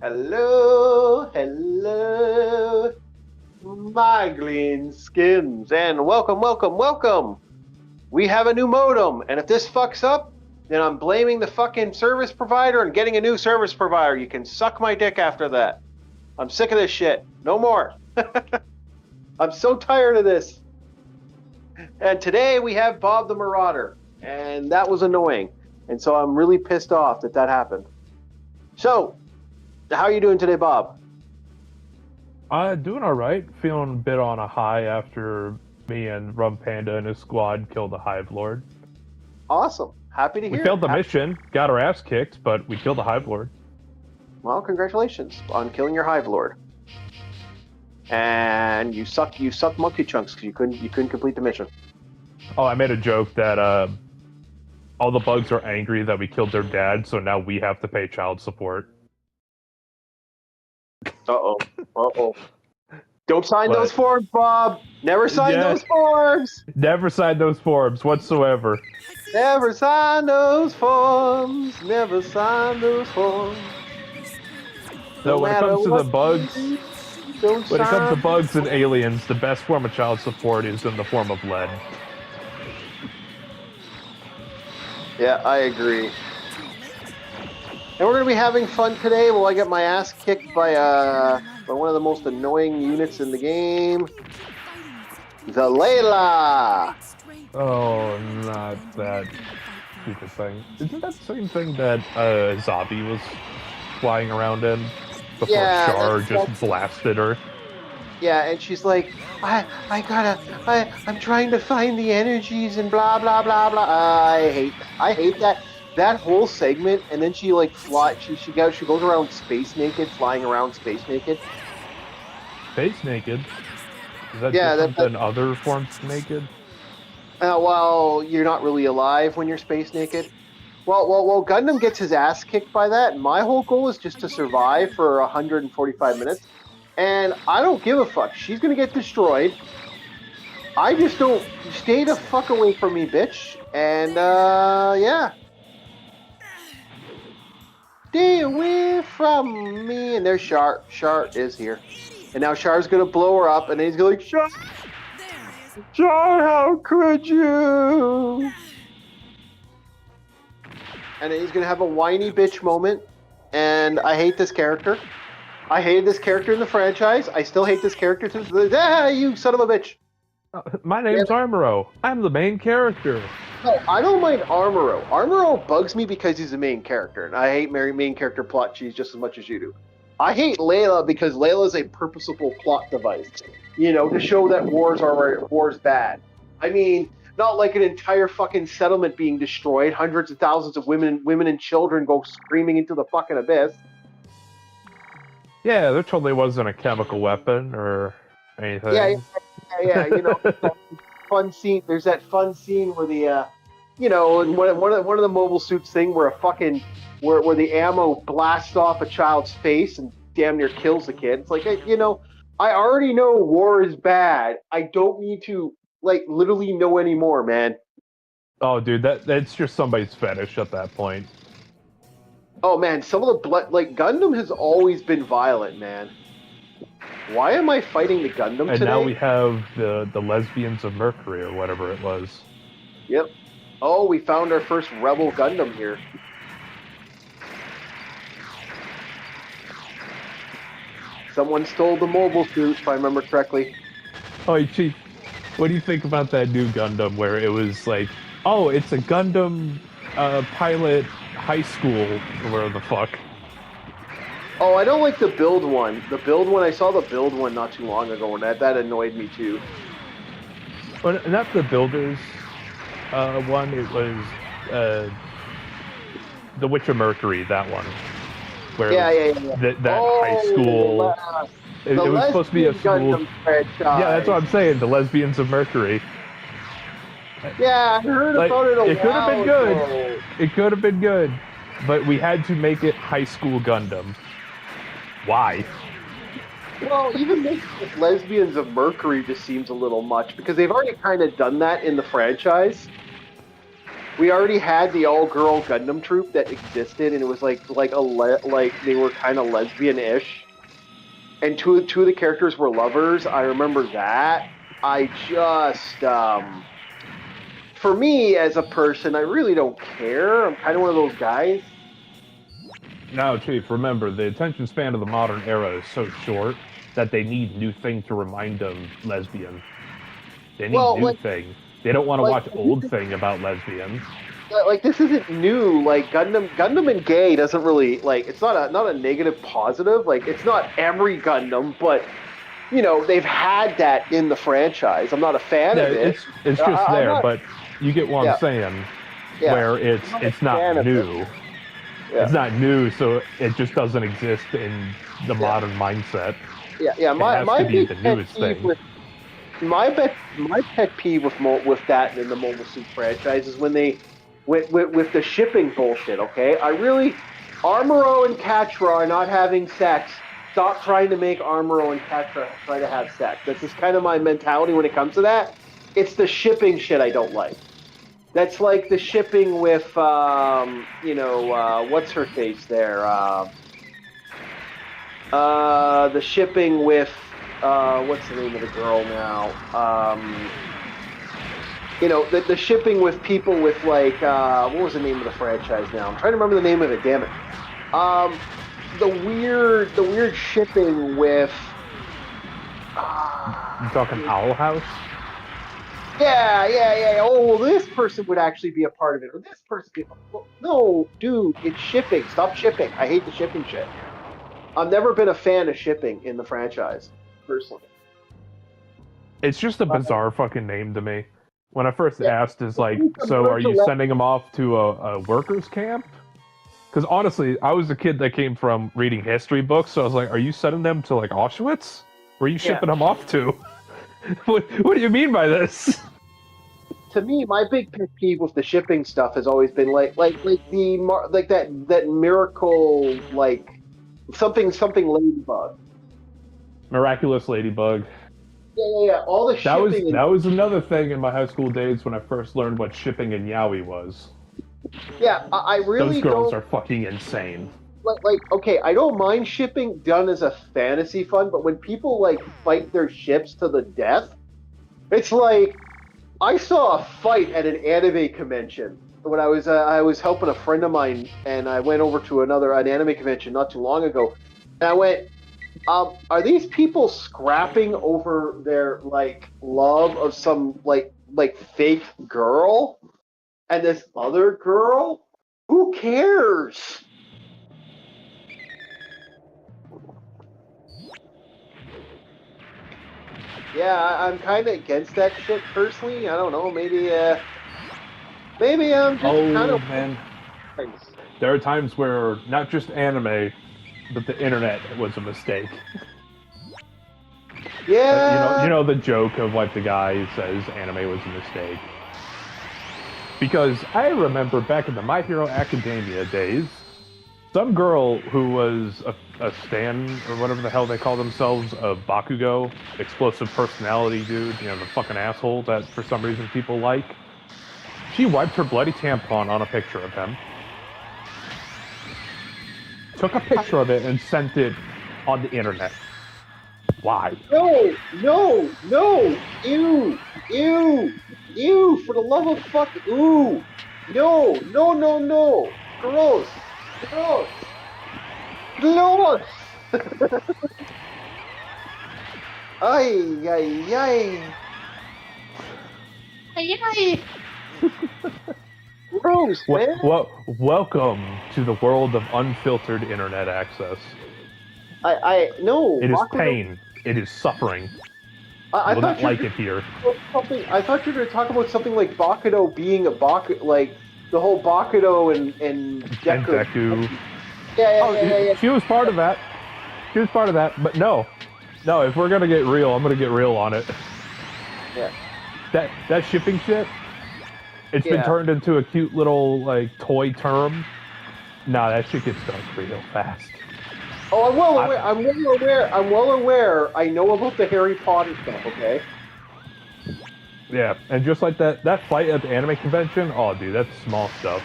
Hello, hello, my green skins, and welcome. We have a new modem, and if this fucks up, then I'm blaming the fucking service provider and getting a new service provider. You can suck my dick after that. I'm sick of this shit. No more. I'm so tired of this. And today we have Bob the Marauder, and that was annoying. And so I'm really pissed off that happened. So, how are you doing today, Bob? Doing all right. Feeling a bit on a high after me and Rum Panda and his squad killed the Hive Lord. Awesome. Happy to hear. We failed the mission, got our ass kicked, but we killed the Hive Lord. Well, congratulations on killing your Hive Lord. And you suck monkey chunks because you couldn't complete the mission. Oh, I made a joke that all the bugs are angry that we killed their dad, so now we have to pay child support. Uh-oh. Don't sign those forms, Bob. Never sign those forms. Never sign those forms whatsoever. Never sign those forms. Never sign those forms. No, when it comes to the bugs, when it comes to bugs and aliens, the best form of child support is in the form of lead. Yeah, I agree. And we're going to be having fun today while I get my ass kicked by one of the most annoying units in the game, the Layla. Oh, not that stupid thing. Isn't that the same thing that Zabi was flying around in before Char just blasted her? Yeah, and she's like, I'm trying to find the energies and blah blah blah blah. I hate that whole segment. And then she like she goes around space naked, flying around space naked. Space naked? Is that different than other forms of naked? Well, you're not really alive when you're space naked. Well, Gundam gets his ass kicked by that. My whole goal is just to survive for 145 minutes. And I don't give a fuck. She's gonna get destroyed. I just don't... Stay the fuck away from me, bitch. And, yeah. Stay away from me. And there's Char. Char is here. And now Char's gonna blow her up, and then he's gonna be like, Char, how could you? And then he's gonna have a whiny bitch moment. And I hate this character. I hated this character in the franchise. I still hate this character to you son of a bitch. My name's Armoro. I'm the main character. No, I don't mind Armoro. Armoro bugs me because he's the main character, and I hate main character plot cheese just as much as you do. I hate Layla because Layla is a purposeful plot device, to show that war's bad. I mean, not like an entire fucking settlement being destroyed, hundreds of thousands of women and children go screaming into the fucking abyss. Yeah, there totally wasn't a chemical weapon or anything. Yeah. Fun scene. There's that fun scene where the, in one of the mobile suits thing where where the ammo blasts off a child's face and damn near kills the kid. It's like, I already know war is bad. I don't need to literally know anymore, man. Oh, dude, that's just somebody's fetish at that point. Oh man, some of the blood, Gundam has always been violent, man. Why am I fighting the Gundam today? And now we have the lesbians of Mercury, or whatever it was. Yep. Oh, we found our first rebel Gundam here. Someone stole the mobile suit, if I remember correctly. Oh, Chief, what do you think about that new Gundam where it was like, oh, it's a Gundam pilot high school, or whatever the fuck. Oh, I don't like the build one. I saw the build one not too long ago, and that annoyed me too. But not the builders one, it was the Witch of Mercury, that one. Where that high school... It was supposed to be a school... Yeah, that's what I'm saying, the lesbians of Mercury. Yeah, I heard about it It could have been good. It could have been good. But we had to make it high school Gundam. Why? Well, even making lesbians of Mercury just seems a little much, because they've already kind of done that in the franchise. we already had the all-girl Gundam troupe that existed, and it was like they were kind of lesbian-ish, and two of the characters were lovers. I remember that. I just for me as a person, I really don't care. I'm kind of one of those guys. Now, Chief, remember, the attention span of the modern era is so short that they need new thing to remind them lesbian. They need new thing. They don't want to watch old thing about lesbians. Like, this isn't new. Like, Gundam and gay doesn't really, like, it's not a negative positive. Like, it's not every Gundam, but, you know, they've had that in the franchise. I'm not a fan of it. It's just there, but you get what I'm saying, where it's not new. Yeah. It's not new, so it just doesn't exist in the modern mindset. Yeah. My pet peeve with that in the Mobile Suit franchise is when they with the shipping bullshit. Okay, Armoro and Catra are not having sex. Stop trying to make Armoro and Catra try to have sex. That's just kind of my mentality when it comes to that. It's the shipping shit I don't like. That's like the shipping with, what's her face there? The shipping with, what's the name of the girl now? The shipping with people with, like, what was the name of the franchise now? I'm trying to remember the name of it, damn it. The weird shipping with... You talking Owl House? Yeah. Oh, well, this person would actually be a part of it, or this person. Well, no, dude, it's shipping. Stop shipping. I hate the shipping shit. I've never been a fan of shipping in the franchise, personally. It's just a bizarre fucking name to me. When I first asked, is like, so are you sending them off to a workers' camp? Because honestly, I was a kid that came from reading history books, so I was like, are you sending them to, like, Auschwitz? Where are you shipping them off to? What do you mean by this? To me, my big pet peeve with the shipping stuff has always been like that miracle, like something ladybug. Miraculous ladybug. Yeah. All the shipping. That was another thing in my high school days when I first learned what shipping and yaoi was. Yeah, I really don't... Those girls are fucking insane. Like, okay, I don't mind shipping done as a fantasy fun, but when people, like, fight their ships to the death, it's like, I saw a fight at an anime convention when I was helping a friend of mine, and I went over to an anime convention not too long ago, and I went, are these people scrapping over their, like, love of some, like fake girl? And this other girl? Who cares? Yeah, I'm kind of against that shit personally. I don't know. Maybe I'm just kind of... man. There are times where not just anime, but the internet was a mistake. Yeah. You know the joke of like the guy says anime was a mistake. Because I remember back in the My Hero Academia days, some girl who was a stan, or whatever the hell they call themselves, a Bakugo, explosive personality dude, the fucking asshole that for some reason people like, she wiped her bloody tampon on a picture of him, took a picture of it and sent it on the internet. Why? No, ew, for the love of fuck, ooh, no, gross. Ay. Gross, man. Welcome to the world of unfiltered internet access. No. It is pain. It is suffering. I will not like it here. I thought you were going to talk about something like Bakudo being a like the whole Bakudo and Deku. Yeah. She was part of that. But no, if we're gonna get real, I'm gonna get real on it. Yeah. That shipping shit, it's been turned into a cute little like toy term. Nah, that shit gets dark real fast. Oh, I'm well aware. I know about the Harry Potter stuff. Okay. Yeah, and just like that fight at the anime convention, oh, dude, that's small stuff.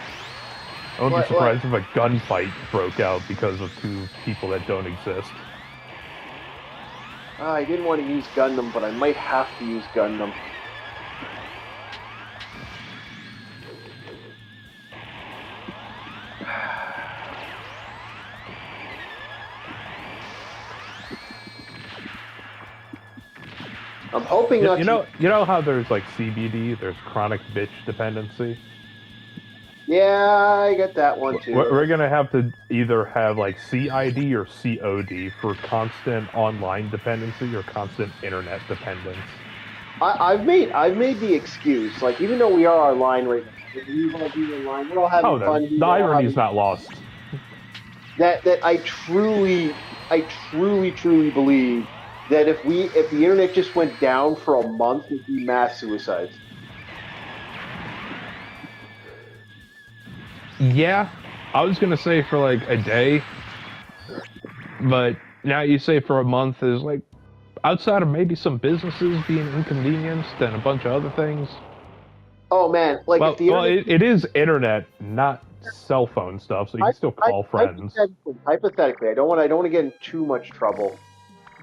I wouldn't be surprised if a gunfight broke out because of two people that don't exist. I didn't want to use Gundam, but I might have to use Gundam. I'm hoping not. You know how there's like CBD, there's chronic bitch dependency. Yeah, I get that one too. We're gonna have to either have like CID or COD for constant online dependency or constant internet dependence. I've made the excuse, like even though we are online right now, we're all being online, we're all having fun. The irony's not lost. That I truly believe that if the internet just went down for a month, it'd be mass suicides. Yeah, I was gonna say for like a day, but now you say for a month is like outside of maybe some businesses being inconvenienced and a bunch of other things. Oh man, like if the internet... it is internet, not cell phone stuff, so you can still call friends. Hypothetically, I don't want to get in too much trouble,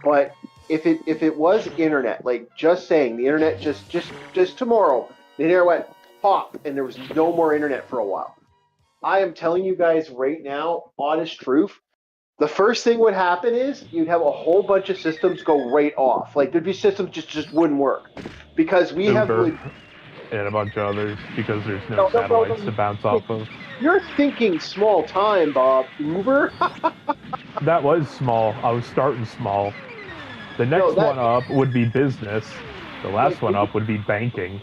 but if it was internet, like just saying the internet just tomorrow, the internet went pop and there was no more internet for a while. I am telling you guys right now, honest truth, the first thing would happen is you'd have a whole bunch of systems go right off. Like there'd be systems just wouldn't work because we have and a bunch of others because there's no satellites to bounce off of. You're thinking small time, Bob. Uber? That was small. I was starting small. The next one up would be business. The last one up would be banking.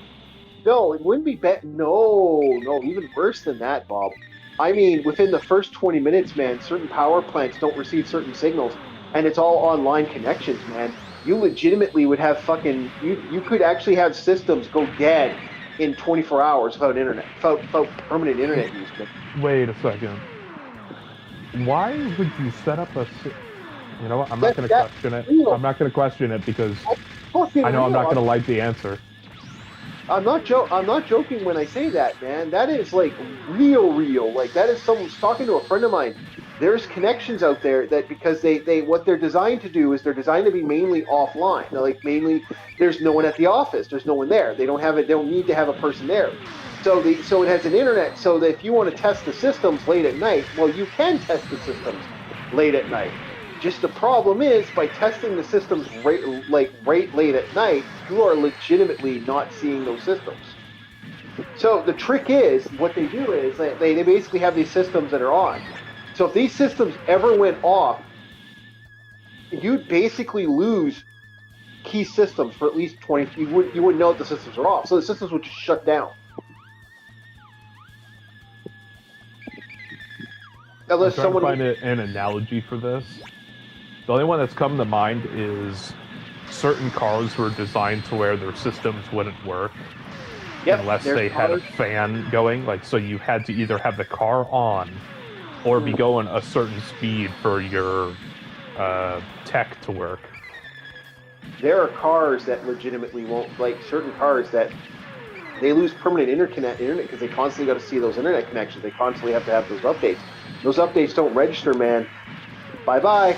No, it wouldn't be No, even worse than that, Bob. I mean, within the first 20 minutes, man, certain power plants don't receive certain signals, and it's all online connections, man. You legitimately would have you could actually have systems go dead in 24 hours without internet, without permanent internet use. Wait a second. Why would you set up a... You know what? I'm not going to question it. I'm not going to question it because I know I'm not going to like the answer. I'm not joking when I say that, man. That is like real. Like that is someone's talking to a friend of mine. There's connections out there that because they what they're designed to do is they're designed to be mainly offline. Like mainly, there's no one at the office. There's no one there. They don't need to have a person there. So it has an internet. So that if you want to test the systems late at night, well, you can test the systems late at night. Just the problem is, by testing the systems right late at night, you are legitimately not seeing those systems. So the trick is, what they do is, they basically have these systems that are on. So if these systems ever went off, you'd basically lose key systems for at least 20... You wouldn't know that the systems are off. So the systems would just shut down. Unless I'm trying to find an analogy for this. The only one that's come to mind is certain cars were designed to where their systems wouldn't work unless they had a fan going. Like, so you had to either have the car on or be going a certain speed for your tech to work. There are cars that legitimately won't, like certain cars that they lose permanent internet because they constantly got to see those internet connections. They constantly have to have those updates. Those updates don't register, man. Bye-bye.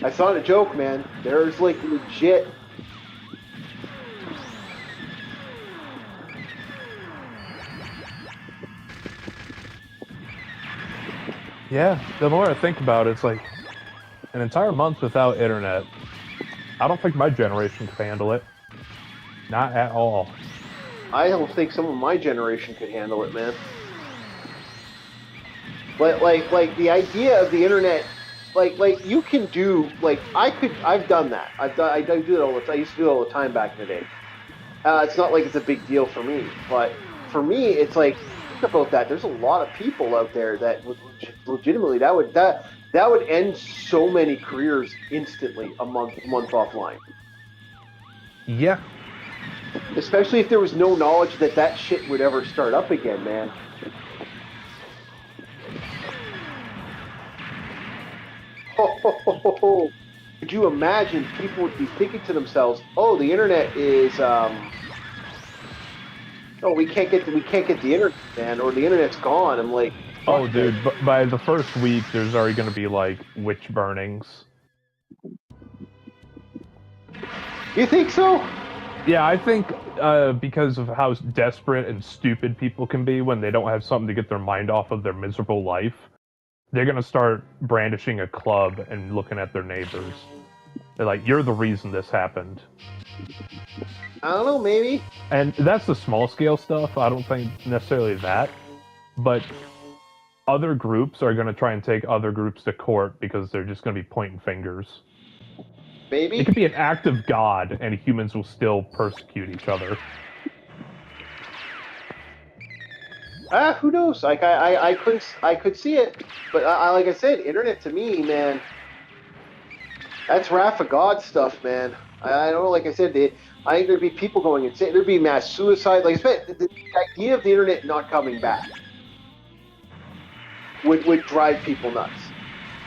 That's not a joke, man. There's like legit... Yeah, the more I think about it, it's like an entire month without internet. I don't think my generation could handle it. Not at all. I don't think some of my generation could handle it, man. Like the idea of the internet, like you can do, like I've done that. I do it all the time. I used to do it all the time back in the day. It's not like it's a big deal for me, but for me, it's like, think about that. There's a lot of people out there that would legitimately that would end so many careers instantly a month offline. Yeah. Especially if there was no knowledge that shit would ever start up again, man. Oh, could you imagine people would be thinking to themselves, "Oh, the internet is oh, we can't get the internet, man, or the internet's gone." I'm like, Oh, fuck, dude, by the first week, there's already going to be like witch burnings. You think so? Yeah, I think because of how desperate and stupid people can be when they don't have something to get their mind off of their miserable life, they're going to start brandishing a club and looking at their neighbors. They're like, "You're the reason this happened." I don't know, maybe. And that's the small scale stuff. I don't think necessarily that. But other groups are going to try and take other groups to court because they're just going to be pointing fingers. Maybe. It could be an act of God, and humans will still persecute each other. Who knows? Like I could see it, but like I said, internet to me, man, that's wrath of God stuff, man. I don't know. Like I said, I think there'd be people going insane. There'd be mass suicide. Like I said, the idea of the internet not coming back would drive people nuts.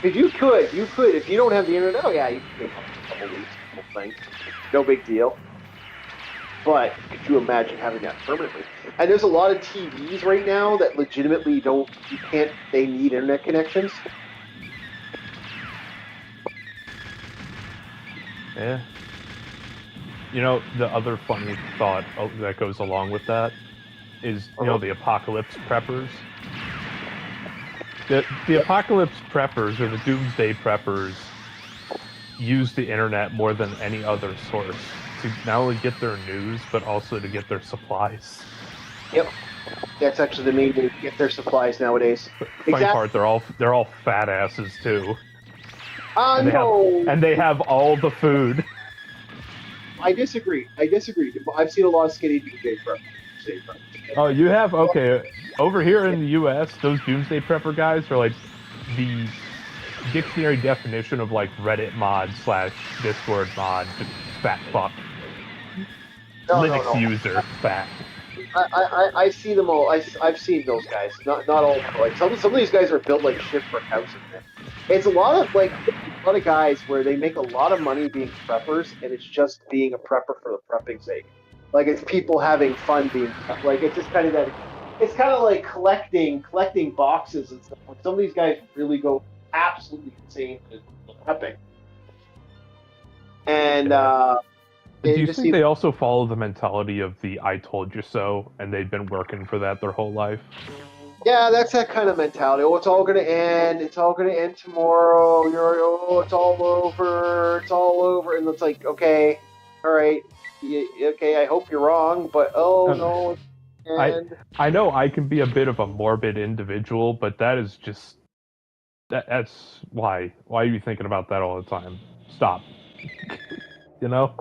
If you could, if you don't have the internet, oh yeah, you can make a couple weeks, whole thing, no big deal. But could you imagine having that permanently? And there's a lot of TVs right now that legitimately they need internet connections. Yeah. You know, the other funny thought that goes along with that is, you know, the apocalypse preppers. The apocalypse preppers, or the doomsday preppers, use the internet more than any other source to not only get their news, but also to get their supplies. Yep. That's actually the main way to get their supplies nowadays. Funny part, they're all fat asses too. No. And they have all the food. I disagree. I've seen a lot of skinny doomsday preppers. Oh, you have? Okay. Over here in the U.S., those doomsday prepper guys are like the dictionary definition of like Reddit mod / Discord mod, just fat fuck. Linux user, fat. I see them all. I've seen those guys. Not all. Like some of these guys are built like shit for housing. It's a lot of guys where they make a lot of money being preppers, and it's just being a prepper for the prepping sake. Like it's people having fun being like it's just kind of that. It's kind of like collecting boxes and stuff. Some of these guys really go absolutely insane with prepping. And do you think they also follow the mentality of the "I told you so" and they've been working for that their whole life? Yeah, that's that kind of mentality. Oh, it's all gonna end. It's all gonna end tomorrow. It's all over. It's all over. And it's like, okay, all right, okay. I hope you're wrong, but no. And I know I can be a bit of a morbid individual, but that is just that's why. Why are you thinking about that all the time? Stop. You know.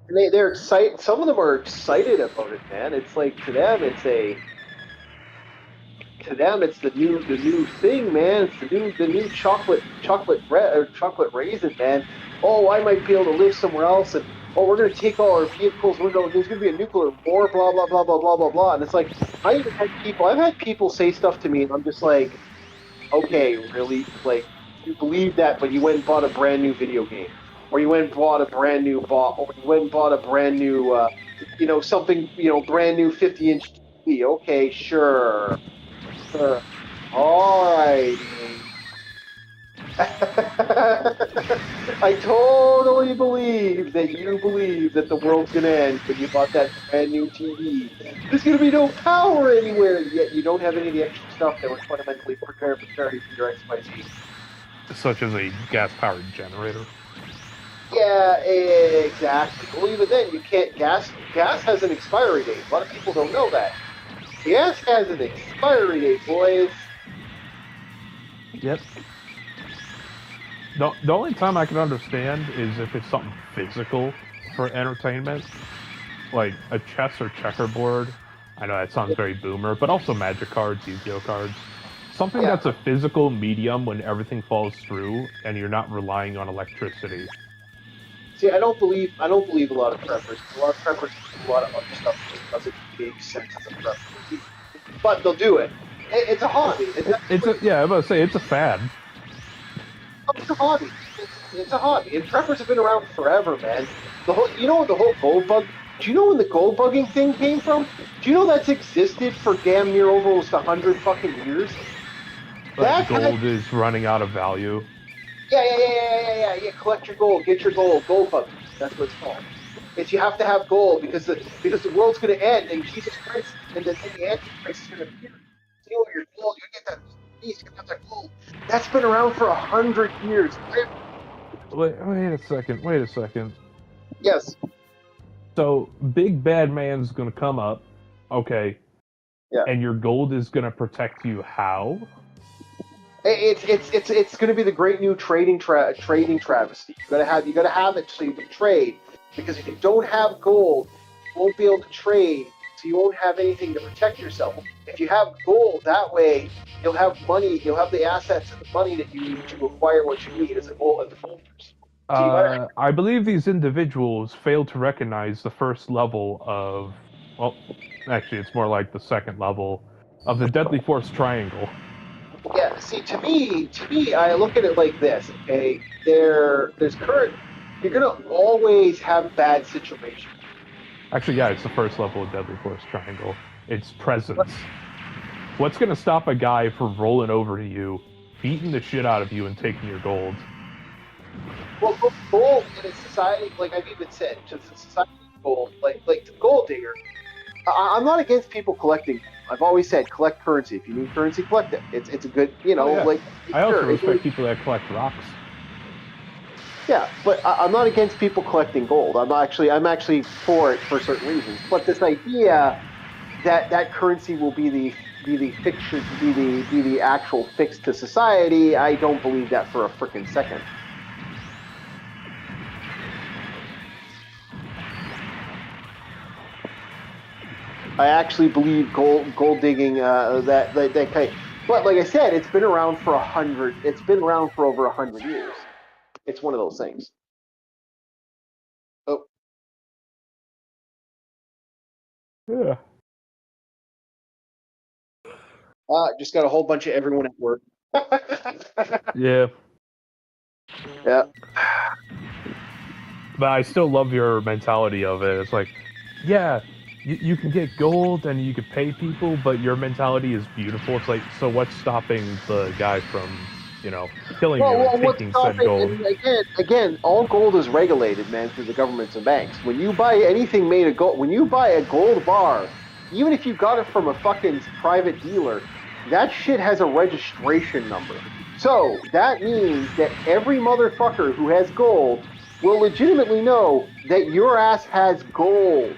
And they're excited. Some of them are excited about it, man. It's like to them, it's the new thing, man. It's the new chocolate bread or chocolate raisin, man. Oh, I might be able to live somewhere else, and we're gonna take all our vehicles. There's gonna be a nuclear war, blah blah blah blah blah blah blah. And it's like I've had people say stuff to me, and I'm just like, okay, really? Like you believe that, but you went and bought a brand new video game. Or you went and bought a brand new or you went and bought a brand new, brand new 50-inch TV. Okay, sure. All right. I totally believe that you believe that the world's gonna end when you bought that brand new TV. There's gonna be no power anywhere, yet you don't have any of the extra stuff that would fundamentally prepare you for your XYZ. Such as a gas-powered generator. Yeah, exactly. Well, even then, you can't gas. Gas has an expiry date. A lot of people don't know that. Gas has an expiry date, boys. Yep. The only time I can understand is if it's something physical for entertainment, like a chess or checkerboard. I know that sounds very boomer, but also Magic cards, Yu-Gi-Oh cards. Something that's a physical medium when everything falls through and you're not relying on electricity. See, I don't believe a lot of preppers. A lot of preppers do a lot of other stuff that just doesn't make sense as a prepper. But they'll do it. It's a hobby. I'm about to say it's a fad. It's a hobby. It's a hobby. And preppers have been around forever, man. The whole gold bug. Do you know when the gold bugging thing came from? Do you know that's existed for damn near almost 100 fucking years? But gold is running out of value. Yeah. Collect your gold. Get your gold. Gold bugging. That's what it's called. It's you have to have gold because the world's going to end and Jesus Christ and then the Antichrist is going to appear. Steal your gold. You get that piece. You get that gold. That's been around for 100 years. Wait a second. Yes. So big bad man's gonna come up, okay? Yeah. And your gold is gonna protect you how? It's going to be the great new trading travesty. You gotta have it so you can trade. Because if you don't have gold, you won't be able to trade, so you won't have anything to protect yourself. If you have gold, that way you'll have money, you'll have the assets and the money that you need to acquire what you need as a gold as holders. I believe these individuals failed to recognize the first level of, well, actually it's more like the second level of the Deadly Force Triangle. Yeah, see, to me, I look at it like this, okay? There's current, you're gonna always have bad situations. Actually, yeah, it's the first level of Deadly Force Triangle. It's presence. What's gonna stop a guy from rolling over to you, beating the shit out of you, and taking your gold? Well, gold in a society, like I've even said, just a society of gold, like the gold digger. I'm not against people collecting. I've always said collect currency. If you need currency, collect it. It's a good, like. I also respect people that collect rocks. Yeah, but I'm not against people collecting gold. I'm actually for it for certain reasons. But this idea that currency will be the fiction, be the actual fix to society, I don't believe that for a frickin' second. I actually believe gold digging that kind. But like I said, it's been around for over 100 years. It's one of those things. Oh. Yeah. Just got a whole bunch of everyone at work. Yeah. Yeah. But I still love your mentality of it. It's like, yeah, you can get gold and you can pay people, but your mentality is beautiful. It's like, so what's stopping the guy from, killing you and taking said gold? Again, all gold is regulated, man, through the governments and banks. When you buy anything made of gold, when you buy a gold bar, even if you got it from a fucking private dealer, that shit has a registration number. So that means that every motherfucker who has gold will legitimately know that your ass has gold.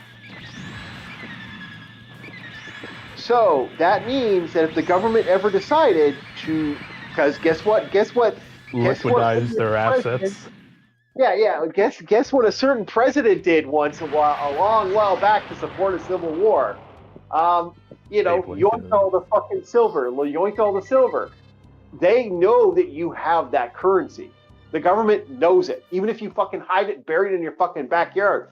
So that means that if the government ever decided to, because guess what? Liquidize their assets. Yeah. Guess what a certain president did once a long while back to support a civil war. Yoink all the fucking silver. Yoink all the silver. They know that you have that currency. The government knows it. Even if you fucking hide it buried in your fucking backyard,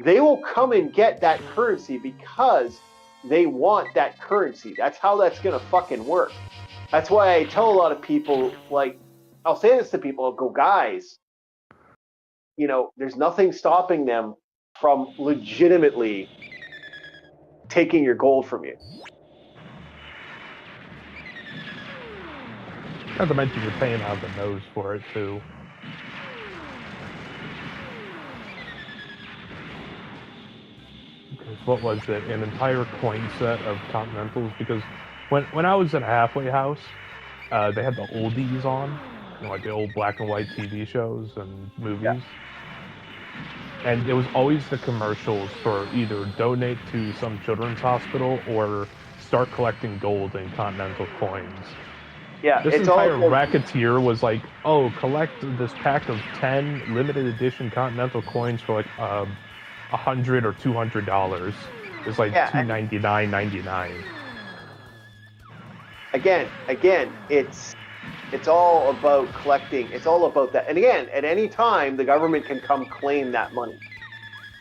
they will come and get that currency because they want that currency. That's how that's gonna fucking work. That's why I tell a lot of people, like, I'll say this to people, I'll go, guys, there's nothing stopping them from legitimately taking your gold from you. Not to mention you're paying out the nose for it, too. Because what was it? An entire coin set of Continentals? Because when I was at a halfway house, they had the oldies on, like the old black and white TV shows and movies. Yeah. And it was always the commercials for either donate to some children's hospital or start collecting gold and Continental coins. Yeah, this entire racketeer was like, oh, collect this pack of 10 limited edition Continental coins for like $100 or $200. It's like $299.99. Again, it's all about collecting. It's all about that. And again, at any time, the government can come claim that money.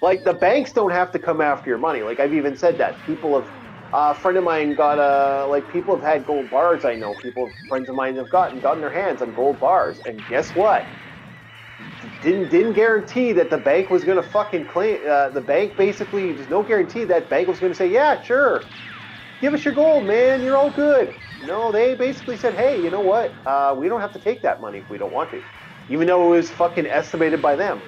Like, the banks don't have to come after your money. Like, I've even said that. People have A friend of mine got like people have had gold bars. I know friends of mine have gotten their hands on gold bars, and guess what? Didn't guarantee that the bank was going to fucking claim. The bank basically, there's no guarantee that bank was going to say, yeah, sure, give us your gold, man, you're all good. No, they basically said, hey, you know what? We don't have to take that money if we don't want to, even though it was fucking estimated by them.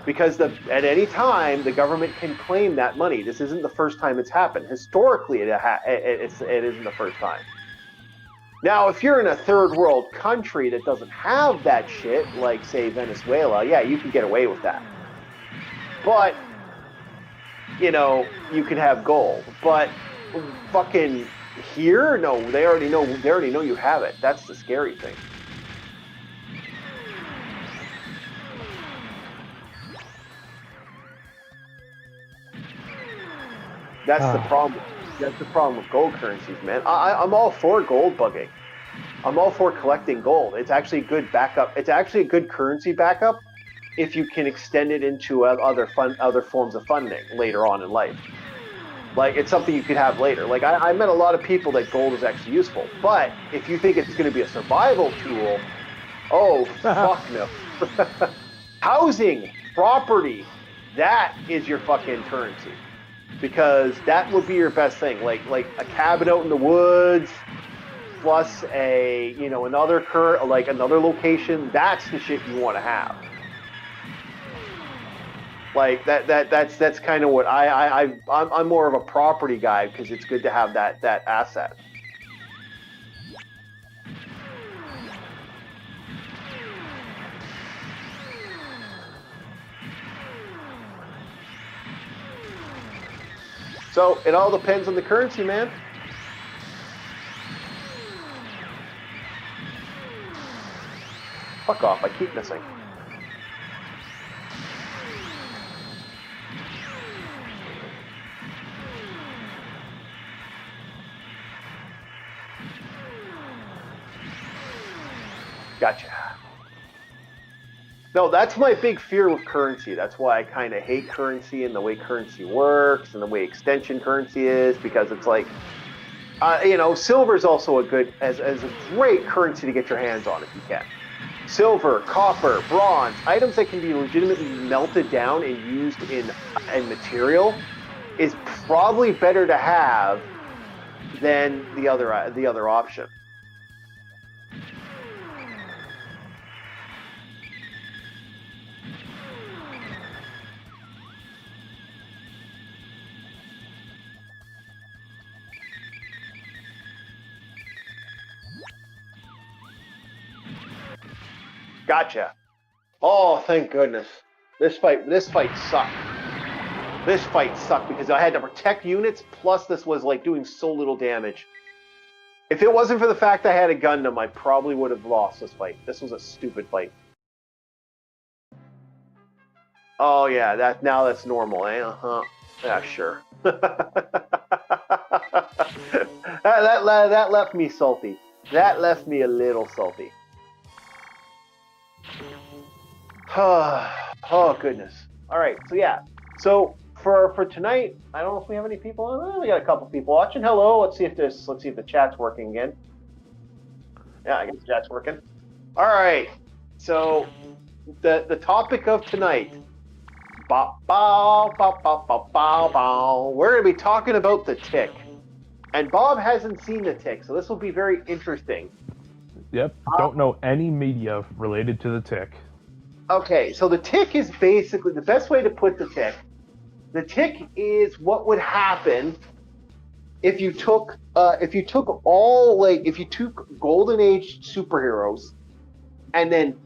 Because at any time, the government can claim that money. This isn't the first time it's happened. Historically, it isn't the first time. Now, if you're in a third world country that doesn't have that shit, like, say, Venezuela, yeah, you can get away with that. But, you know, you can have gold. But fucking here, no, they already know you have it. That's the scary thing. That's the problem. That's the problem with gold currencies, man. I'm all for gold bugging. I'm all for collecting gold. It's actually a good backup. It's actually a good currency backup if you can extend it into other forms of funding later on in life. Like, it's something you could have later. Like, I met a lot of people that gold is actually useful. But if you think it's going to be a survival tool, oh, fuck no. Housing, property, that is your fucking currency. Because that would be your best thing, like a cabin out in the woods, plus another location. That's the shit you want to have. Like that's kind of what I'm more of a property guy because it's good to have that asset. So it all depends on the currency, man. Fuck off, I keep missing. Gotcha. No, that's my big fear with currency. That's why I kind of hate currency and the way currency works and the way extension currency is, because it's like, silver is also a great currency to get your hands on if you can. Silver, copper, bronze, items that can be legitimately melted down and used in material is probably better to have than the other option. Gotcha. Oh, thank goodness. This fight sucked. This fight sucked because I had to protect units, plus this was like doing so little damage. If it wasn't for the fact I had a Gundam, I probably would have lost this fight. This was a stupid fight. Oh yeah, that's normal, eh? Uh-huh. Yeah, sure. that left me salty. That left me a little salty. Oh goodness. All right. So yeah. So for tonight, I don't know if we have any people on. We got a couple people watching. Hello. Let's see if the chat's working again. Yeah, I guess the chat's working. All right. So the topic of tonight. Bow, bow, bow, bow, bow, bow, bow. We're going to be talking about the tick. And Bob hasn't seen the tick, so this will be very interesting. Yep. Don't know any media related to the tick. Okay, so the tick is basically the best way to put the tick. The tick is what would happen if you took Golden Age superheroes and then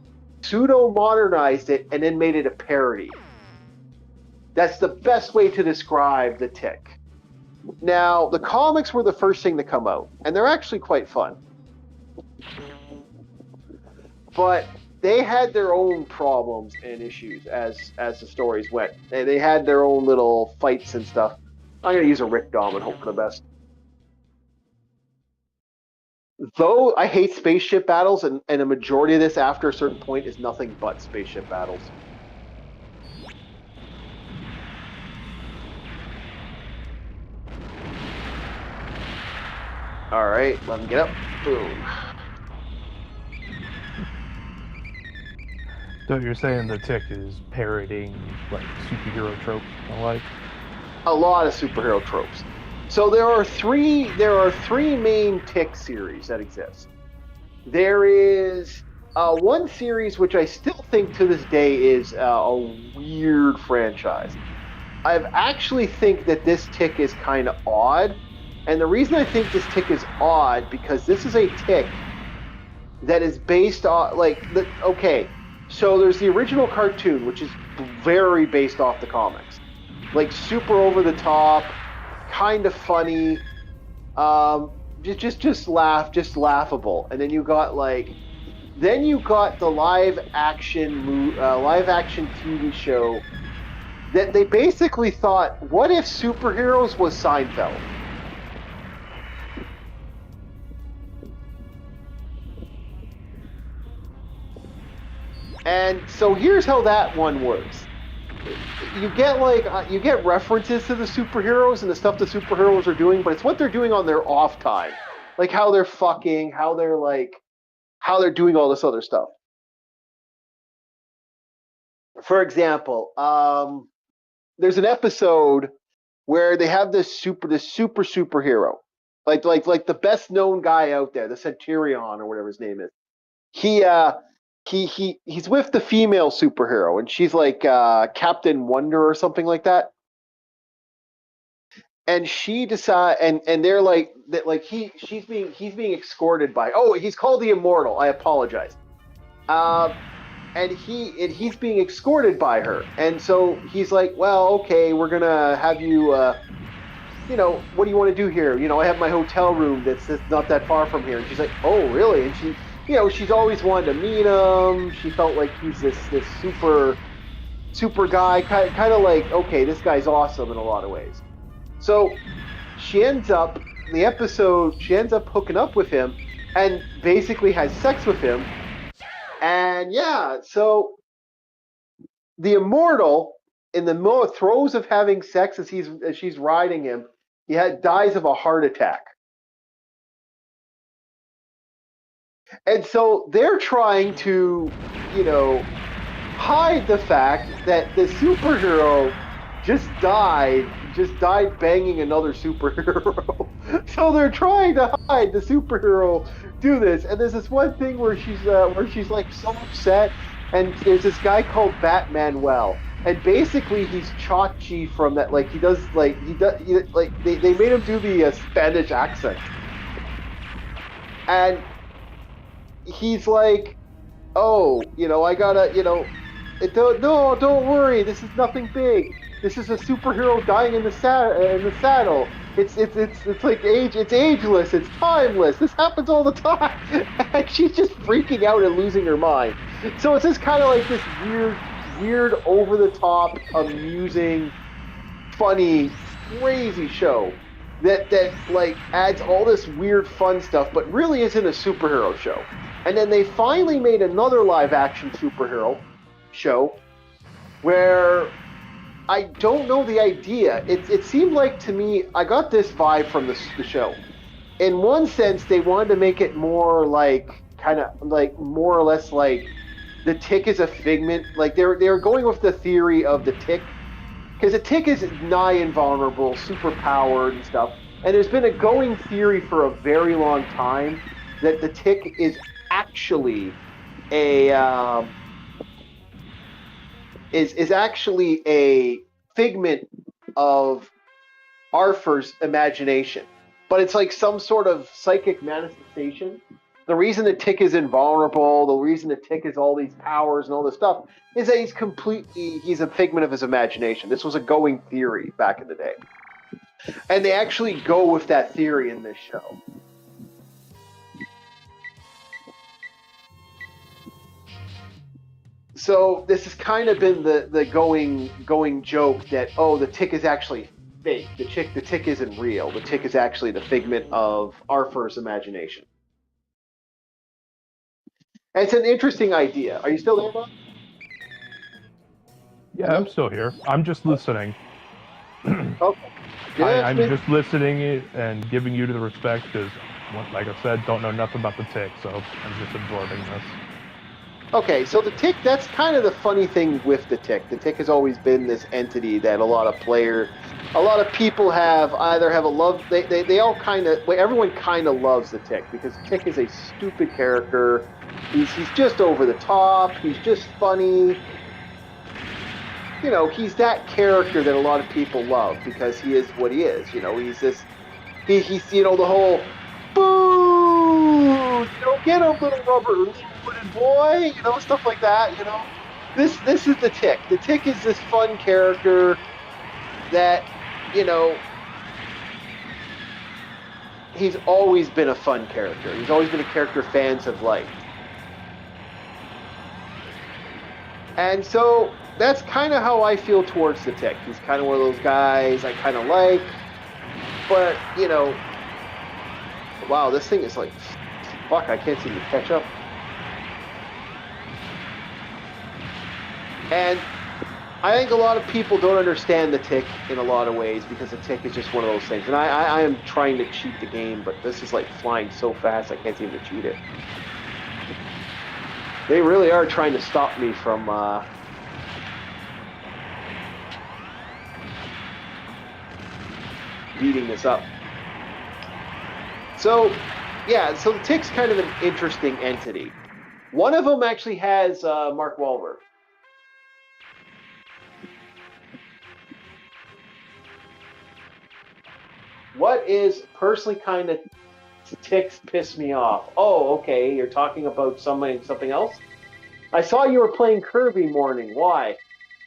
pseudo modernized it and then made it a parody. That's the best way to describe the tick. Now, the comics were the first thing to come out, and they're actually quite fun. But they had their own problems and issues as the stories went. They had their own little fights and stuff. I'm going to use a Rick Dom and hope for the best. Though I hate spaceship battles, and a majority of this after a certain point is nothing but spaceship battles. All right, let him get up. Boom. So you're saying the Tick is parroting like superhero tropes and like? A lot of superhero tropes. So there are three main Tick series that exist. There is one series which I still think to this day is a weird franchise. I actually think that this Tick is kind of odd. And the reason I think this Tick is odd, because this is a Tick that is based on, okay, so there's the original cartoon, which is very based off the comics. Like, super over the top, kind of funny, just laughable. And then you got, the live action TV show that they basically thought, what if superheroes was Seinfeld? And so here's how that one works. You get references to the superheroes and the stuff the superheroes are doing, but it's what they're doing on their off time. Like how they're fucking, how they're doing all this other stuff. For example, there's an episode where they have this superhero, like the best known guy out there, the Centurion or whatever his name is. He's with the female superhero, and she's like Captain Wonder or something like that. And she decide, and they're like that, like he's being escorted by. Oh, he's called the Immortal. I apologize. And he's being escorted by her, and so he's like, well, okay, we're gonna have you. What do you want to do here? I have my hotel room that's not that far from here. And she's like, oh, really? And she's always wanted to meet him. She felt like he's this super guy, kind of like, okay, this guy's awesome in a lot of ways. So she ends up hooking up with him and basically has sex with him. And yeah, so the Immortal, in the throes of having sex as she's riding him, dies of a heart attack. And so they're trying to, hide the fact that the superhero just died banging another superhero. So they're trying to hide the superhero do this. And there's this one thing where she's like so upset, and there's this guy called Batmanuel. And basically he's Chachi from that, like they made him do the Spanish accent. And he's like, oh, I gotta, don't worry, this is nothing big. This is a superhero dying in the saddle. It's like it's ageless, it's timeless. This happens all the time. And she's just freaking out and losing her mind. So it's just kind of like this weird, over the top, amusing, funny, crazy show that like adds all this weird fun stuff, but really isn't a superhero show. And then they finally made another live action superhero show where I don't know the idea. It seemed like to me, I got this vibe from the show. In one sense, they wanted to make it more like, kind of like more or less like the Tick is a figment. Like they were going with the theory of the Tick, because the Tick is nigh invulnerable, super powered and stuff. And there's been a going theory for a very long time that the Tick is actually is actually a figment of Arthur's imagination, but it's like some sort of psychic manifestation. The reason the Tick is invulnerable, the reason the Tick has all these powers and all this stuff, is that he's a figment of his imagination. This was a going theory back in the day. And they actually go with that theory in this show. So this has kind of been the going joke that, oh, the Tick is actually fake. The Tick isn't real. The Tick is actually the figment of Arthur's imagination. And it's an interesting idea. Are you still there, Bob? Yeah, I'm still here. I'm just listening. Okay. I'm just listening and giving you the respect, because like I said, don't know nothing about the tick, so I'm just absorbing this. Okay, so the tick, that's kind of the funny thing with the tick. The tick has always been this entity that a lot of people have a love, they all kind of, everyone kind of loves the tick because the tick is a stupid character. He's just over the top. He's just funny. You know, he's that character that a lot of people love because he is what he is. You know, he's this, he's, you know, the whole, boo, you know, get a little rubber wooden boy, you know, stuff like that, you know. This is the tick. The tick is this fun character that, you know, he's always been a fun character. He's always been a character fans have liked. And so that's kind of how I feel towards the tick. He's kind of one of those guys I kind of like. But, you know, wow, this thing is like, fuck, I can't seem to catch up. And I think a lot of people don't understand the tick in a lot of ways because the tick is just one of those things. And I am trying to cheat the game, but this is like flying so fast I can't seem to cheat it. They really are trying to stop me from beating this up. So, yeah, so the tick's kind of an interesting entity. One of them actually has Mark Wahlberg. What is personally kind of ticks piss me off? Oh, okay, you're talking about something else? I saw you were playing Kirby morning. Why?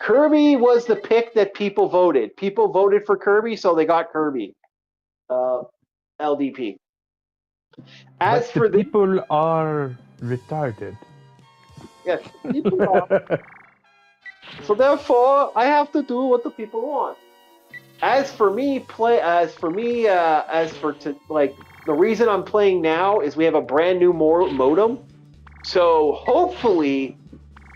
Kirby was the pick that people voted. People voted for Kirby, so they got Kirby. LDP. As but the people are retarded. Yes, people are. So therefore, I have to do what the people want. As for the reason I'm playing now is we have a brand new modem. So hopefully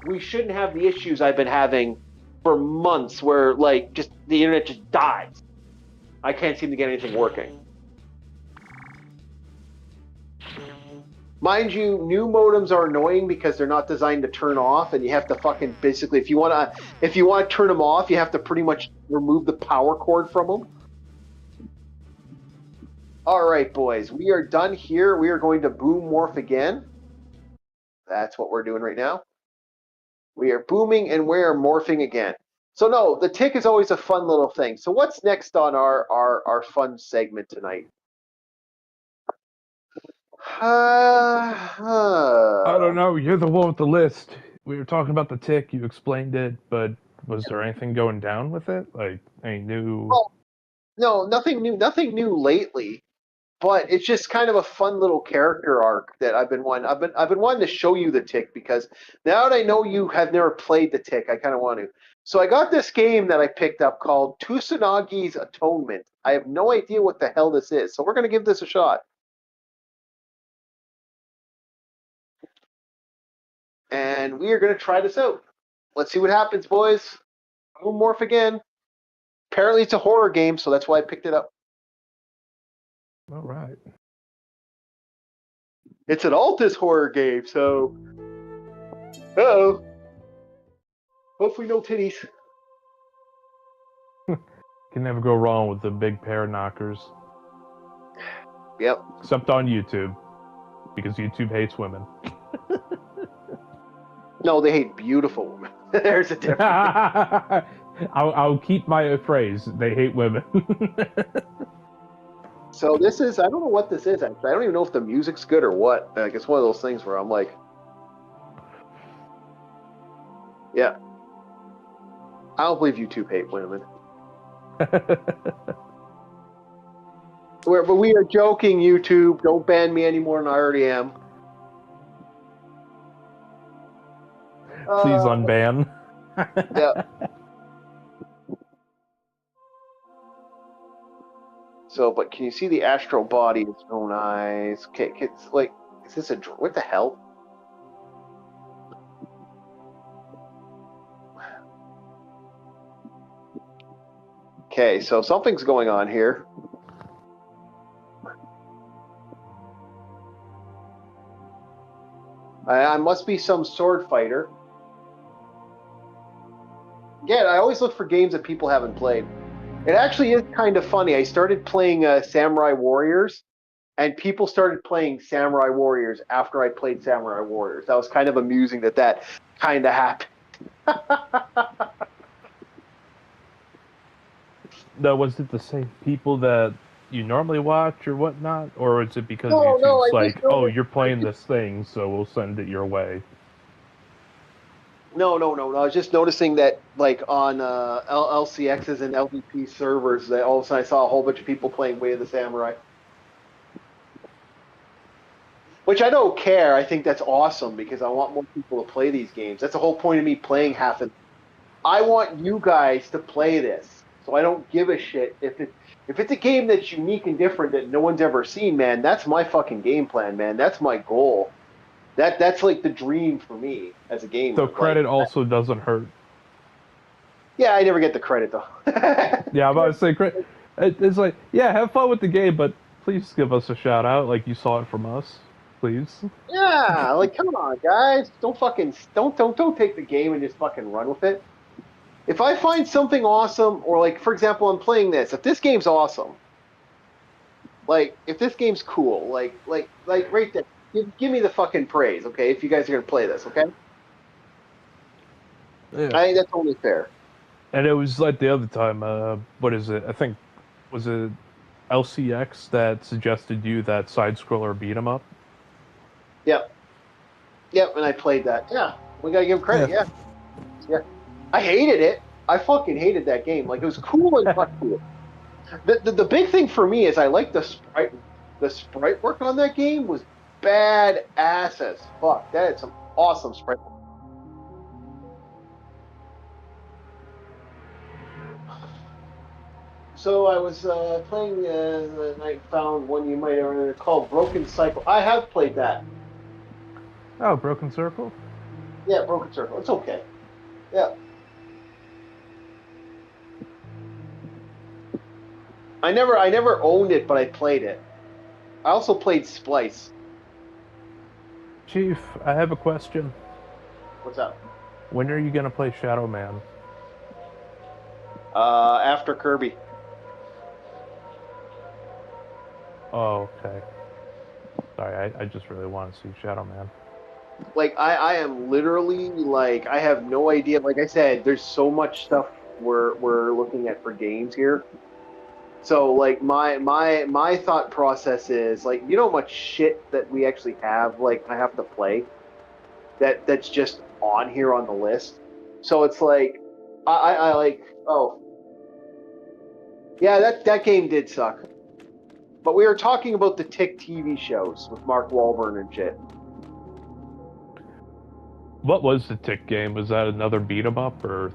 we shouldn't have the issues I've been having for months where like just the internet just dies. I can't seem to get anything working. Mind you, new modems are annoying because they're not designed to turn off, and you have to fucking basically, if you want to turn them off, you have to pretty much remove the power cord from them. All right, boys, we are done here. We are going to boom morph again. That's what we're doing right now. We are booming and we are morphing again. So no, the tick is always a fun little thing. So what's next on our fun segment tonight? I don't know. You're the one with the list. We were talking about the tick. You explained it, but was there anything going down with it? Like any new? Well, no, nothing new. Nothing new lately. But it's just kind of a fun little character arc that I've been wanting. I've been wanting to show you the tick because now that I know you have never played the tick, I kind of want to. So I got this game that I picked up called Tusanagi's Atonement. I have no idea what the hell this is, so we're going to give this a shot. And we are going to try this out. Let's see what happens, boys. Boom morph again. Apparently it's a horror game, so that's why I picked it up. All right. It's an Altus horror game, so... Uh-oh. Hopefully no titties. Can never go wrong with the big pair knockers. Yep. Except on YouTube. Because YouTube hates women. No, they hate beautiful women. There's a difference. I'll keep my phrase. They hate women. So this is, I don't know what this is actually. I don't even know if the music's good or what. Like, it's one of those things where I'm like, yeah. I don't believe YouTube hate women. But we are joking, YouTube. Don't ban me any more than I already am. Please unban. Yeah. So, but can you see the astral body? It's so nice. Okay, it's like, is this a, what the hell? Okay, so something's going on here. I must be some sword fighter. Yeah, I always look for games that people haven't played. It actually is kind of funny. I started playing Samurai Warriors, and people started playing Samurai Warriors after I played Samurai Warriors. That was kind of amusing that kind of happened. Now, was it the same people that you normally watch or whatnot, or is it because No, YouTube's I just like, oh, noticed. you're playing this thing, so we'll send it your way? No. I was just noticing that, like on LCXs and LVP servers, that all of a sudden I saw a whole bunch of people playing Way of the Samurai. Which I don't care. I think that's awesome because I want more people to play these games. That's the whole point of me playing half of. I want you guys to play this, so I don't give a shit if it's a game that's unique and different that no one's ever seen. Man, that's my fucking game plan, man. That's my goal. That's like the dream for me as a So gamer. Like, credit also doesn't hurt. yeah, I never get the credit though. Yeah, I'm about to say credit. It's like, yeah, have fun with the game, but please give us a shout out, like you saw it from us, please. Yeah, like come on, guys, don't take the game and just fucking run with it. If I find something awesome, or like for example, I'm playing this. If this game's awesome, like if this game's cool, like right there, give me the fucking praise, okay? If you guys are gonna play this, okay? Yeah. I think that's only fair. And it was like the other time, what is it? I think, was it LCX that suggested you that side scroller beat 'em up? Yep, and I played that. Yeah, we gotta give him credit. Yeah. I hated it. I fucking hated that game. Like it was cool and not cool. The big thing for me is I like the sprite. The sprite work on that game was bad ass as fuck. That had some awesome sprite work. So I was playing and I found one you might have called Broken Cycle. I have played that. Oh, Broken Circle? Yeah, Broken Circle. It's okay. Yeah. I never owned it, but I played it. I also played Splice. Chief, I have a question. What's up? When are you gonna play Shadow Man? After Kirby. Oh, okay. Sorry, I just really want to see Shadow Man. Like I am literally like I have no idea. Like I said, there's so much stuff we're looking at for games here. So like my thought process is like you know how much shit that we actually have like I have to play that's just on here on the list. So it's like I like oh yeah that game did suck. But we were talking about the Tick TV shows with Mark Wahlberg and shit. What was the Tick game? Was that another beat 'em up or?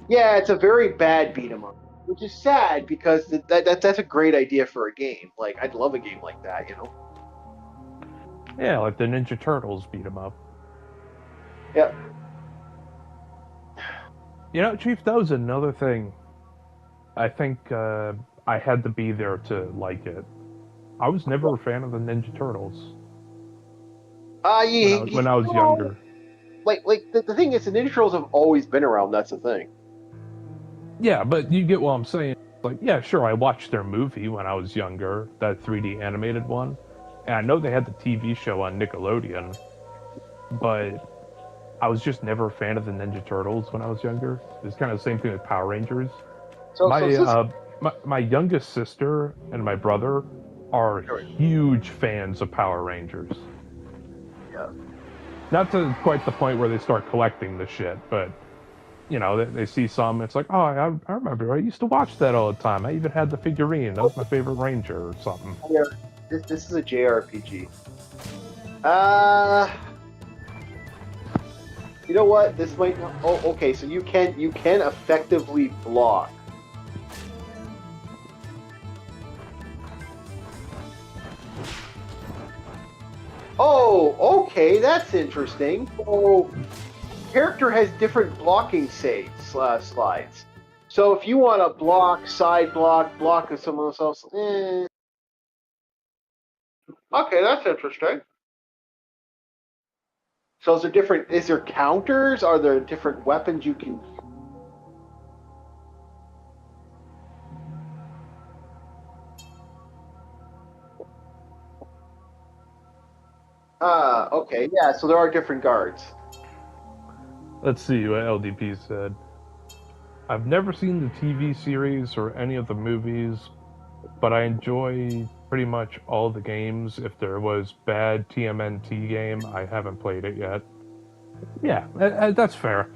Yeah, it's a very bad beat 'em up, which is sad because that's a great idea for a game. Like I'd love a game like that, you know. Yeah, like the Ninja Turtles beat 'em up. Yeah. You know, Chief, that was another thing. I think I had to be there to like it. I was never a fan of the Ninja Turtles when I was younger. Like the thing is, the Ninja Turtles have always been around. That's the thing. Yeah, but you get what I'm saying. Like, yeah, sure, I watched their movie when I was younger, that 3D animated one. And I know they had the TV show on Nickelodeon, but I was just never a fan of the Ninja Turtles when I was younger. It's kind of the same thing with Power Rangers. My youngest sister and my brother are huge fans of Power Rangers. Yeah. Not to quite the point where they start collecting the shit, but you know, they see some. It's like, oh, I remember. I used to watch that all the time. I even had the figurine. That was my favorite Ranger or something. Yeah, this is a JRPG. You know what? This might not. Oh, okay. So you can effectively block. Oh, okay. That's interesting. So character has different blocking slides. So if you want to block, side block of someone else. Okay, that's interesting. So is there different? Is there counters? Are there different weapons you can? Okay, yeah. So there are different guards. Let's see what LDP said. I've never seen the TV series or any of the movies, but I enjoy pretty much all the games. If there was bad TMNT game, I haven't played it yet. Yeah, that's fair.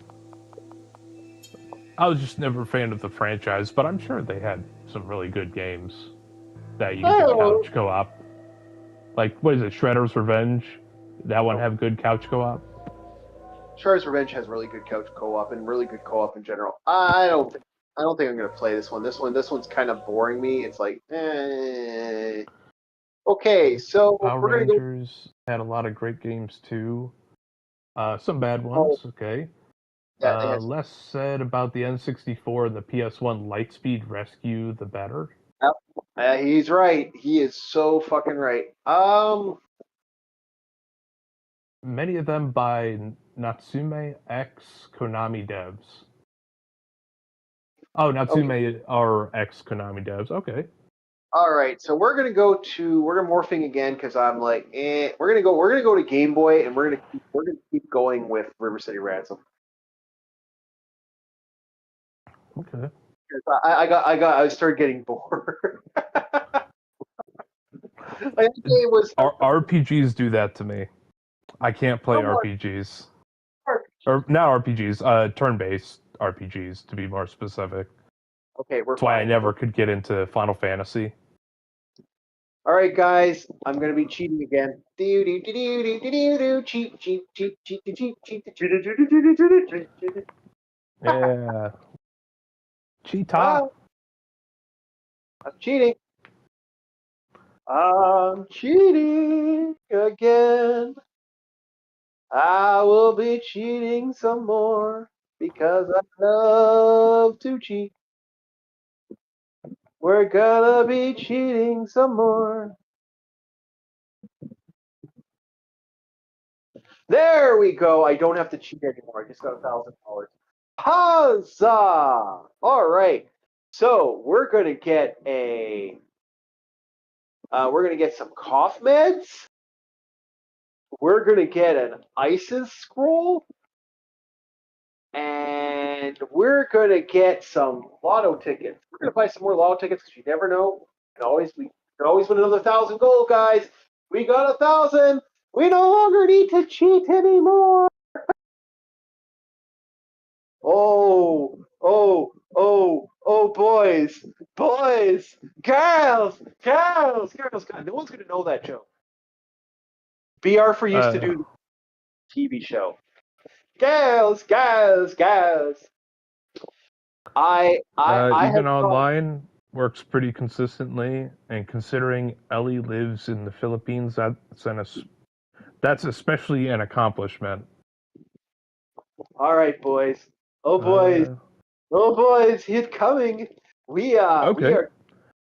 I was just never a fan of the franchise, but I'm sure they had some really good games that you could do Oh, couch co-op. Like, what is it, Shredder's Revenge? That one no. have good couch co-op? Shredder's Revenge has really good couch co-op and really good co-op in general. I don't think I'm gonna play this one. This one's kind of boring me. It's like, Okay, so Power we're gonna go. Rangers had a lot of great games too. Some bad Oh, ones, okay. yeah, they have. Less said about the N64 and the PS1 Lightspeed Rescue, the better. He's right. He is so fucking right. Many of them by Natsume X Konami devs. Oh, Okay. Natsume are ex Konami devs. Okay. All right. So we're gonna morphing again because I'm like, we're gonna go to Game Boy and we're gonna keep going with River City Ransom. Okay. I started getting bored. Like, the game was RPGs do that to me. I can't play somewhat RPGs. hard. Or not RPGs, turn-based RPGs to be more specific. Okay, we're That's why I fine. never could get into Final Fantasy. All right, guys, I'm gonna be cheating again. Cheat, cheat, cheat, cheat, cheat, cheat, cheat. Yeah. Cheetah. Ah, I'm cheating. I'm cheating again. I will be cheating some more because I love to cheat. We're gonna be cheating some more. There we go. I don't have to cheat anymore. I just got $1,000. Huzzah! All right. So we're gonna get some cough meds. We're gonna get an ISIS scroll, and we're gonna get some lotto tickets. We're gonna buy some more lotto tickets because you never know. We can always win another 1,000 gold, guys. We got 1,000. We no longer need to cheat anymore. Oh, boys, girls. God, no one's gonna know that joke. BR used to Uh, do the TV show. Girls. I have even thought. online works pretty consistently, and considering Ellie lives in the Philippines, that's especially an accomplishment. All right, boys. Oh boys, Uh, oh boys, he's coming. We okay. are good.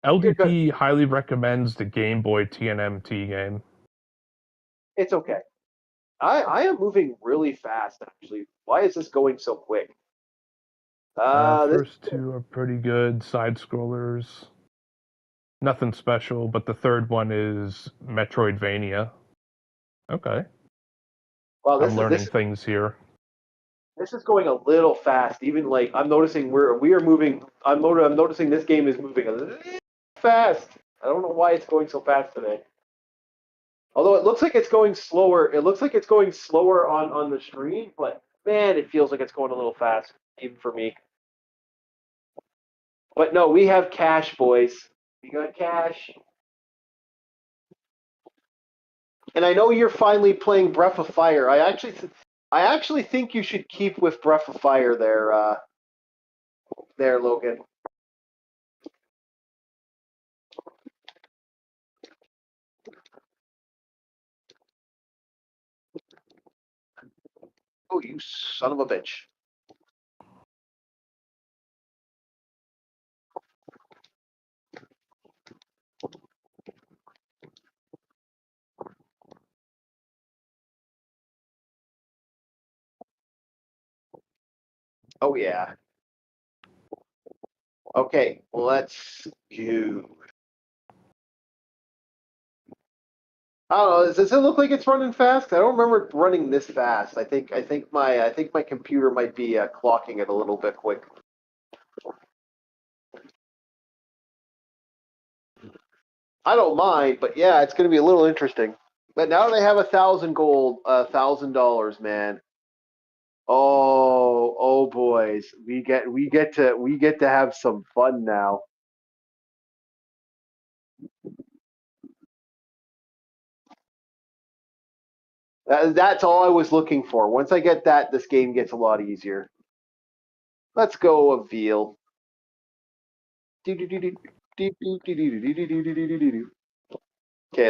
LDP highly recommends the Game Boy TNMT game. It's okay. I am moving really fast actually. Why is this going so quick? This First two are pretty good side scrollers. Nothing special, but the third one is Metroidvania. Okay. wow, I'm learning things here. this is going a little fast. Even like I'm noticing we are moving. I'm noticing this game is moving a little fast. I don't know why it's going so fast today. Although it looks like it's going slower. It looks like it's going slower on the stream, but man, it feels like it's going a little fast even for me. But no, we have cash, boys. We got cash. And I know you're finally playing Breath of Fire. I actually think you should keep with Breath of Fire there, Logan. Oh, you son of a bitch. Oh yeah. Okay, let's go. I don't know. Does it look like it's running fast? I don't remember it running this fast. I think my computer might be clocking it a little bit quick. I don't mind, but yeah, it's going to be a little interesting. But now they have 1,000 gold, $1,000, man. Oh boys, we get to have some fun now. That's all I was looking for. Once I get that, this game gets a lot easier. Let's go, Avil. Okay,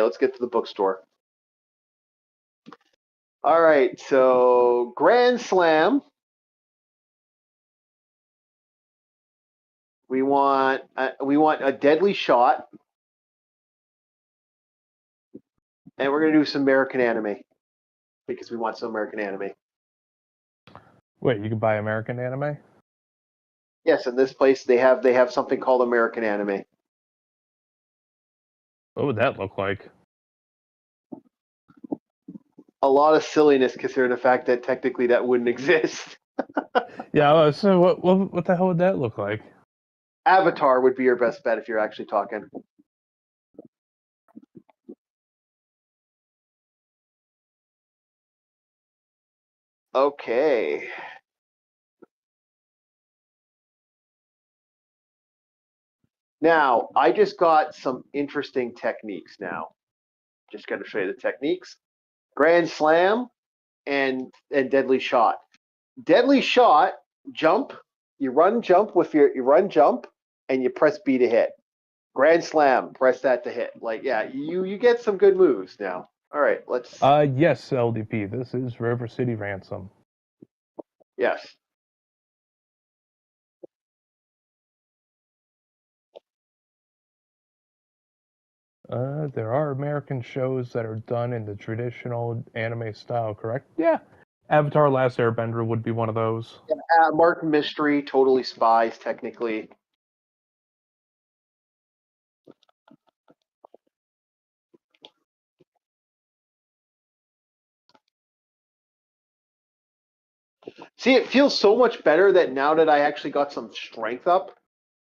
let's get to the bookstore. All right, so Grand Slam. We want a deadly shot, and we're gonna do some American anime because we want some American anime. Wait, you can buy American anime? Yes, in this place they have something called American anime. What would that look like? A lot of silliness considering the fact that technically that wouldn't exist. Yeah, so what the hell would that look like? Avatar would be your best bet if you're actually talking. Okay. Now, I just got some interesting techniques now. Just going to show you the techniques. Grand Slam and Deadly Shot. Deadly Shot, jump, you run jump and you press B to hit. Grand Slam, press that to hit. Like, yeah, you get some good moves now. All right, let's Yes, LDP. This is River City Ransom. yes. There are American shows that are done in the traditional anime style, correct? Yeah. Avatar Last Airbender would be one of those. Mark Mystery, Totally Spies, technically. See, it feels so much better that now that I actually got some strength up,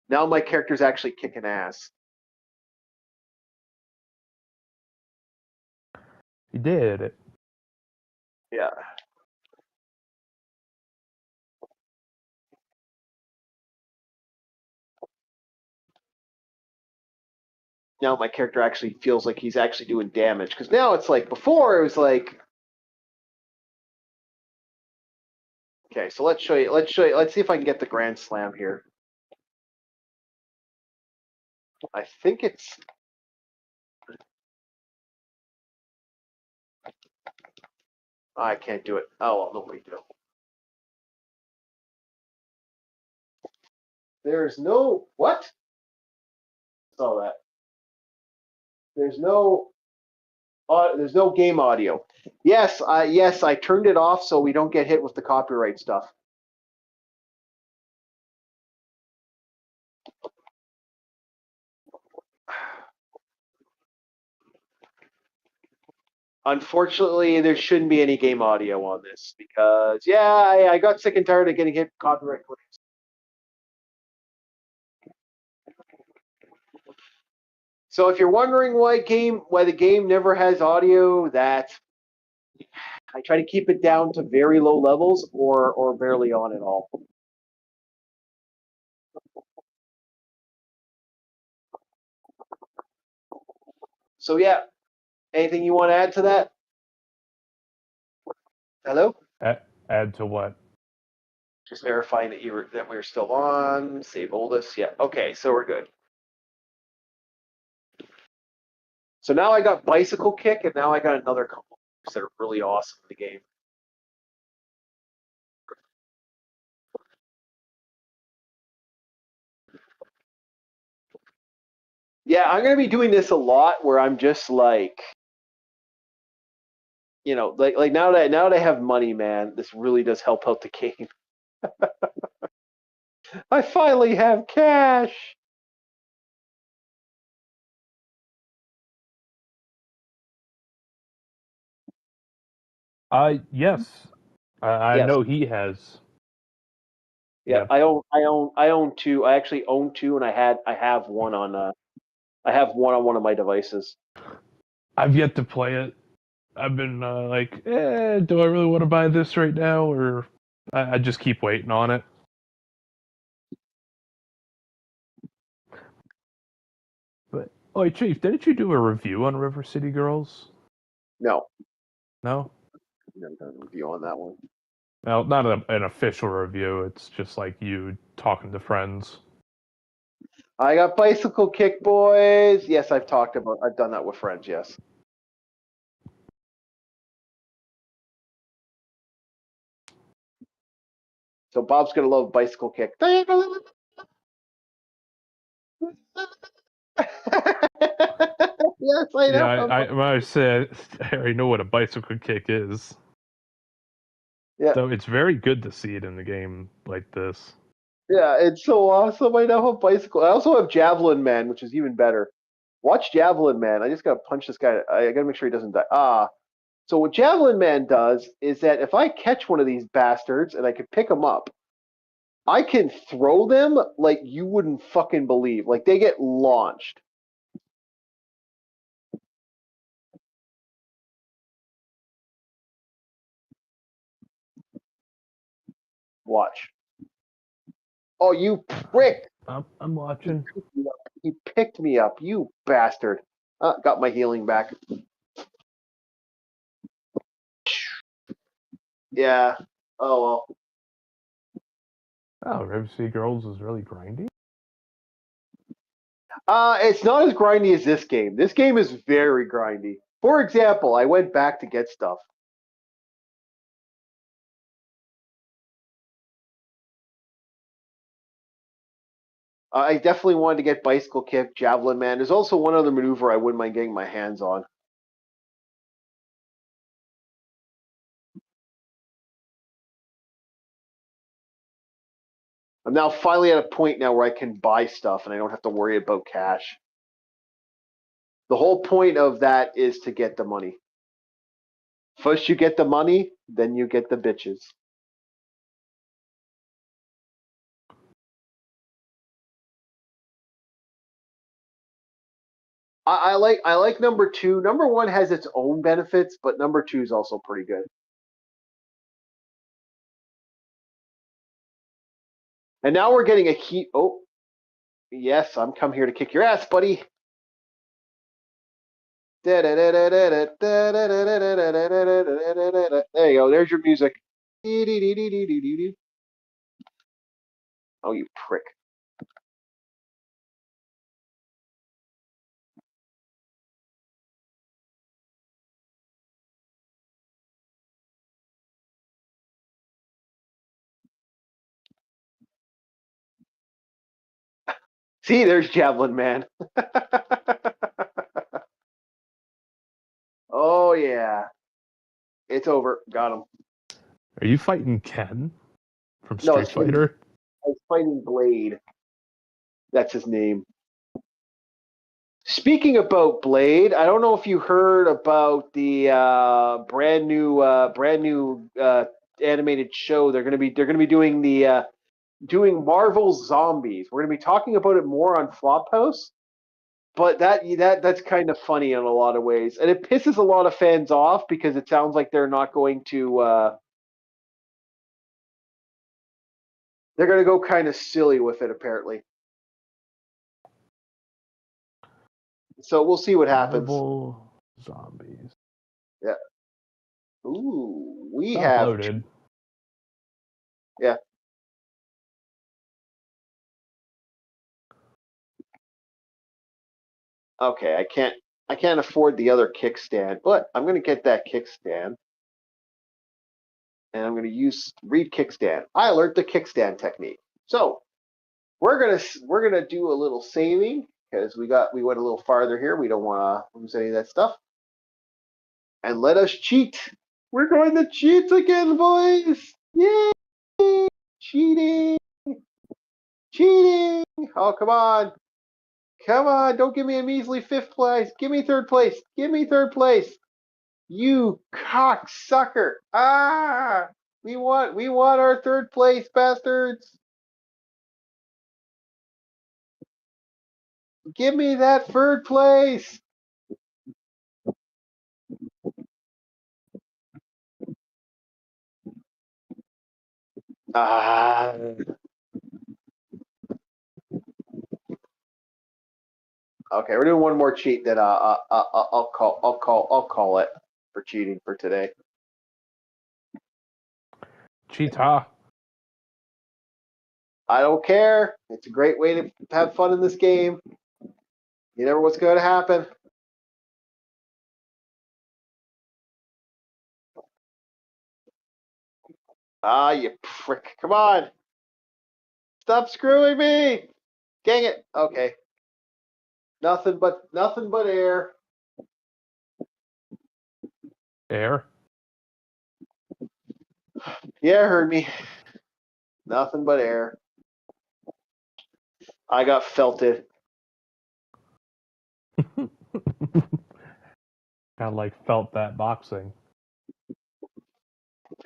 now my character's actually kicking ass. You did it. Yeah. Now my character actually feels like he's actually doing damage. Because now it's like, before it was like, okay, so let's show you, let's see if I can get the Grand Slam here. I think it's, I can't do it. Oh, well, no big deal. There's no, what? Saw that. There's no game audio. Yes, I turned it off so we don't get hit with the copyright stuff. Unfortunately, there shouldn't be any game audio on this because, yeah, I got sick and tired of getting hit copyright claims. So if you're wondering why the game never has audio, that I try to keep it down to very low levels or barely on at all. So yeah, anything you want to add to that? Hello? Add to what? Just verifying that we're still on. Save oldest. Yeah. Okay, so we're good. So now I got bicycle kick, and now I got another couple that are really awesome in the game. Yeah, I'm gonna be doing this a lot, where I'm just like, like now that I have money, man, this really does help out the game. I finally have cash. Yes. I Yes. know he has. Yeah, Yeah. I own two. I actually own two, and I have one on one of my devices. I've yet to play it. I've been like, do I really want to buy this right now, or I just keep waiting on it. But oh, hey, Chief, didn't you do a review on River City Girls? No, No. never done a review on that one. Well, not an official review. It's just like you talking to friends. I got bicycle kick, boys. Yes, I've done that with friends. Yes. So Bob's gonna love bicycle kick. Yes, I Yeah, know. I said I already know what a bicycle kick is. Yeah, So it's very good to see it in the game like this. yeah, it's so awesome. I now have bicycle. I also have Javelin Man, which is even better. Watch Javelin Man. I just gotta punch this guy. I gotta make sure he doesn't die. So what Javelin Man does is that if I catch one of these bastards and I can pick them up, I can throw them like you wouldn't fucking believe. Like they get launched. Watch. Oh, you prick! I'm watching. He picked me up, you bastard. Got my healing back. Yeah. Oh well. Oh, River City Girls is really grindy. It's not as grindy as this game. This game is very grindy. For example, I went back to get stuff. I definitely wanted to get bicycle kick, javelin man. There's also one other maneuver I wouldn't mind getting my hands on. I'm now finally at a point now where I can buy stuff and I don't have to worry about cash. The whole point of that is to get the money. First you get the money, then you get the bitches. I like number two. Number one has its own benefits, but number two is also pretty good. And now we're getting a key. Oh, yes, I'm come here to kick your ass, buddy. There you go. There's your music. Oh, you prick. See, there's Javelin Man. Oh, yeah. It's over. Got him. Are you fighting Ken from No, Street Fighter? it's fighting Blade. That's his name. Speaking about Blade, I don't know if you heard about the brand new animated show. They're gonna be doing doing Marvel Zombies. We're gonna be talking about it more on Flophouse, but that's kind of funny in a lot of ways, and it pisses a lot of fans off because it sounds like they're not going to. They're gonna go kind of silly with it, apparently. So we'll see what happens. Marvel Zombies. Yeah. Ooh, we Not have. loaded. Yeah. Okay, I can't afford the other kickstand, but I'm gonna get that kickstand. And I'm gonna read kickstand. I learned the kickstand technique. So we're gonna do a little saving because we went a little farther here. We don't wanna lose any of that stuff. And let us cheat. We're going to cheat again, boys! Yay! Cheating! Cheating! Oh, come on. Come on, don't give me a measly 5th place. Give me 3rd place. Give me 3rd place. You cocksucker. Ah! We want our 3rd place, bastards. Give me that 3rd place. Ah. Okay, we're doing one more cheat that I'll call it for cheating for today. Cheetah. I don't care. It's a great way to have fun in this game. You never know what's going to happen. Ah, you prick. Come on. Stop screwing me. Dang it. Okay. Nothing but air. Air. Yeah, heard me. Nothing but air. I got felted. Kind of like felt that boxing.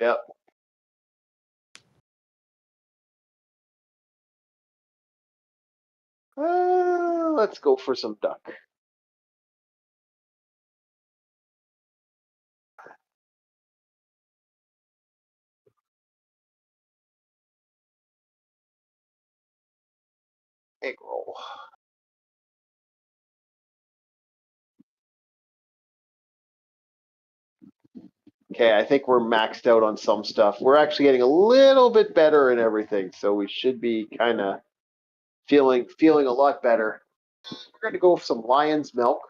Yep. Let's go for some duck. Egg roll. Okay, I think we're maxed out on some stuff. We're actually getting a little bit better in everything, so we should be kind of feeling a lot better. We're going to go with some lion's milk.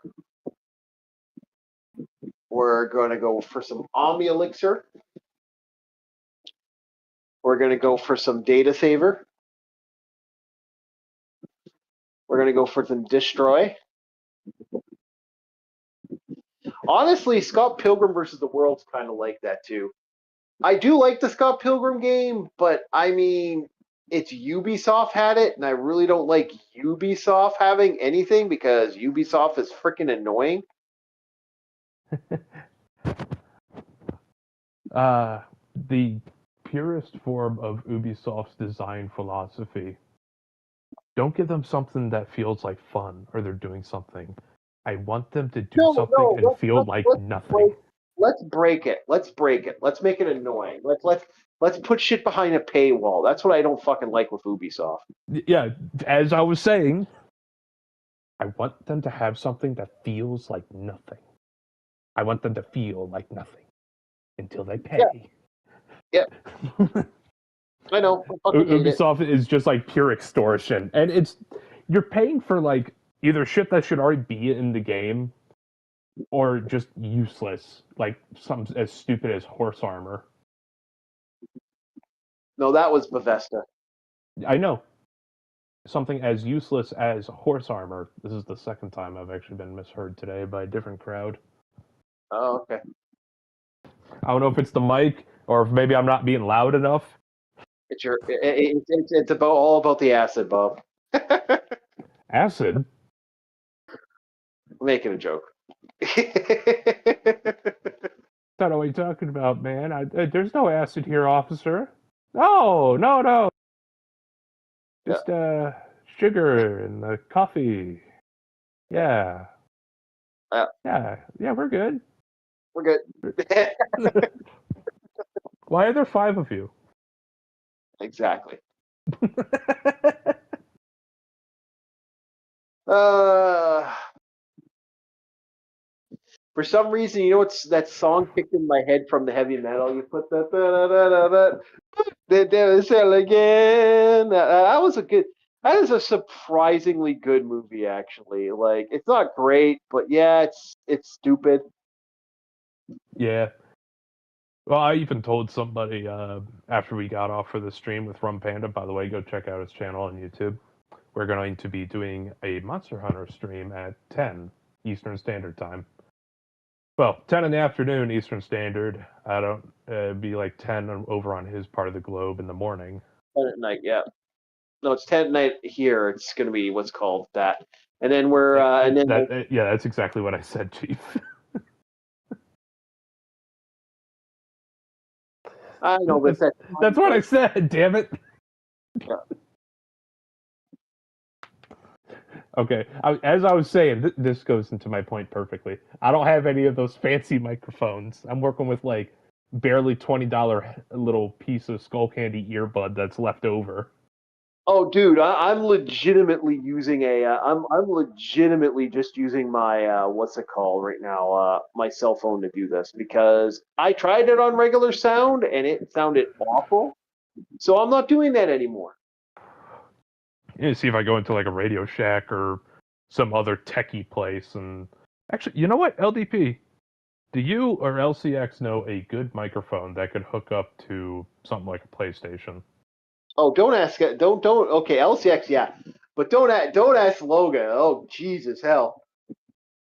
We're going to go for some Omni Elixir. We're going to go for some Data Saver. We're going to go for some Destroy. Honestly, Scott Pilgrim versus the World's kind of like that too. I do like the Scott Pilgrim game, but I mean, it's Ubisoft had it, and I really don't like Ubisoft having anything because Ubisoft is freaking annoying. The purest form of Ubisoft's design philosophy. Don't give them something that feels like fun or they're doing something. I want them to do something and feel like nothing. Let's break it. Let's break it. Let's make it annoying. Let's put shit behind a paywall. That's what I don't fucking like with Ubisoft. Yeah, as I was saying, I want them to have something that feels like nothing. I want them to feel like nothing until they pay. Yeah. I know. Ubisoft is just like pure extortion, and you're paying for like either shit that should already be in the game, or just useless, like something as stupid as horse armor. No, that was Bethesda. I know. Something as useless as horse armor. This is the second time I've actually been misheard today by a different crowd. Oh, okay. I don't know if it's the mic or if maybe I'm not being loud enough. It's all about the acid, Bob. Acid? I'm making a joke. I don't know what you're talking about, man. There's no acid here, officer. No. Just sugar and the coffee. Yeah. Yeah, we're good. We're good. Why are there 5 of you? Exactly. For some reason, you know what's that song kicked in my head from the heavy metal? You put that again. That is a surprisingly good movie, actually. Like, it's not great, but yeah, it's stupid. Yeah. Well, I even told somebody after we got off for the stream with Rum Panda, by the way, go check out his channel on YouTube. We're going to be doing a Monster Hunter stream at 10 Eastern Standard Time. Well, 10 in the afternoon Eastern Standard. I don't be like 10 over on his part of the globe in the morning. 10 at night, yeah. No, it's 10 at night here. It's going to be what's called that. And then we're that's exactly what I said, Chief. I know, but that's what I said. Damn it. Yeah. Okay, as I was saying, this goes into my point perfectly. I don't have any of those fancy microphones. I'm working with like barely $20 little piece of skull candy earbud that's left over. Oh, dude, I'm legitimately using I'm legitimately just using my what's it called right now? My cell phone to do this because I tried it on regular sound and it sounded awful. So I'm not doing that anymore. You know, see if I go into like a Radio Shack or some other techie place. And actually, you know what, LDP, do you or LCX know a good microphone that could hook up to something like a PlayStation? Oh, don't ask it. Don't. Okay, LCX, yeah, but don't ask Logan. Oh, Jesus hell.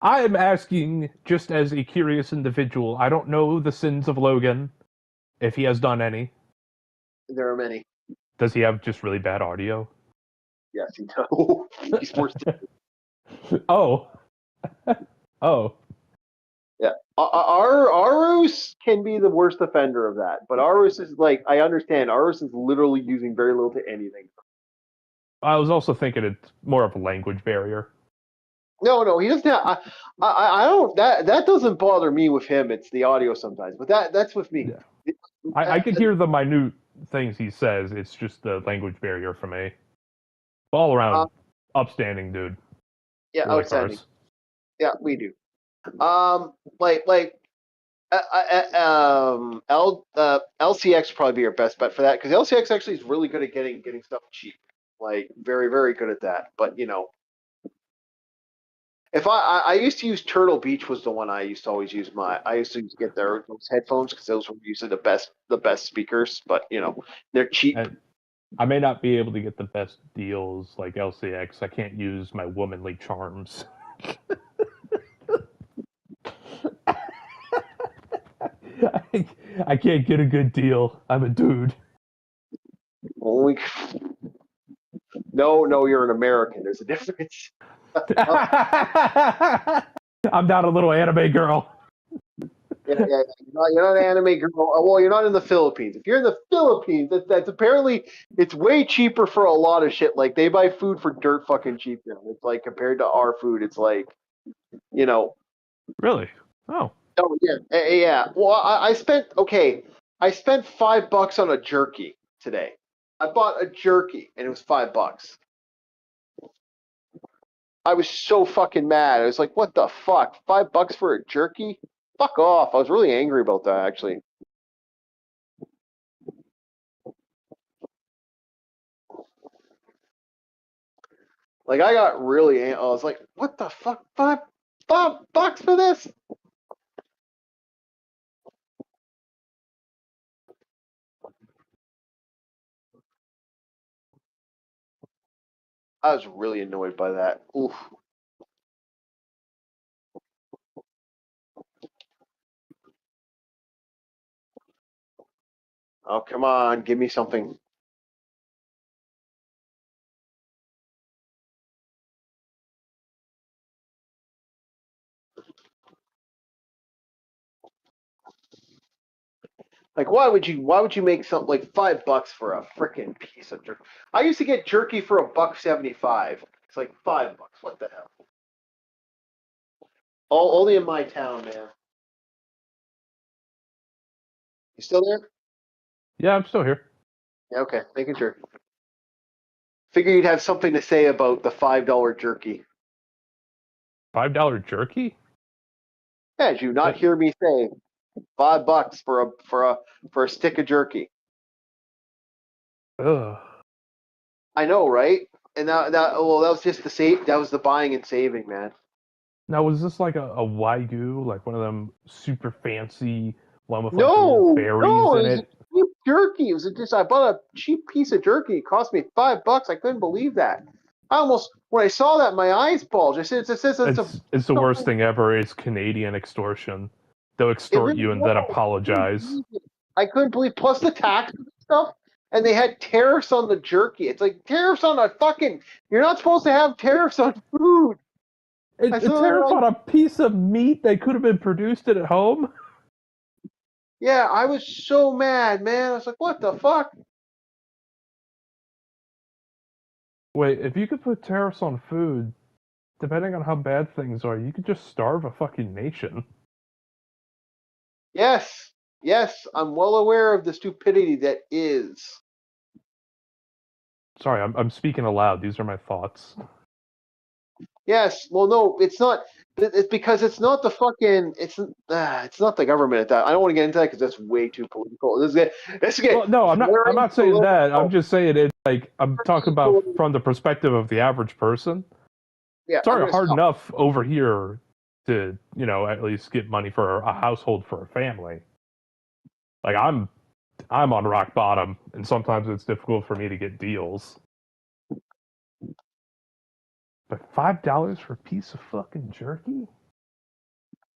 I am asking just as a curious individual. I don't know the sins of Logan, if he has done any. There are many. Does he have just really bad audio? Yes, he does. He's worse. Oh. Oh. Yeah. Arus can be the worst offender of that, but Arus is like, I understand. Arus is literally using very little to anything. I was also thinking it's more of a language barrier. No, he doesn't have, I don't, that doesn't bother me with him. It's the audio sometimes, but that's with me. Yeah. I could hear the minute things he says. It's just the language barrier for me. All around, upstanding dude. Yeah, really outstanding. Cars. Yeah, we do. LCX would probably be your best bet for that because LCX actually is really good at getting stuff cheap. Like very, very good at that. But you know, if I used to use Turtle Beach was the one I used to always use I used to get those headphones because those were usually the best speakers. But you know, they're cheap. I may not be able to get the best deals like LCX. I can't use my womanly charms. I can't get a good deal. I'm a dude. No, you're an American. There's a difference. I'm not a little anime girl. Yeah. You're not an anime girl. Well, you're not in the Philippines. If you're in the Philippines, that's apparently it's way cheaper for a lot of shit. Like they buy food for dirt fucking cheap now. It's like compared to our food, it's like, you know. Really? Oh. Oh yeah. Well, I spent $5 on a jerky today. I bought a jerky and it was $5. I was so fucking mad. I was like, what the fuck? $5 for a jerky? Fuck off. I was really angry about that actually. Like I got really I was like, what the fuck? $5 for this? I was really annoyed by that. Oof. Oh, come on, give me something. Like, why would you make something like $5 for a freaking piece of jerky? I used to get jerky for $1.75. It's like $5. What the hell? Only in my town, man. You still there? Yeah, I'm still here. Yeah, okay, making sure. Figure you'd have something to say about the $5 jerky. $5 jerky? Yeah, did you not hear me say $5 for a stick of jerky? Ugh. I know, right? And that was just that was the buying and saving, man. Now, was this like a Wagyu, like one of them super fancy one with No, berries in it was it? cheap jerky. It was just I bought a cheap piece of jerky. It cost me $5. I couldn't believe that. When I saw that, my eyes bulged. I said, it's the worst thing ever. It's Canadian extortion. They'll extort you and then apologize. I couldn't believe. Plus the tax and stuff. And they had tariffs on the jerky. It's like tariffs on a fucking. You're not supposed to have tariffs on food. A tariff on a piece of meat that could have been produced at home? Yeah, I was so mad, man. I was like, what the fuck? Wait, if you could put tariffs on food, depending on how bad things are, you could just starve a fucking nation. Yes, yes, I'm well aware of the stupidity that is. Sorry, I'm speaking aloud. These are my thoughts. Yes, well, no, it's not. It's because it's not the fucking. It's not the government at that. I don't want to get into that because that's way too political. Well, no, I'm not saying that. I'm just saying it. Like I'm talking about from the perspective of the average person. Yeah, it's already hard enough over here to at least get money for a household for a family. Like I'm on rock bottom, and sometimes it's difficult for me to get deals. But $5 for a piece of fucking jerky?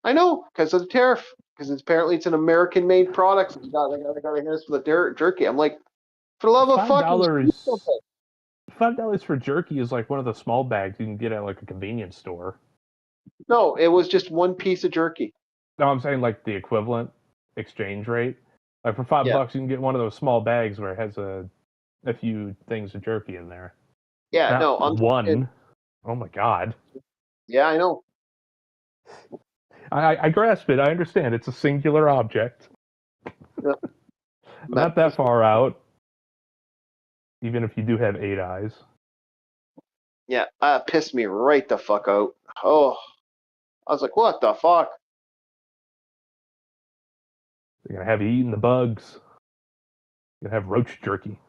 I know, because of the tariff. Because apparently it's an American-made product. So they got to hit us with a jerky. I'm like, for the love of fucking $5 for jerky is like one of the small bags you can get at like a convenience store. No, it was just one piece of jerky. No, I'm saying like the equivalent exchange rate. Like for $5, you can get one of those small bags where it has a few things of jerky in there. Yeah, not one. Oh my god. Yeah, I know. I grasp it. I understand. It's a singular object. Yep. Not that far out. Even if you do have 8 eyes. Yeah, pissed me right the fuck out. Oh, I was like, what the fuck? They're gonna have you eating the bugs. You're gonna have roach jerky.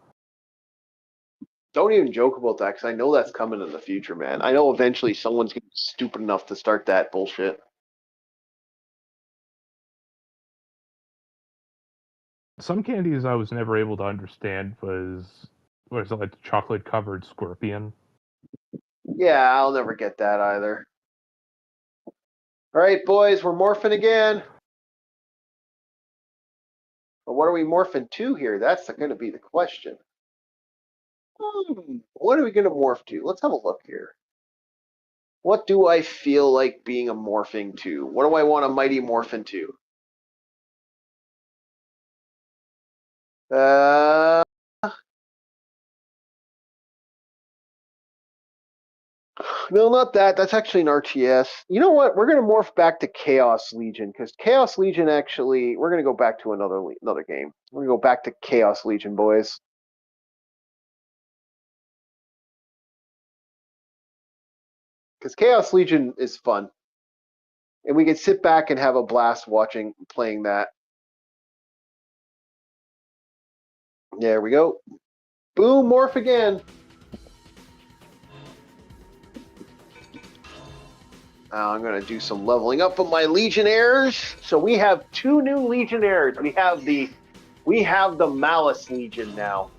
Don't even joke about that, because I know that's coming in the future, man. I know eventually someone's gonna be stupid enough to start that bullshit. Some candies I was never able to understand was it like the chocolate covered scorpion? Yeah, I'll never get that either. All right, boys, we're morphing again. But what are we morphing to here? That's going to be the question. What are we going to morph to? Let's have a look here. What do I feel like being a morphing to? What do I want a mighty morph into? No, not that. That's actually an RTS. You know what? We're going to morph back to Chaos Legion, because Chaos Legion actually, we're going to go back to another game. We're going to go back to Chaos Legion, boys. Because Chaos Legion is fun. And we can sit back and have a blast playing that. There we go. Boom, morph again. Now I'm going to do some leveling up of my Legionnaires. So we have 2 new Legionnaires. We have the Malice Legion now.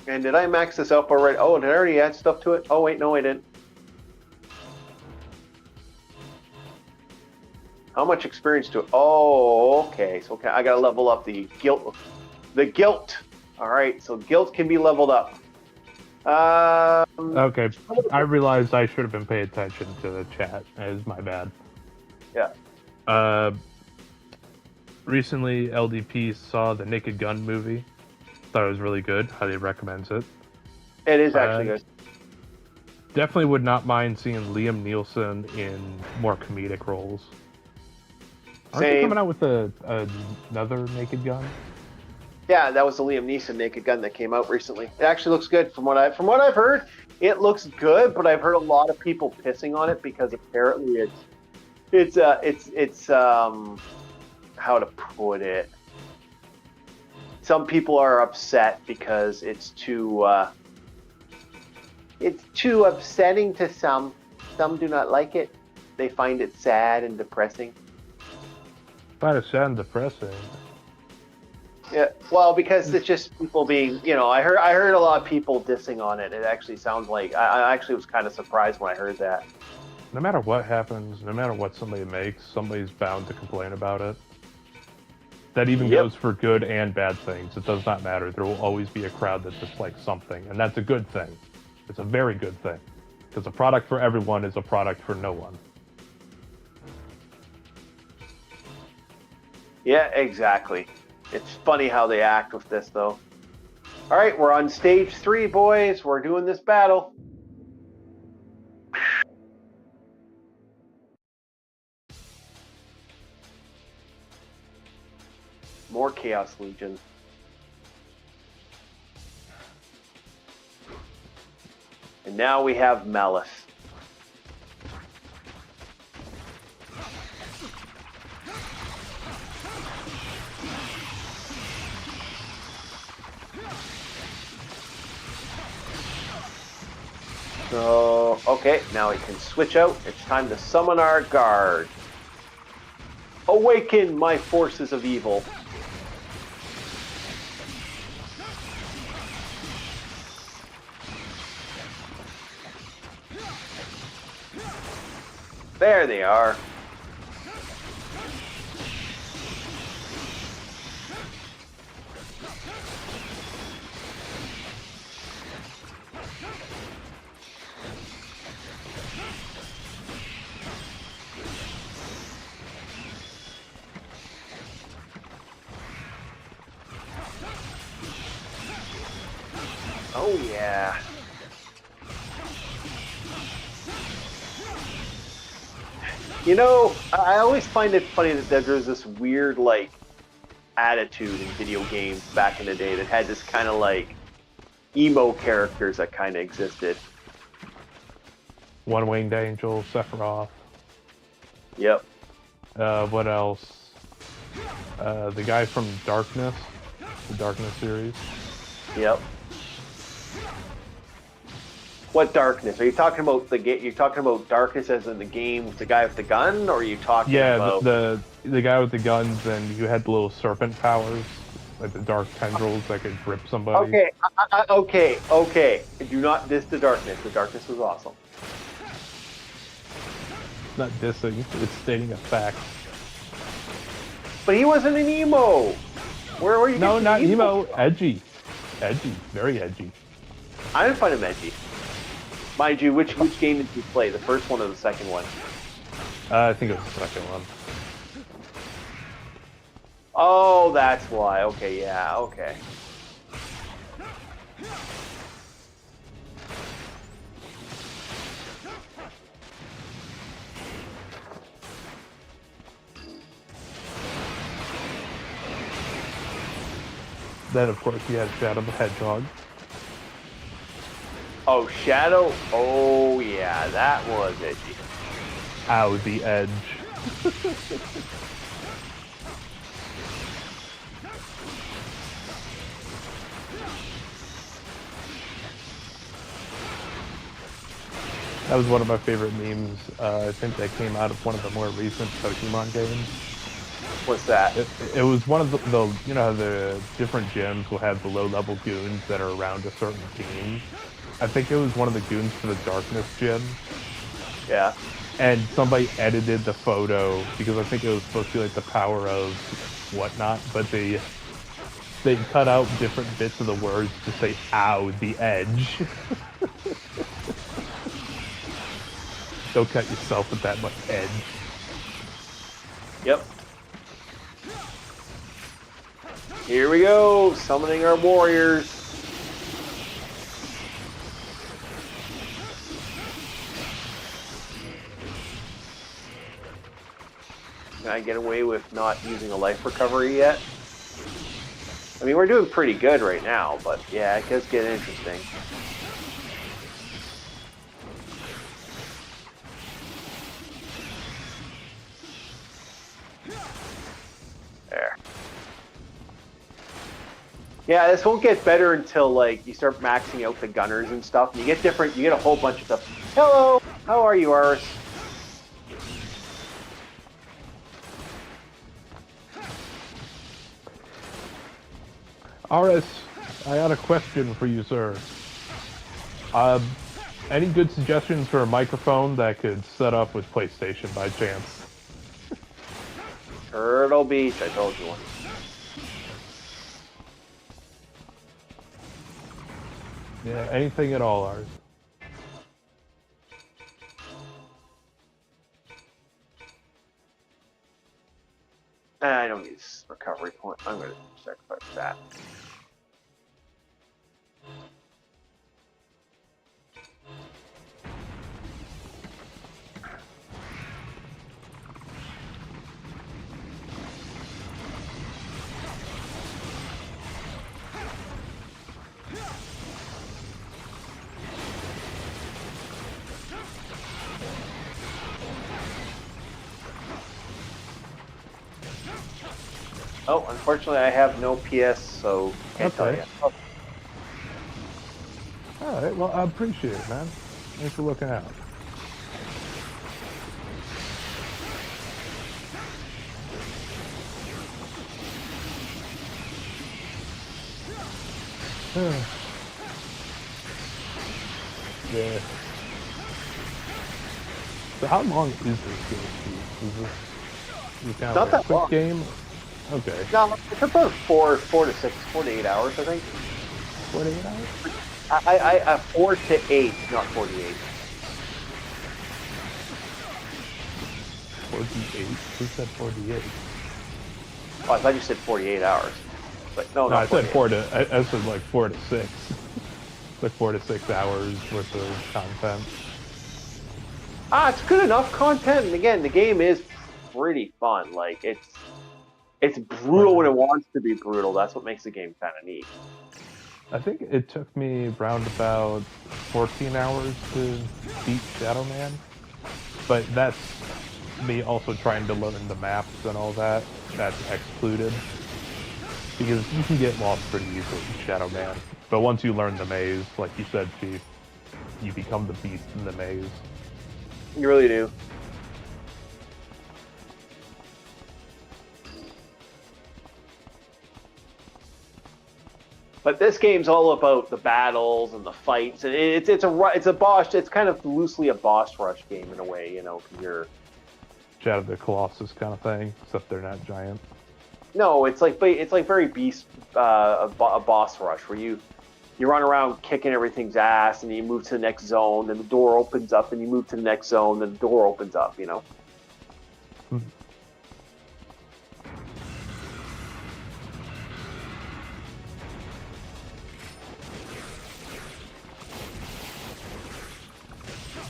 And did I max this up already? Oh, did I already add stuff to it? Oh, wait, no, I didn't. How much experience to it? Oh, okay. So I got to level up the guilt. The guilt. All right, so guilt can be leveled up. Okay, I realized I should have been paying attention to the chat. It is my bad. Yeah. Recently, LDP saw the Naked Gun movie. Thought it was really good. Highly recommends it. It is actually good. Definitely would not mind seeing Liam Neeson in more comedic roles. Aren't they coming out with another Naked Gun? Yeah, that was the Liam Neeson Naked Gun that came out recently. It actually looks good from what I've heard. It looks good, but I've heard a lot of people pissing on it because apparently it's how to put it. Some people are upset because it's too upsetting to some. Some do not like it. They find it sad and depressing. Find it sad and depressing. Yeah, well, because it's just people being, I heard a lot of people dissing on it. It actually sounds like I actually was kind of surprised when I heard that. No matter what happens, no matter what somebody makes, somebody's bound to complain about it. That even goes for good and bad things. It does not matter. There will always be a crowd that dislikes something, and that's a good thing. It's a very good thing. Because a product for everyone is a product for no one. Yeah, exactly. It's funny how they act with this, though. All right, we're on stage 3, boys. We're doing this battle. More Chaos Legion. And now we have Malice. So, okay, now we can switch out. It's time to summon our guard. Awaken my forces of evil. There they are. Oh yeah. You know, I always find it funny that there's this weird, like, attitude in video games back in the day that had this kind of, like, emo characters that kind of existed. One-Winged Angel, Sephiroth. Yep. What else? The guy from Darkness, the Darkness series. Yep. What Darkness? Are you talking about You're talking about Darkness as in the game with the guy with the gun, or are you talking about? Yeah, the guy with the guns, and you had the little serpent powers, like the dark tendrils that could grip somebody. Okay, okay. Do not diss the Darkness. The Darkness was awesome. It's not dissing; it's stating a fact. But he wasn't an emo. Where were you? No, not emo. Edgy, very edgy. I didn't find him edgy. Mind you, which game did you play? The first one or the second one? I think it was the second one. Oh, that's why. Okay, yeah, okay. Then, of course, you had Shadow the Hedgehog. Oh, Shadow? Oh, yeah, that was edgy. Ow, the edge. That was one of my favorite memes. I think that came out of one of the more recent Pokemon games. What's that? It was one of the you know, the different gyms will have the low-level goons that are around a certain team. I think it was one of the goons for the Darkness gym. Yeah. And somebody edited the photo because I think it was supposed to be like the power of whatnot, but they cut out different bits of the words to say "ow, the edge." Don't cut yourself with that much edge. Yep. Here we go, summoning our warriors. Can I get away with not using a life recovery yet? I mean, we're doing pretty good right now, but yeah, it does get interesting. There. Yeah, this won't get better until like you start maxing out the gunners and stuff. You get a whole bunch of stuff. Hello, how are you, Aris? Aris, I got a question for you, sir. Any good suggestions for a microphone that could set up with PlayStation by chance? Turtle Beach, I told you one. Yeah, anything at all, ours. I don't need this recovery point. I'm going to sacrifice that. Oh, unfortunately, I have no PS, so can't tell you. Oh. All right, well, I appreciate it, man. Thanks for looking out. Yeah. So how long is this game? Is this kind Not of that a quick long. game? Okay. No, it's about 4 to 6, 4 to 8 hours, I think. 4 to 8 hours? I 4 to 8, not 48. 48? Who said 48? Oh, I thought you said 48 hours. But no, I said 48. I said like 4 to 6. Like 4 to 6 hours worth of content. It's good enough content, and again, the game is pretty fun. Like it's brutal when it wants to be brutal. That's what makes the game kind of neat. I think it took me around about 14 hours to beat Shadow Man, but that's me also trying to learn the maps and all that. That's excluded because you can get lost pretty easily in Shadow Man. But once you learn the maze, like you said, Chief, you become the beast in the maze. You really do. But this game's all about the battles and the fights, and it's a boss. It's kind of loosely a boss rush game in a way, you know. Cause you're Shadow the Colossus kind of thing, except they're not giant. no, it's like very beast a boss rush where you run around kicking everything's ass, and you move to the next zone, then the door opens up, and you move to the next zone, then the door opens up, you know.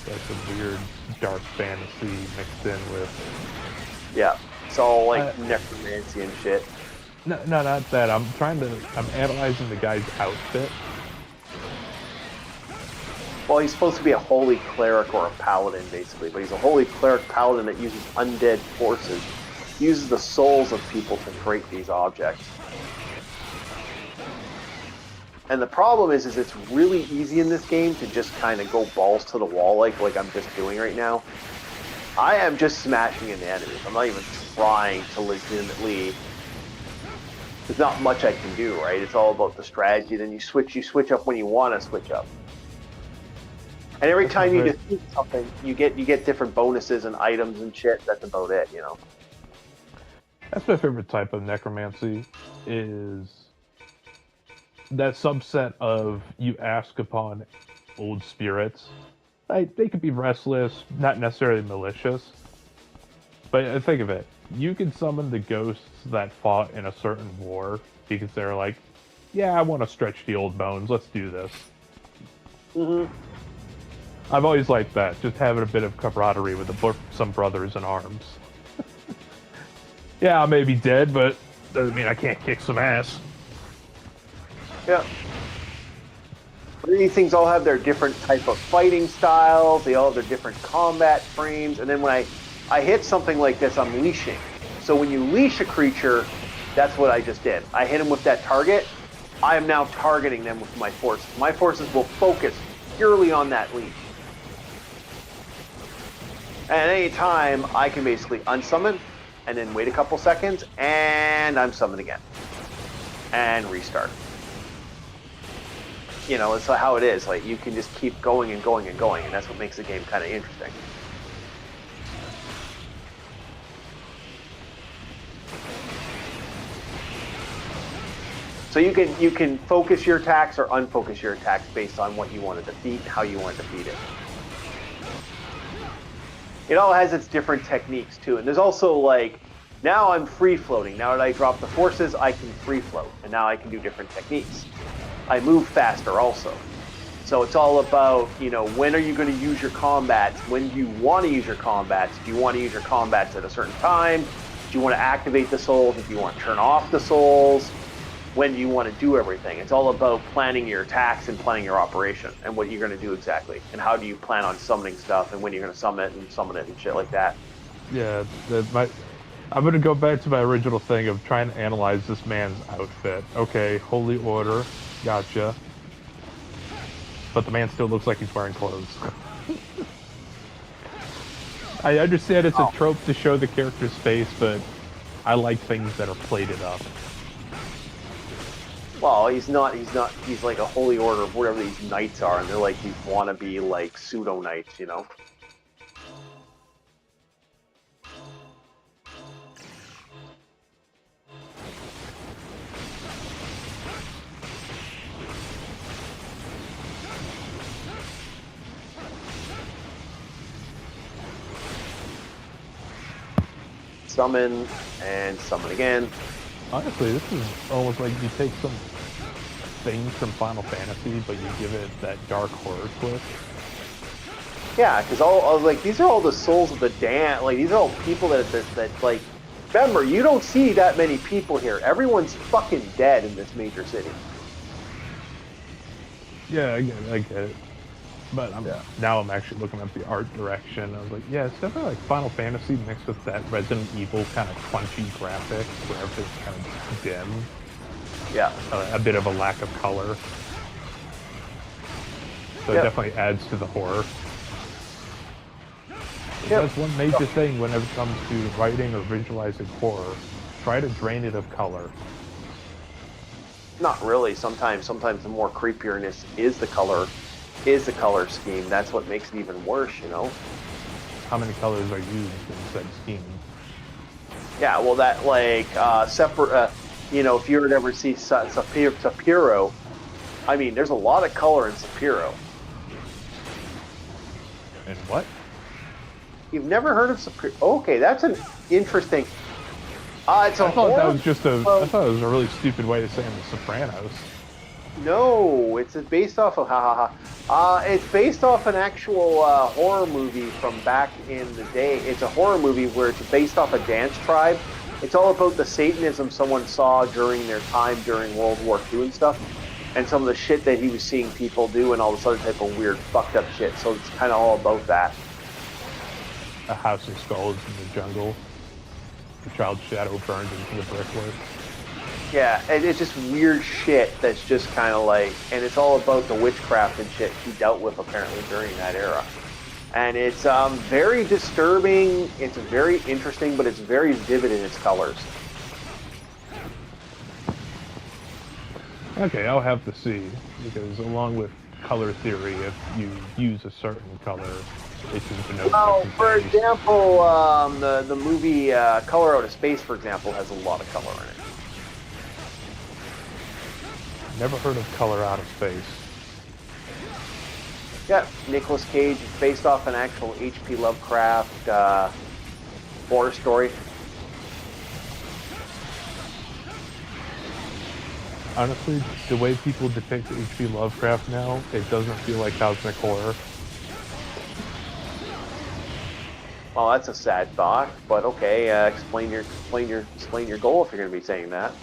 That's a weird dark fantasy mixed in with. Yeah, it's all like necromancy and shit. No, not that. I'm analyzing the guy's outfit. Well, he's supposed to be a holy cleric or a paladin, basically, but he's a holy cleric paladin that uses undead forces. He uses the souls of people to create these objects. And the problem is it's really easy in this game to just kind of go balls to the wall like I'm just doing right now. I am just smashing into enemies. I'm not even trying to legitimately. There's not much I can do, right? It's all about the strategy. Then you switch up when you want to switch up. And every time you defeat something, you get different bonuses and items and shit. That's about it, you know. That's my favorite type of necromancy. Is that subset of you ask upon old spirits. They could be restless, not necessarily malicious. But think of it. You can summon the ghosts that fought in a certain war because they're like, yeah, I want to stretch the old bones. Let's do this. Mm-hmm. I've always liked that. Just having a bit of camaraderie with some brothers in arms. Yeah, I may be dead, but doesn't mean I can't kick some ass. Yeah. These things all have their different type of fighting styles. They all have their different combat frames. And then when I hit something like this, I'm leashing. So when you leash a creature, that's what I just did. I hit him with that target. I am now targeting them with my forces. My forces will focus purely on that leash. And at any time, I can basically unsummon and then wait a couple seconds and I'm summoned again. And restart. You know, it's how it is. Like, you can just keep going and going and going, and that's what makes the game kind of interesting. So you can focus your attacks or unfocus your attacks based on what you want to defeat, how you want to defeat it. It all has its different techniques too, and there's also like, now I'm free floating. Now that I drop the forces, I can free float, and now I can do different techniques. I move faster also. So it's all about, you know, when are you going to use your combats? When do you want to use your combats? Do you want to use your combats at a certain time? Do you want to activate the souls? Do you want to turn off the souls? When do you want to do everything? It's all about planning your attacks and planning your operation and what you're going to do exactly. And how do you plan on summoning stuff and when you're going to summon it and shit like that. Yeah, I'm going to go back to my original thing of trying to analyze this man's outfit. Okay, Holy Order, gotcha. But the man still looks like he's wearing clothes. I understand it's a trope to show the character's face, but I like things that are plated up. Well, he's like a Holy Order of whatever these knights are, and they're like these wannabe, like, pseudo-knights, you know? Summon, and summon again. Honestly, this is almost like you take some things from Final Fantasy, but you give it that dark horror twist. Yeah, because all like these are all the souls of the damned. Like these are all people that like. Remember, you don't see that many people here. Everyone's fucking dead in this major city. Yeah, I get it. But now I'm actually looking at the art direction. I was like, yeah, it's definitely like Final Fantasy mixed with that Resident Evil kind of crunchy graphics where everything's kind of dim. Yeah. A bit of a lack of color. So it definitely adds to the horror. That's one major thing whenever it comes to writing or visualizing horror. Try to drain it of color. Not really. Sometimes the more creepierness is the color scheme. That's what makes it even worse, you know? How many colors are used in said scheme? Yeah, well, that, like, separate, you know, if you were to ever see Sapiro, I mean, there's a lot of color in Sapiro. And what? You've never heard of Sapiro? Okay, that's an interesting... it's a I thought that was just I thought it was a really stupid way of saying The Sopranos. No, it's based off of it's based off an actual horror movie from back in the day. It's a horror movie where it's based off a dance tribe. It's all about the Satanism someone saw during their time during World War II and stuff, and some of the shit that he was seeing people do and all this other type of weird fucked up shit. So it's kind of all about that. A house of skulls in the jungle. The child's shadow burned into the brickwork. Yeah, and it's just weird shit that's just kind of like, and it's all about the witchcraft and shit he dealt with apparently during that era. And it's very disturbing, it's very interesting, but it's very vivid in its colors. Okay, I'll have to see, because along with color theory, if you use a certain color, it can denote well, for example, the movie Color Out of Space, for example, has a lot of color in it. Never heard of Color Out of Space. Yeah, Nicolas Cage. It's based off an actual H.P. Lovecraft horror story. Honestly, the way people depict H.P. Lovecraft now, it doesn't feel like cosmic horror. Well, that's a sad thought, but okay. Explain your goal if you're going to be saying that.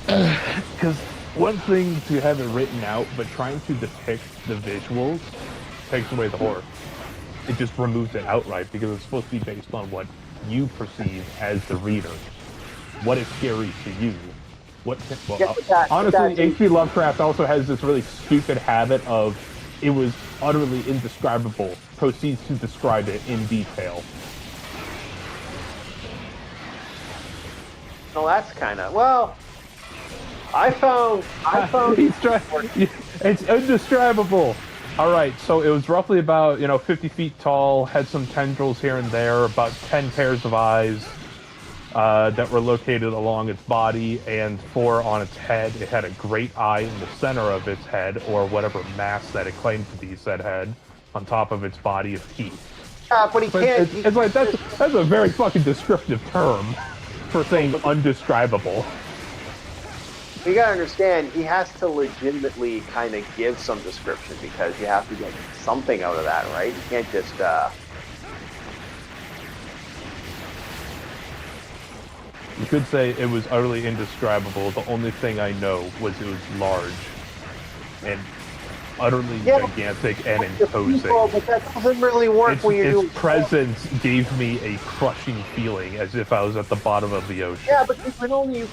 Because one thing to have it written out, but trying to depict the visuals takes away the horror. It just removes it outright because it's supposed to be based on what you perceive as the reader. What is scary to you? Honestly, H.P. Lovecraft also has this really stupid habit of it was utterly indescribable, proceeds to describe it in detail. Well, that's kind of, well... I found it's indescribable. All right, so it was roughly about 50 feet tall, had some tendrils here and there, about 10 pairs of eyes, that were located along its body and 4 on its head. It had a great eye in the center of its head, or whatever mass that it claimed to be said head, on top of its body of teeth. But he can't. It's like that's a very fucking descriptive term for saying undescribable. You gotta understand, he has to legitimately kind of give some description because you have to get something out of that, right? You can't just. You could say it was utterly indescribable. The only thing I know was it was large and utterly gigantic and imposing. But that doesn't really work when you're doing. Its presence gave me a crushing feeling, as if I was at the bottom of the ocean. Yeah, but you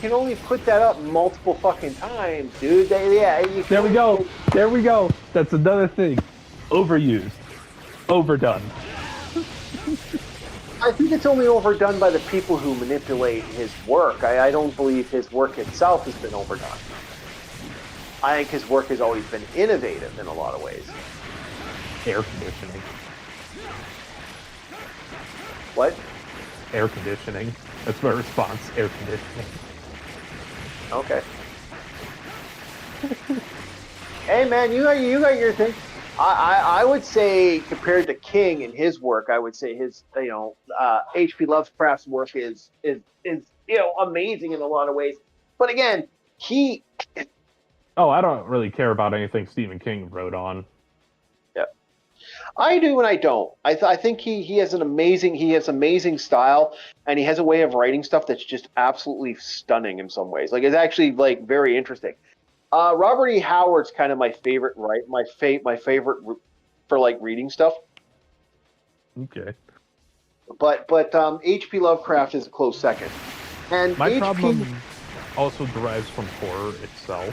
can only put that up multiple fucking times, dude. There we go. There we go. That's another thing. Overused. Overdone. I think it's only overdone by the people who manipulate his work. I don't believe his work itself has been overdone. I think his work has always been innovative in a lot of ways. Air conditioning. What? Air conditioning. That's my response. Air conditioning. Okay. Hey man, you got your thing. I would say compared to King and his work, I would say his H.P. Lovecraft's work is amazing in a lot of ways. But again, I don't really care about anything Stephen King wrote on. Yeah, I do and I don't. I think he has amazing style, and he has a way of writing stuff that's just absolutely stunning in some ways. Like it's actually like very interesting. Robert E. Howard's kind of my favorite, right? My favorite for like reading stuff. Okay. But H.P. Lovecraft is a close second. And my problem also derives from horror itself.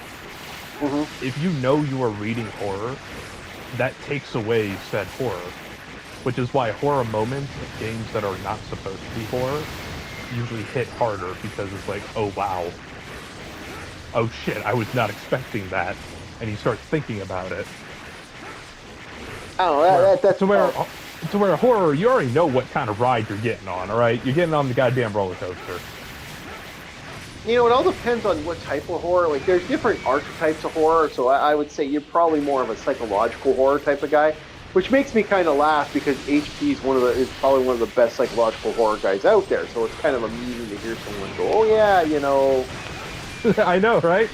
Mm-hmm. If you know you are reading horror, that takes away said horror, which is why horror moments of games that are not supposed to be horror usually hit harder because it's like, oh wow. Oh shit, I was not expecting that. And you start thinking about it. Oh, that's to where horror, you already know what kind of ride you're getting on, alright? You're getting on the goddamn roller coaster. You know, it all depends on what type of horror. Like, there's different archetypes of horror, so I would say you're probably more of a psychological horror type of guy, which makes me kind of laugh because HP is probably one of the best psychological horror guys out there, so it's kind of amusing to hear someone go, oh yeah, you know... I know, right?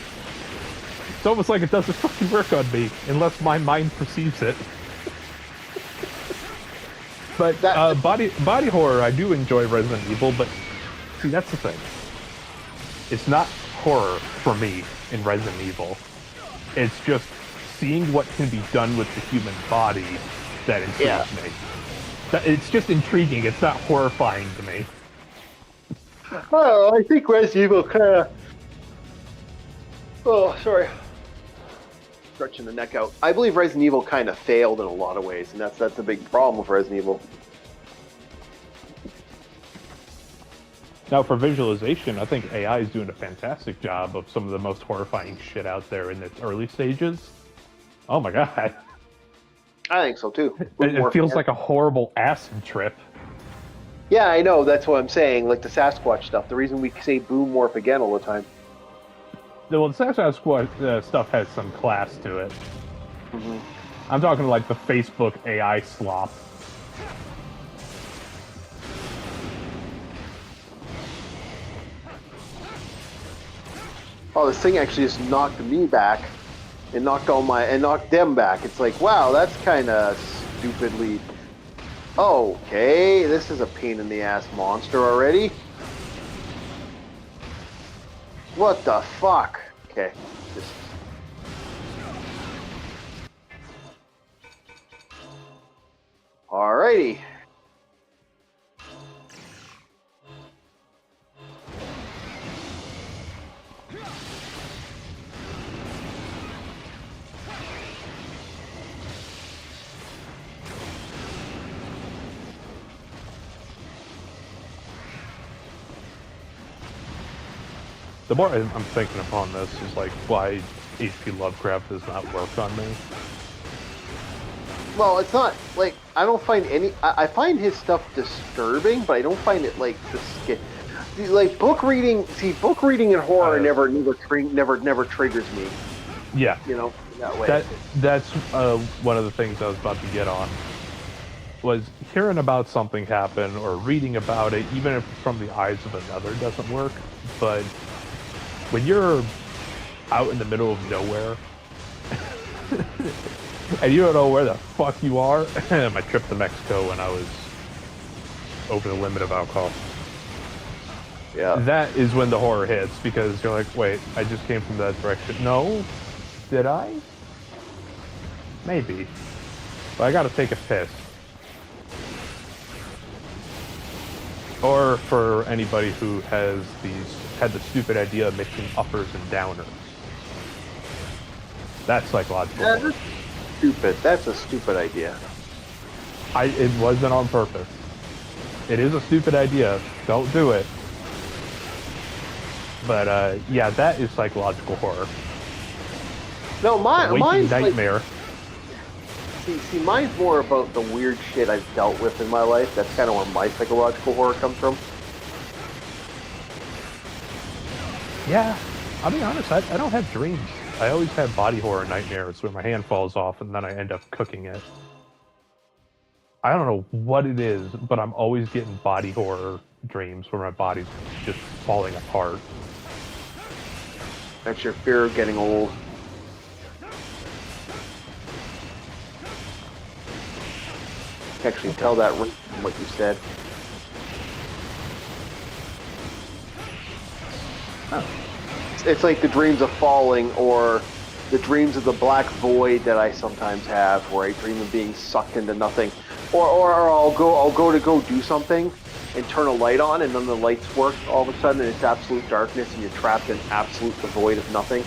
It's almost like it doesn't fucking work on me, unless my mind perceives it. But body horror, I do enjoy Resident Evil, but see, that's the thing. It's not horror for me in Resident Evil. It's just seeing what can be done with the human body that intrigues me. It's just intriguing. It's not horrifying to me. Oh, I think Resident Evil kind of... Oh, sorry. Stretching the neck out. I believe Resident Evil kind of failed in a lot of ways, and that's a big problem with Resident Evil. Now, for visualization, I think AI is doing a fantastic job of some of the most horrifying shit out there in its early stages. Oh my god. I think so, too. It feels like a horrible acid trip. Yeah, I know. That's what I'm saying. Like the Sasquatch stuff. The reason we say boom morph again all the time. Well, the Sasquatch stuff has some class to it. Mm-hmm. I'm talking like the Facebook AI slop. Oh, this thing actually just knocked me back and knocked them back. It's like, wow, that's kind of stupidly... Okay, this is a pain in the ass monster already. What the fuck? Okay, just... Alrighty. The more I'm thinking upon this is like why H.P. Lovecraft does not work on me. Well, it's not, like, I don't find any... I find his stuff disturbing, but I don't find it, like, like book reading. See, book reading and horror never triggers me. Yeah, you know, that way. That's one of the things I was about to get on. Was hearing about something happen or reading about it, even if it's from the eyes of another, doesn't work. But when you're out in the middle of nowhere and you don't know where the fuck you are, my trip to Mexico when I was over the limit of alcohol. Yeah. That is when the horror hits, because you're like, wait, I just came from that direction. No? Did I? Maybe. But I gotta take a piss. Or for anybody who had the stupid idea of mixing uppers and downers. That's psychological. Yeah, that's stupid. That's a stupid idea. It wasn't on purpose. It is a stupid idea. Don't do it. But yeah, that is psychological horror. No, mine's nightmare. Like, see, mine's more about the weird shit I've dealt with in my life. That's kind of where my psychological horror comes from. Yeah, I'll be honest. I don't have dreams. I always have body horror nightmares where my hand falls off and then I end up cooking it. I don't know what it is, but I'm always getting body horror dreams where my body's just falling apart. That's your fear of getting old. I can actually tell that right from what you said. Oh. It's like the dreams of falling, or the dreams of the black void that I sometimes have, where I dream of being sucked into nothing, or I'll go to go do something and turn a light on, and then the lights work all of a sudden, and it's absolute darkness, and you're trapped in absolute the void of nothing.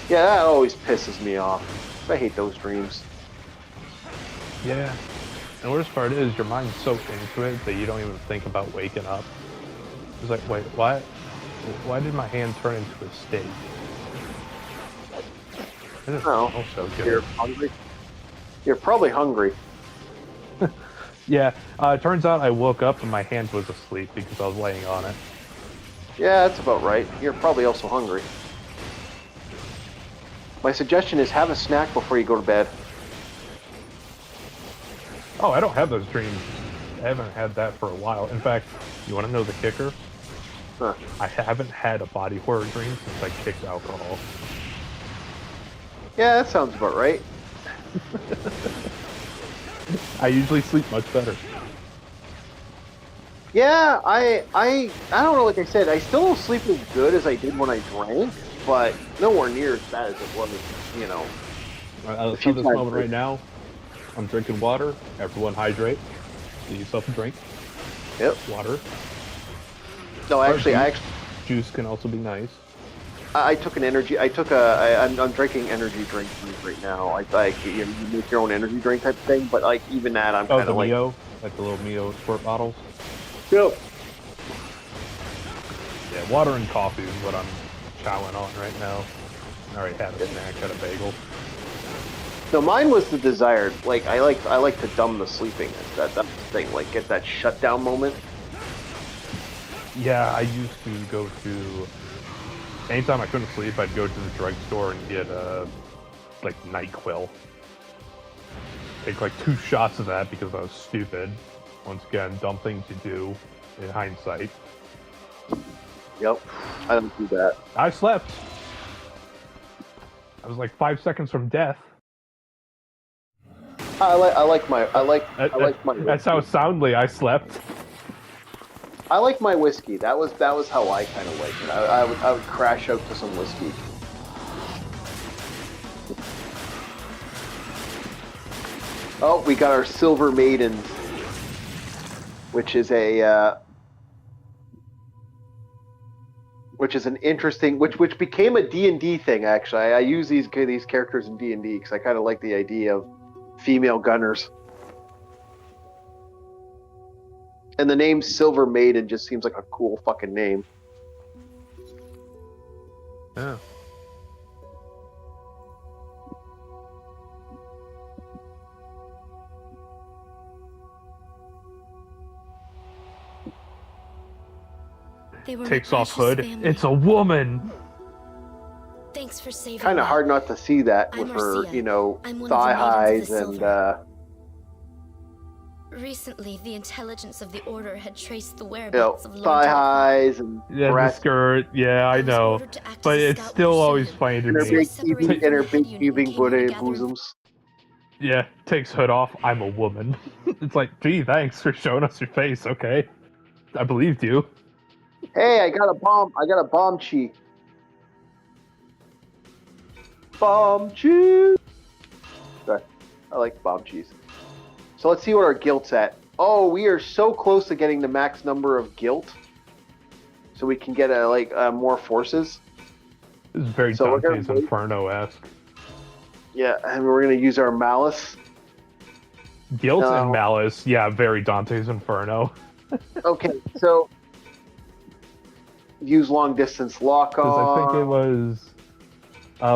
Yeah, that always pisses me off. I hate those dreams. Yeah. And the worst part is your mind's so into it that you don't even think about waking up. It's like, wait, what? Why did my hand turn into a steak? It doesn't smell so good. You're hungry? You're probably hungry. Yeah, it turns out I woke up and my hand was asleep because I was laying on it. Yeah, that's about right. You're probably also hungry. My suggestion is have a snack before you go to bed. Oh, I don't have those dreams. I haven't had that for a while. In fact, you want to know the kicker? Huh. I haven't had a body horror dream since I kicked alcohol. Yeah, that sounds about right. I usually sleep much better. Yeah, I don't know, like I said, I still don't sleep as good as I did when I drank, but nowhere near as bad as it was, you know. I'll tell this moment right now. I'm drinking water. Everyone hydrate. Get yourself a drink. Yep. Water. No, actually, juice can also be nice. I'm drinking energy drinks right now. You make your own energy drink type of thing, but like even that, I'm kind of like Mio, like the little Mio squirt bottles. Yep. Yeah, water and coffee is what I'm chowing on right now. I already had a snack, had a bagel. No, mine was the desired. Like I like to dumb the sleeping. That's the thing. Like get that shutdown moment. Yeah, I used to go to. Anytime I couldn't sleep, I'd go to the drugstore and get like NyQuil. Take like 2 shots of that because I was stupid. Once again, dumb thing to do in hindsight. Yep, I don't do that. I slept. I was like 5 seconds from death. I like my. That's how soundly I slept. I like my whiskey. That was how I kind of like it. I would crash out to some whiskey. Oh, we got our Silver Maidens, which is an interesting, which became a D&D thing. Actually, I use these characters in D&D because I kind of like the idea of female gunners. And the name Silver Maiden just seems like a cool fucking name. Yeah. takes off hood. It's a woman. Thanks for saving Kind of me. hard not to see that with I'm her, Marcia. you know, I'm one thigh of the maidens highs of the and Recently, the intelligence of the Order had traced the you know, whereabouts of Lord thigh Delacroix. highs and Yeah, the breasts skirt. Yeah, I was know. ordered to act But as a it's scout still to always him. funny to and her me. big separated heaving, from and her the head big unit and heaving came here to gather bosoms. Yeah, takes hood off. I'm a woman. It's like, gee, thanks for showing us your face. Okay, I believed you. Hey, I got a bomb. I got a bomb chi. Bomb cheese. Sorry, I like bomb cheese. So let's see what our guilt's at. Oh, we are so close to getting the max number of guilt, so we can get more forces. This is very So we're Dante's gonna Inferno-esque. Yeah, and we're gonna use our malice. Guilt and malice, yeah, very Dante's Inferno. Okay, so use long distance lock on. Because I think it was,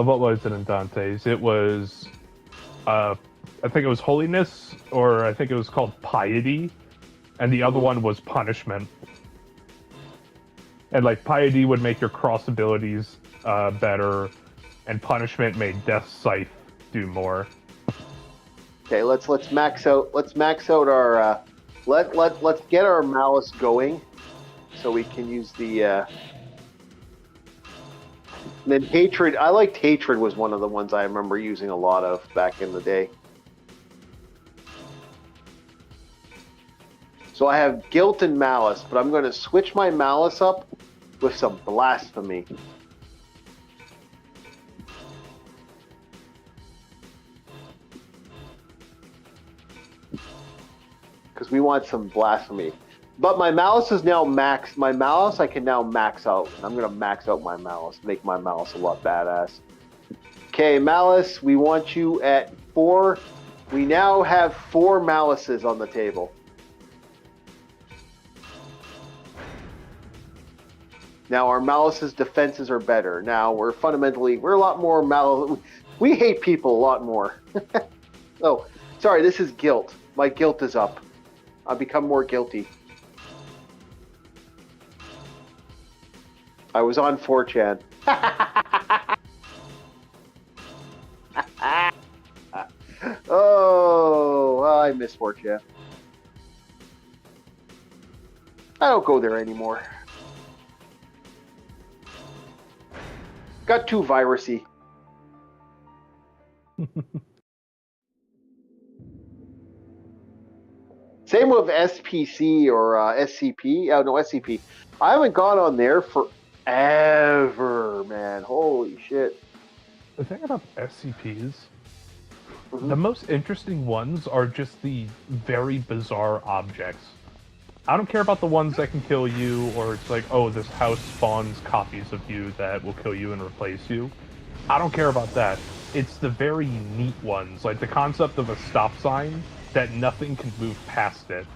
what was it in Dante's? It was, I think it was holiness, or I think it was called piety, and the other one was punishment. And like piety would make your cross abilities better, and punishment made Death Scythe do more. Okay, let's max out. Let's max out our. Let's get our malice going, so we can use the. Then hatred. I liked hatred was one of the ones I remember using a lot of back in the day. So I have guilt and malice, but I'm going to switch my malice up with some blasphemy. Because we want some blasphemy. But my malice is now maxed. My malice I can now max out. I'm going to max out my malice. Make my malice a lot badass. Okay, malice, we want you at 4. We now have 4 malices on the table. Now our malice's defenses are better. Now we're a lot more malice. We hate people a lot more. Oh, sorry, this is guilt. My guilt is up. I've become more guilty. I was on 4chan. Oh, well, I miss 4chan. I don't go there anymore. Got too virusy. Same with SPC or SCP. Oh, no, SCP. I haven't gone on there forever, man. Holy shit. The thing about SCPs, the most interesting ones are just the very bizarre objects. I don't care about the ones that can kill you, or it's like, oh, this house spawns copies of you that will kill you and replace you. I don't care about that. It's the very neat ones, like the concept of a stop sign that nothing can move past it.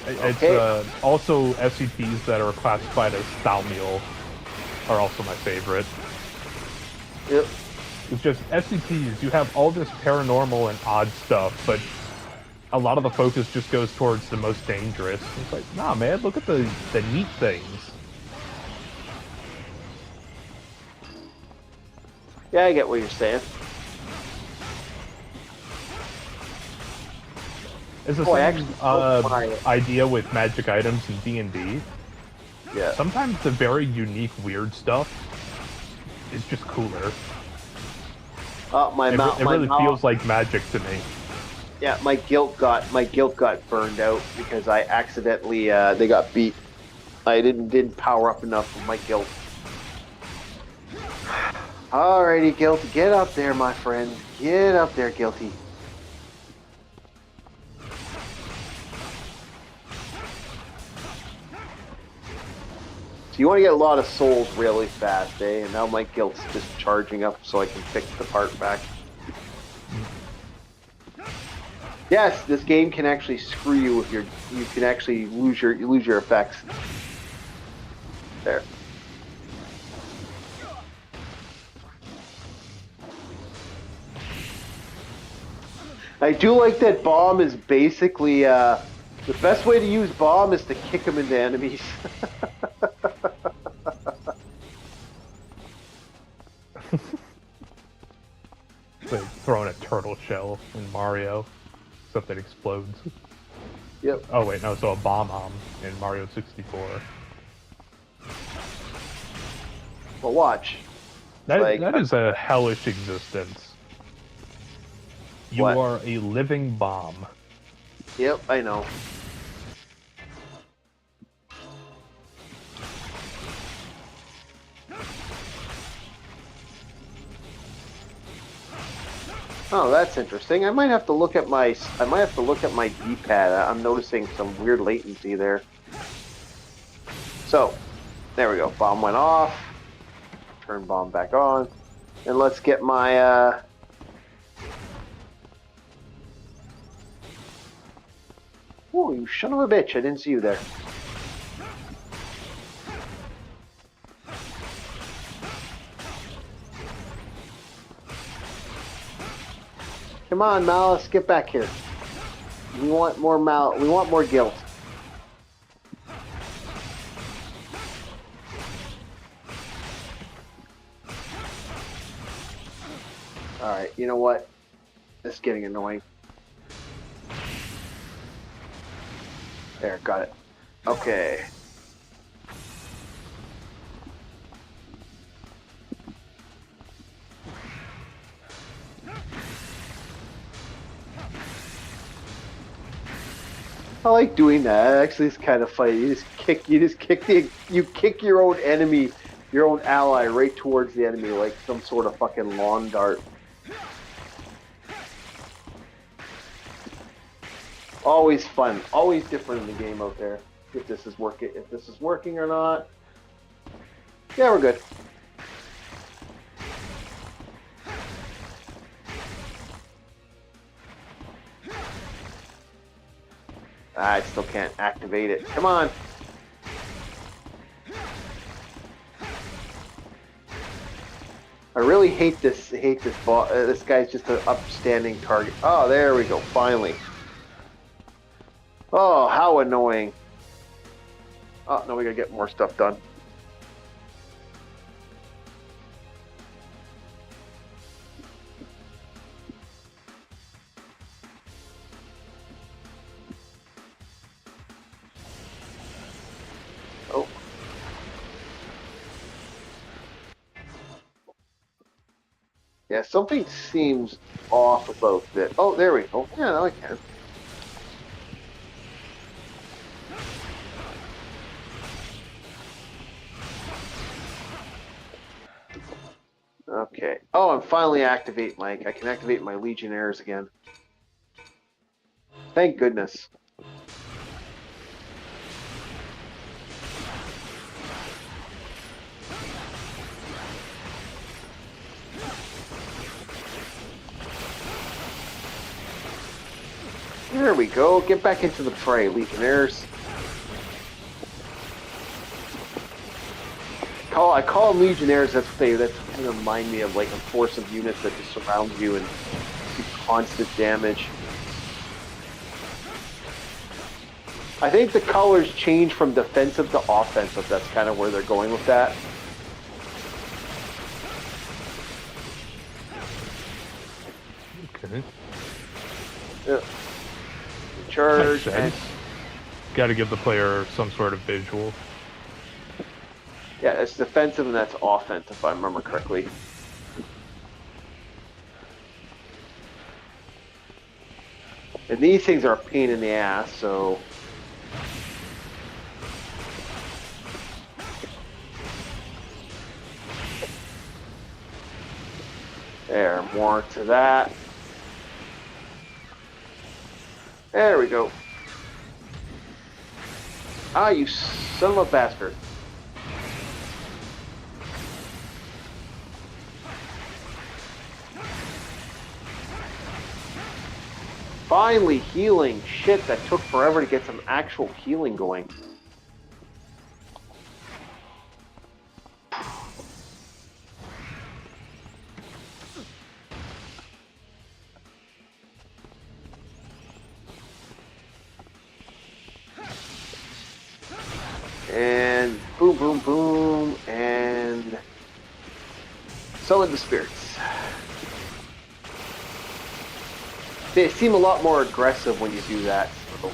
Okay. It's also SCPs that are classified as Thalmiel are also my favorite. Yep. It's just SCPs, you have all this paranormal and odd stuff, but a lot of the focus just goes towards the most dangerous. It's like, nah, man, look at the neat things. Yeah, I get what you're saying. It's the same idea with magic items in D&D. Yeah. Sometimes the very unique, weird stuff is just cooler. It really feels like magic to me. Yeah, my guilt got burned out because I accidentally they got beat. I didn't power up enough with my guilt. Alrighty, guilty, get up there, my friend. Get up there, guilty. So you want to get a lot of souls really fast, eh? And now my guilt's just charging up so I can fix the part back. Yes, this game can actually screw you with your. You can actually lose your effects. There. I do like that bomb is basically the best way to use bomb is to kick them into enemies. Like throwing a turtle shell in Mario, except it explodes. Yep. Oh wait, no, so a bomb in Mario 64. Well, watch. That is a hellish existence. You What? are a living bomb. Yep, I know. Oh, that's interesting. I might have to look at my D-pad. I'm noticing some weird latency there. So, there we go. Bomb went off. Turn bomb back on. And let's get my Oh, you son of a bitch. I didn't see you there. Come on, Malice, get back here. We want more we want more guilt. Alright, you know what? This is getting annoying. There, got it. Okay. I like doing that. Actually, it's kind of funny. You kick your own enemy, your own ally, right towards the enemy like some sort of fucking lawn dart. Always fun. Always different in the game out there. If this is working or not. Yeah, we're good. I still can't activate it. Come on. I really hate this. This guy's just an upstanding target. Oh, there we go. Finally. Oh, how annoying. Oh, no, we gotta get more stuff done. Oh. Yeah, something seems off about this. Oh, there we go. Yeah, now I can. Okay. Oh, I'm finally I can activate my Legionnaires again. Thank goodness. There we go. Get back into the fray, Legionnaires. I call them Legionnaires. That's kind of remind me of like a force of units that just surround you and do constant damage. I think the colors change from defensive to offensive. That's kind of where they're going with that. Okay. Yeah. Charge and got to give the player some sort of visual. yeah, it's defensive and that's offensive, if I remember correctly. And these things are a pain in the ass, so there, more to that. There we go. Ah, you son of a bastard. Finally healing. Shit, that took forever to get some actual healing going. boom, boom, boom, and summon the spirits. They seem a lot more aggressive when you do that. So.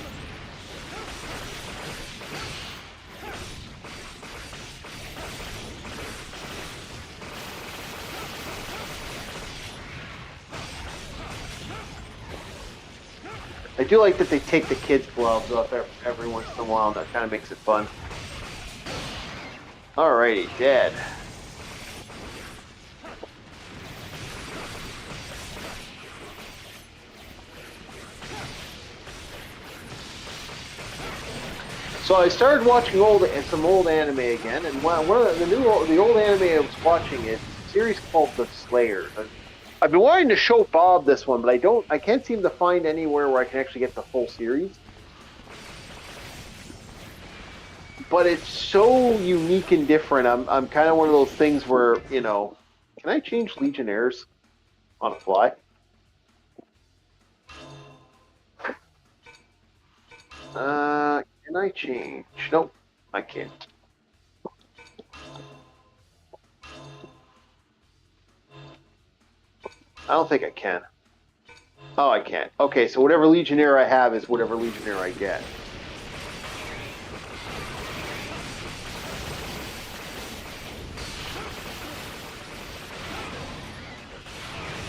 I do like that they take the kids' gloves off every once in a while. That kind of makes it fun. Alrighty, dead. So I started watching some old anime again, and one of the old anime I was watching is a series called The Slayers. I've been wanting to show Bob this one, but I can't seem to find anywhere where I can actually get the full series. But it's so unique and different. I'm kind of one of those things where, you know, can I change Legionnaires on the fly? Can I change? Nope, I can't. I don't think I can. Oh, I can't. Okay, so whatever Legionnaire I have is whatever Legionnaire I get.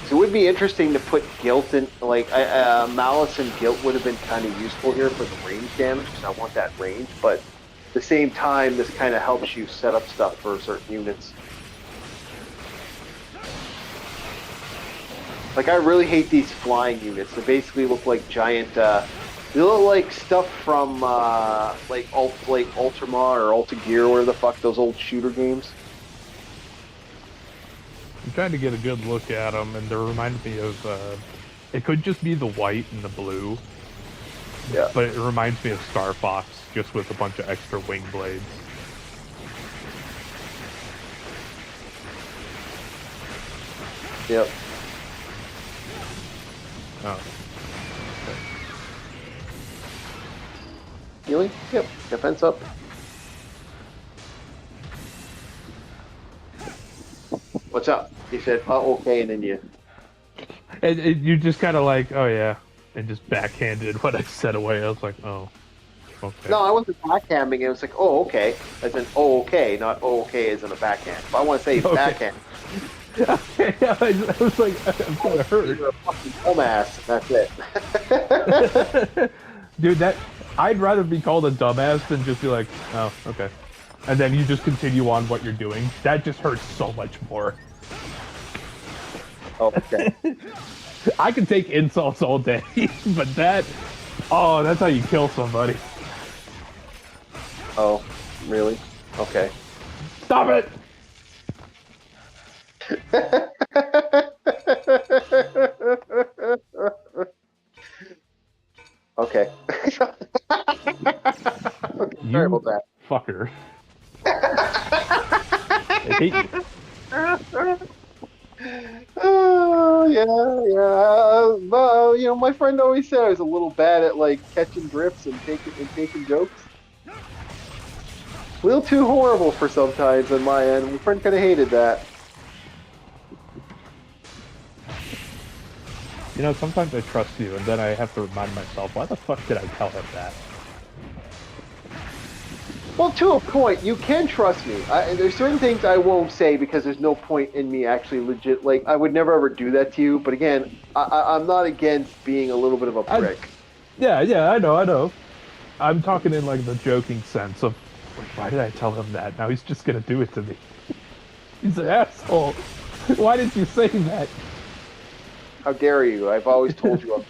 So it would be interesting to put Guilt in, like, Malice and Guilt would have been kind of useful here for the range damage, because I want that range, but at the same time, this kind of helps you set up stuff for certain units. Like, I really hate these flying units. They basically look like giant, they look like stuff from, like Ultima or Alta Gear, or whatever the fuck, those old shooter games. I'm trying to get a good look at them, and they remind me of, it could just be the white and the blue. Yeah. But it reminds me of Star Fox, just with a bunch of extra wing blades. Yep. Oh. Okay. Healing? Yep. Defense up. What's up? He said, oh, okay, and then you... And you just kind of like, oh yeah, and just backhanded what I said away. I was like, oh, okay. No, I wasn't backhanding. It was like, oh, okay. As in, oh, okay, not oh, okay as in a backhand. But I want to say Okay. backhand. Okay, I was like, I'm kind of hurt. You're a fucking dumbass. That's it. Dude, I'd rather be called a dumbass than just be like, oh, okay. And then you just continue on what you're doing. That just hurts so much more. Okay. I can take insults all day, but that's how you kill somebody. Oh, really? Okay. Stop it! Okay. Sorry about that. Fucker. I hate you. Oh, yeah. You know, my friend always said I was a little bad at, like, catching drips and taking jokes. A little too horrible for sometimes on my end. My friend kind of hated that. You know, sometimes I trust you, and then I have to remind myself, why the fuck did I tell him that? Well, to a point, you can trust me. There's certain things I won't say because there's no point in me actually legit. Like, I would never ever do that to you. But again, I'm not against being a little bit of a prick. Yeah, I know. I'm talking in, like, the joking sense of, why did I tell him that? Now he's just gonna do it to me. He's an asshole. Why did you say that? How dare you? I've always told you.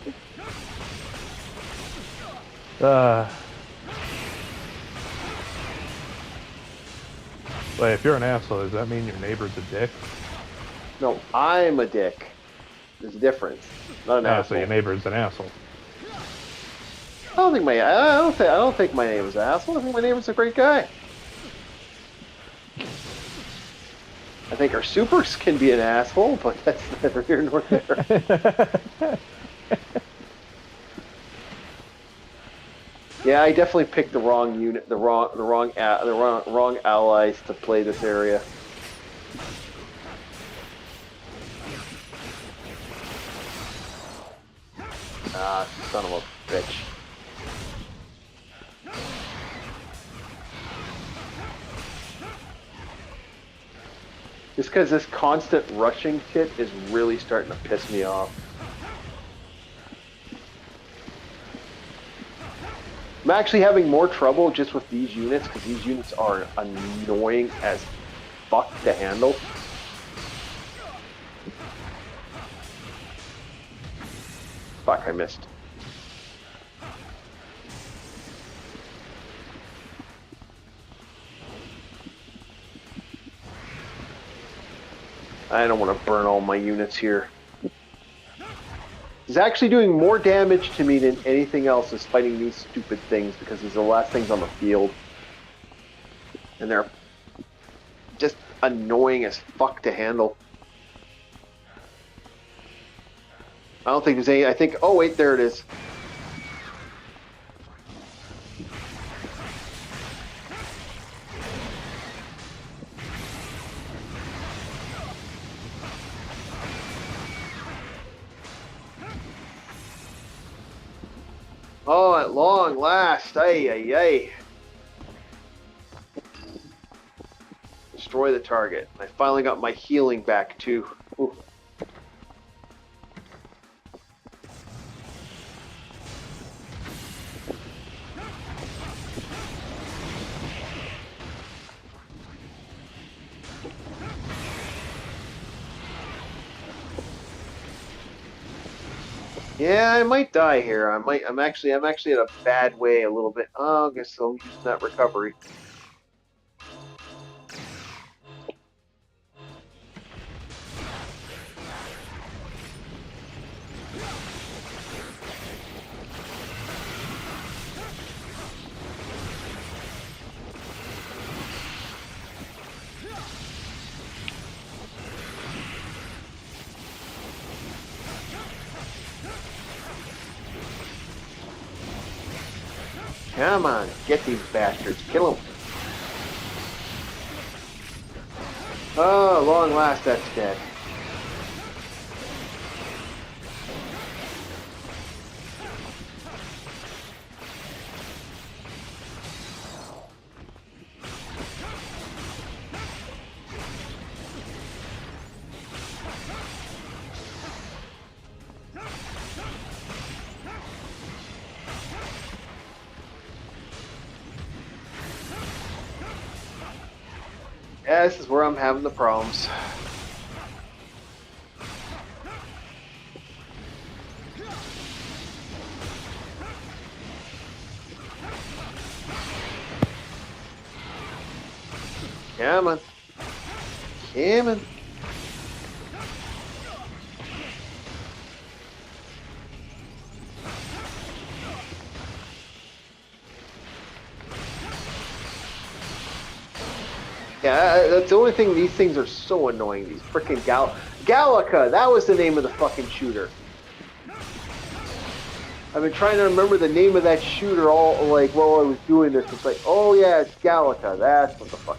Wait, if you're an asshole, does that mean your neighbor's a dick? No, I'm a dick. There's a difference. Not an asshole. So your neighbor's an asshole. I don't think my neighbor's an asshole. I think my neighbor's a great guy. I think our supers can be an asshole, but that's neither here nor there. Yeah, I definitely picked the wrong unit, the wrong allies to play this area. Ah, son of a bitch. Just because this constant rushing shit is really starting to piss me off. I'm actually having more trouble just with these units because these units are annoying as fuck to handle. Fuck, I missed. I don't want to burn all my units here. It's actually doing more damage to me than anything else is fighting these stupid things because these are the last things on the field. And they're just annoying as fuck to handle. I don't think there's any, I think, oh wait, there it is. Oh, at long last, ay, ay, ay. Destroy the target. I finally got my healing back too. Ooh. Yeah, I might die here. I'm actually in a bad way a little bit. Oh, I guess I'll use that recovery. Come on, get these bastards. Kill them. Oh, long last, that's dead. Yeah, this is where I'm having the problems. Come on. Come on. Yeah, that's the only thing. These things are so annoying. These freaking Gallica. That was the name of the fucking shooter. I've been trying to remember the name of that shooter all like while I was doing this. It's like, oh yeah, it's Gallica. That's what the fuck.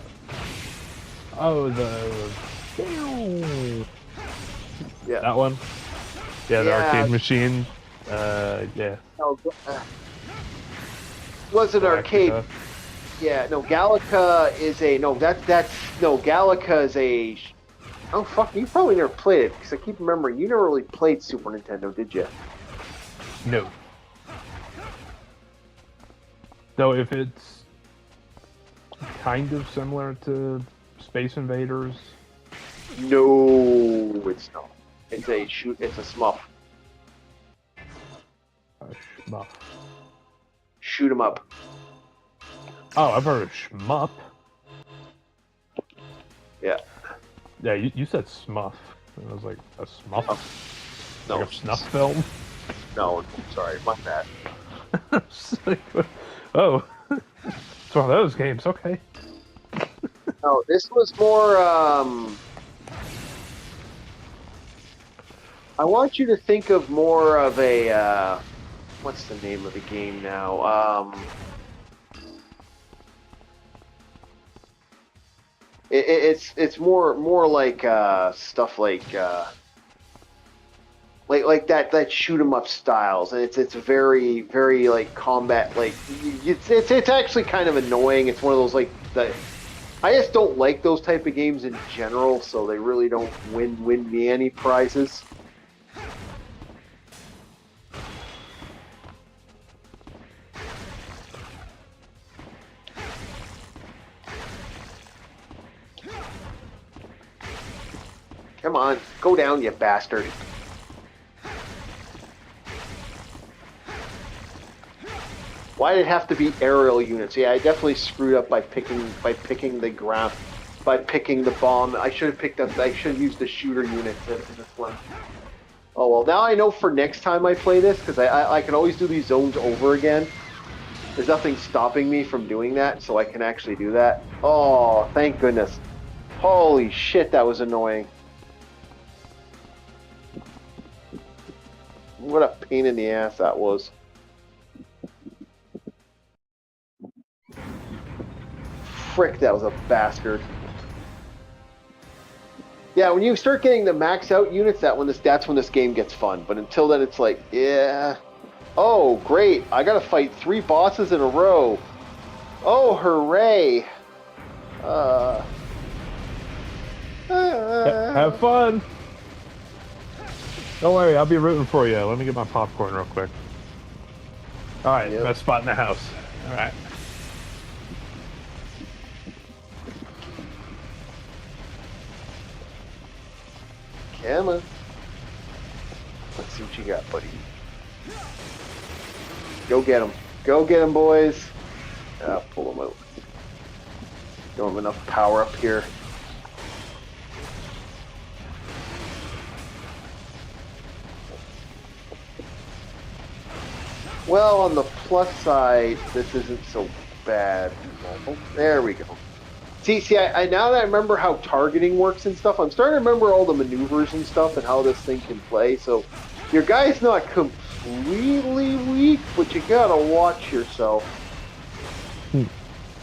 Oh, yeah, that one. Yeah, the arcade machine. Yeah. No, was it arcade? Yeah, no, Gallica is a Gallica is a. Oh fuck, you probably never played it because I keep remembering you never really played Super Nintendo, did you? No. Though if it's kind of similar to Space Invaders. No, it's not. It's a Smurf. Shmup. Shoot 'em up. Oh, I've heard of shmup. Yeah. Yeah, you said smuff. And I was like, a smuff? Oh. No. Like a snuff film? No, sorry, my bad. Oh, it's one of those games, okay. No, this was more, I want you to think of more of a, what's the name of the game now? It's more like stuff like that shoot 'em up styles, and it's very like combat, like it's actually kind of annoying. It's one of those like that. I just don't like those type of games in general, so they really don't win me any prizes. Come on, go down, you bastard. Why did it have to be aerial units? Yeah, I definitely screwed up by picking the ground, by picking the bomb. I should have used the shooter units in this one. Oh well, now I know for next time I play this, because I can always do these zones over again. There's nothing stopping me from doing that, so I can actually do that. Oh, thank goodness. Holy shit, that was annoying. What a pain in the ass that was. Frick, that was a bastard. Yeah, when you start getting the max out units, that's when this game gets fun. But until then, it's like, yeah. Oh, great! I gotta fight 3 bosses in a row. Oh, hooray! Have fun. Don't worry, I'll be rooting for you. Let me get my popcorn real quick. All right, Yep. best spot in the house. All right. Come on. Let's see what you got, buddy. Go get him. Go get him, boys. Pull him out. Don't have enough power up here. Well, on the plus side, this isn't so bad. Oh, there we go. See, I now that I remember how targeting works and stuff, I'm starting to remember all the maneuvers and stuff and how this thing can play. So your guy's not completely weak, but you gotta watch yourself.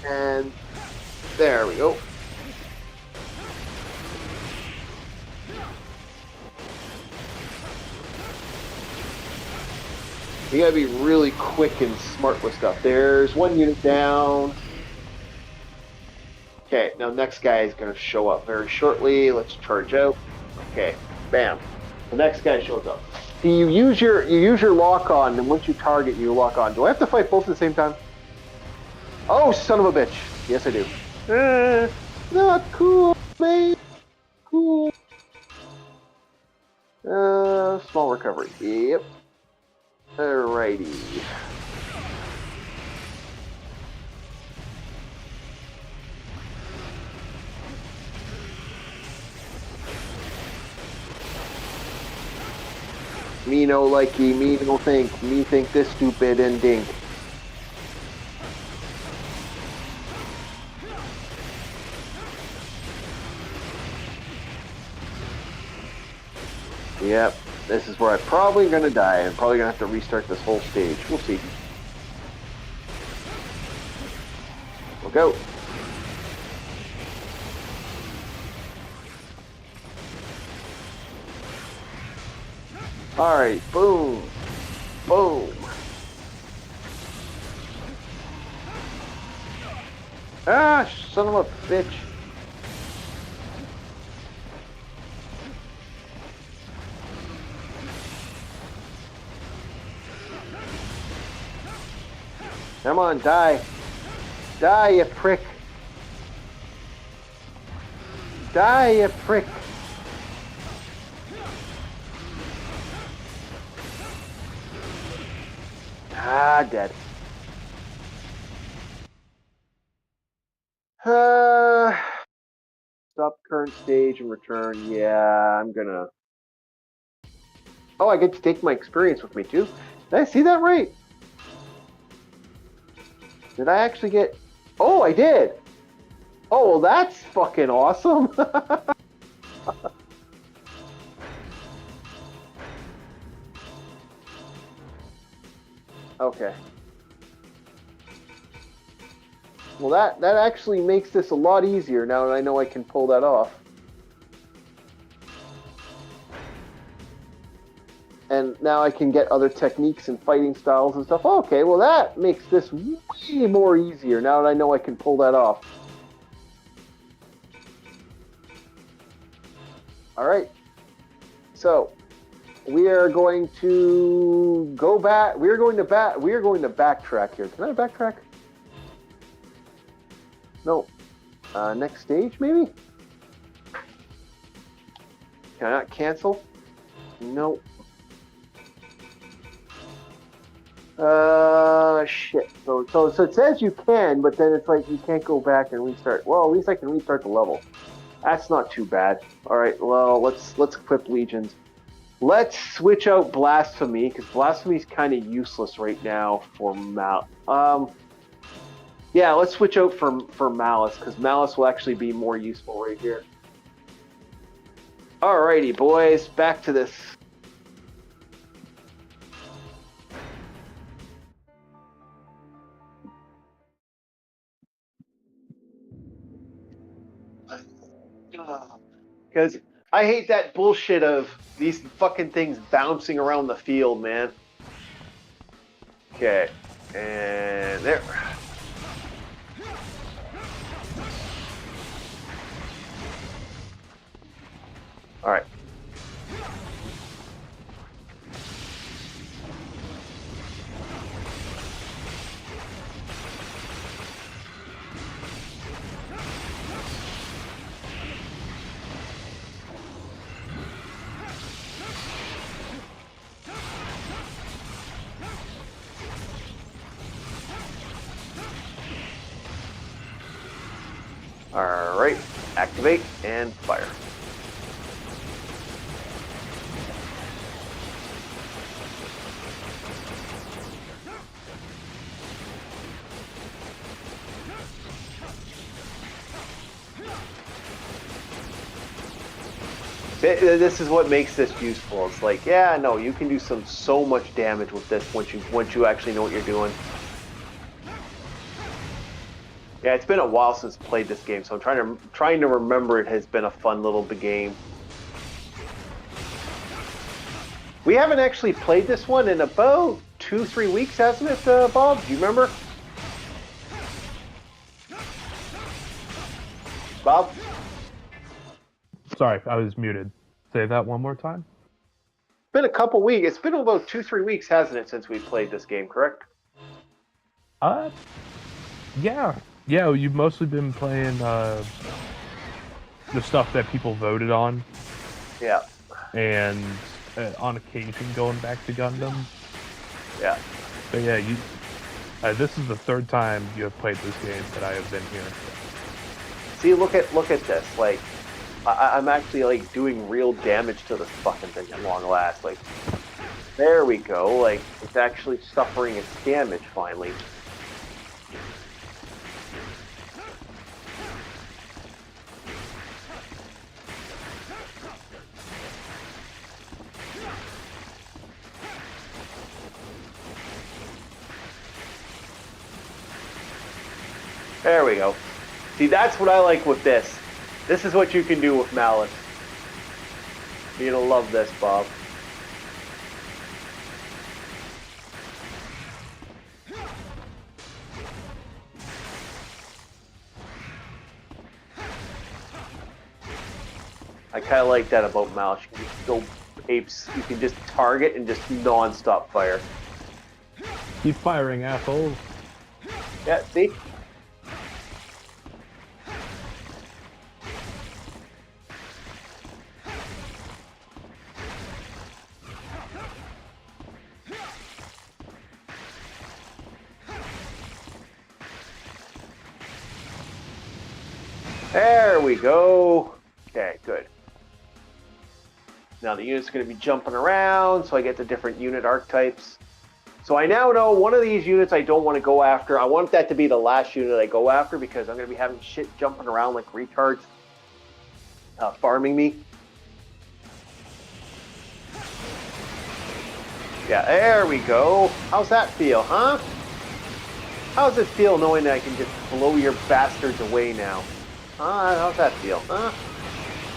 And there we go. You gotta be really quick and smart with stuff. There's 1 unit down. Okay, now next guy is going to show up very shortly. Let's charge out. Okay, bam. The next guy shows up. See, you use your lock on, and once you target, you lock on. Do I have to fight both at the same time? Oh, son of a bitch! Yes, I do. Not cool, man. Cool. Small recovery. Yep. Alrighty. Me no likey, me no think, me think this stupid and dink. Yep, this is where I'm probably gonna die. I'm probably gonna have to restart this whole stage. We'll see. We'll go. Alright, boom. Boom. Ah, son of a bitch. Come on, die. Die, you prick. Die, you prick. Ah, dead. Stop current stage and return. Yeah, I'm gonna... Oh, I get to take my experience with me, too. Did I see that right? Did I actually get... Oh, I did! Oh, well, that's fucking awesome! Okay. Well, that actually makes this a lot easier now that I know I can pull that off. And now I can get other techniques and fighting styles and stuff. Okay, well that makes this way more easier now that I know I can pull that off. Alright. So, we are going to go back. We are going to backtrack here. Can I backtrack? No. Next stage, maybe? Can I not cancel? No. Shit. So it says you can, but then it's like you can't go back and restart. Well, at least I can restart the level. That's not too bad. All right. Well, let's equip legions. Let's switch out blasphemy because blasphemy is kind of useless right now for yeah, let's switch out for malice because malice will actually be more useful right here. Alrighty, boys, back to this. Because I hate that bullshit of these fucking things bouncing around the field, man. Okay, and there. All right. All right, activate and fire. This is what makes this useful. It's like, yeah, no, you can do so much damage with this once you actually know what you're doing. Yeah, it's been a while since I played this game, so I'm trying to remember. It has been a fun little game. We haven't actually played this one in about 2-3 weeks, hasn't it, Bob? Do you remember? Bob? Sorry, I was muted. Say that one more time. It's been a couple weeks. It's been about 2-3 weeks, hasn't it, since we played this game, correct? Yeah. Yeah, you've mostly been playing the stuff that people voted on. Yeah. And on occasion going back to Gundam. Yeah. But yeah, this is the third time you have played this game that I have been here. See, look at this. Like, I'm actually like doing real damage to this fucking thing at long last. Like, there we go. Like, it's actually suffering its damage finally. There we go. See, that's what I like with this. This is what you can do with Malice. You're gonna love this, Bob. I kind of like that about Malice. You can just go apes. You can just target and just non-stop fire. Keep firing, assholes. Yeah, see? There we go. Okay, good. Now the unit's going to be jumping around, so I get the different unit archetypes. So I now know one of these units I don't want to go after. I want that to be the last unit I go after because I'm going to be having shit jumping around like retards, farming me. Yeah, there we go. How's that feel, huh? How does it feel knowing that I can just blow your bastards away now? How's that feel, huh?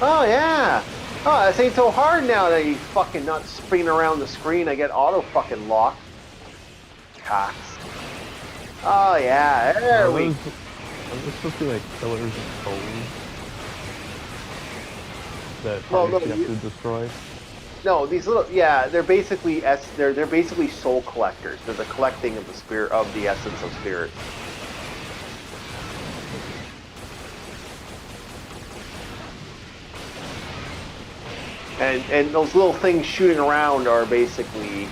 Oh, yeah. Oh, this ain't so hard now that you fucking not spinning around the screen. I get auto fucking locked. Cocks. Oh, yeah. There we go. Are those supposed to be like pillars of souls that you have to destroy? No, these little, yeah, they're basically they're basically soul collectors. They're the collecting of the spirit of the essence of spirit. And those little things shooting around are basically,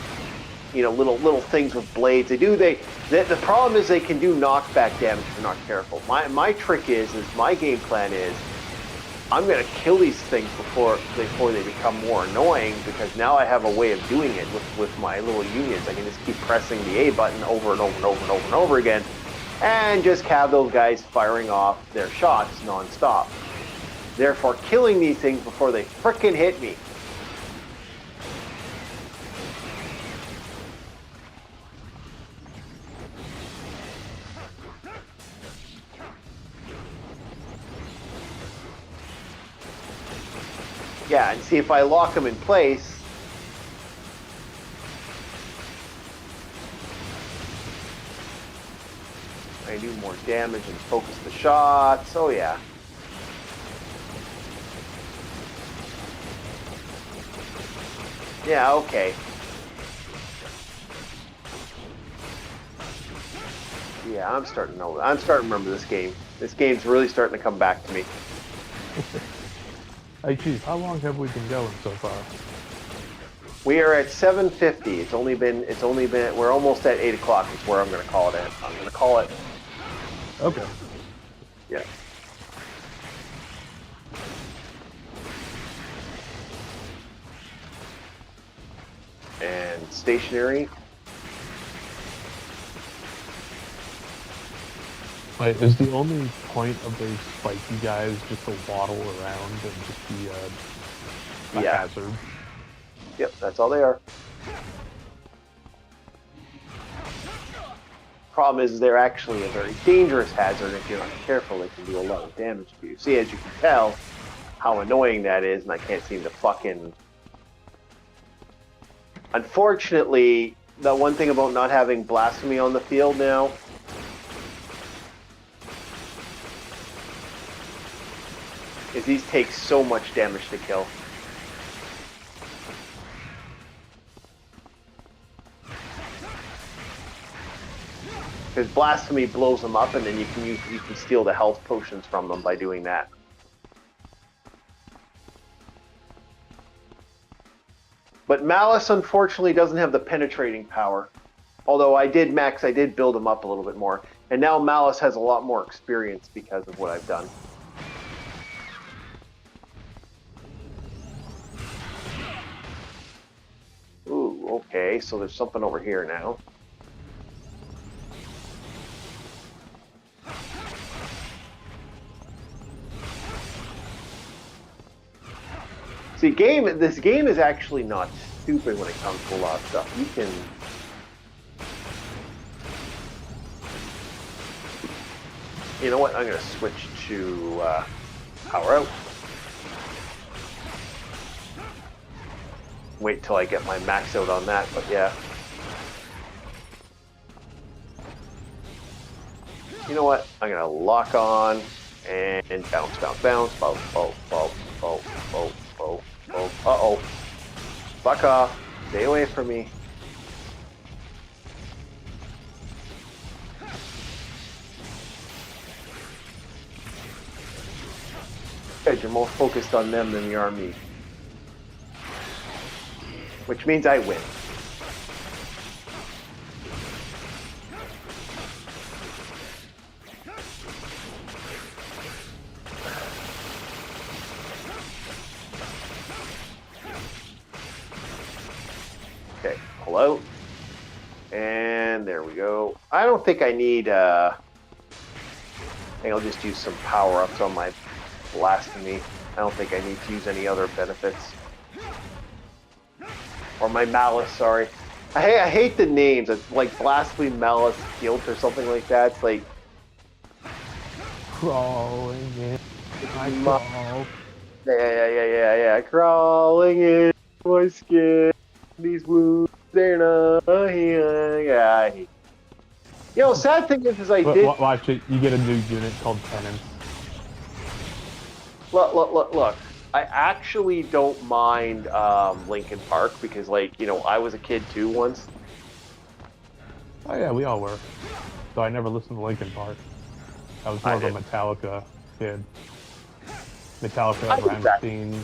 you know, little things with blades. The problem is they can do knockback damage if you're not careful. My trick is my game plan is I'm gonna kill these things before they become more annoying, because now I have a way of doing it with my little unions. I can just keep pressing the A button over and over and over and over and over again, and just have those guys firing off their shots non-stop. Therefore, killing these things before they frickin' hit me. Yeah, and see if I lock them in place. I do more damage and focus the shots. Oh yeah. Yeah, okay. Yeah, I'm starting to know. I'm starting to remember this game. This game's really starting to come back to me. Hey, Chief, how long have we been going so far? We are at 7:50. It's only been. We're almost at 8 o'clock. Is where I'm going to call it at. I'm going to call it. Okay. Yeah. And stationary. Wait, is the only point of those spiky guys just to waddle around and just be a hazard? Yep, that's all they are. Problem is, they're actually a very dangerous hazard. If you're not careful, they can do a lot of damage to you. See, as you can tell, how annoying that is, and I can't seem to fucking... Unfortunately, the one thing about not having Blasphemy on the field now is these take so much damage to kill. Because Blasphemy blows them up, and then you can steal the health potions from them by doing that. But Malice, unfortunately, doesn't have the penetrating power. Although I did build him up a little bit more. And now Malice has a lot more experience because of what I've done. Ooh, okay, so there's something over here now. See, this game is actually not stupid when it comes to a lot of stuff. You can... You know what? I'm going to switch to power out. Wait till I get my max out on that, but yeah. You know what? I'm going to lock on and bounce, bounce, bounce, bounce, bounce, bounce, bounce, bounce, bounce. Uh-oh. Fuck off. Stay away from me. Good, you're more focused on them than you are me. Which means I win. Okay, pull out. And there we go. I don't think I need, I think I'll just use some power-ups on my Blasphemy. I don't think I need to use any other benefits. Or my Malice, sorry. I hate the names. It's like Blasphemy, Malice, Guilt, or something like that. It's like crawling in. I crawl. Yeah. Crawling in my skin. These wounds, they're not healing. Yeah. You know, sad thing is I did. Watch it. You get a new unit called Penance. Look. I actually don't mind Linkin Park because, like, you know, I was a kid too once. Oh yeah, we all were. So I never listened to Linkin Park. I was more of a Metallica kid. Metallica, Rammstein.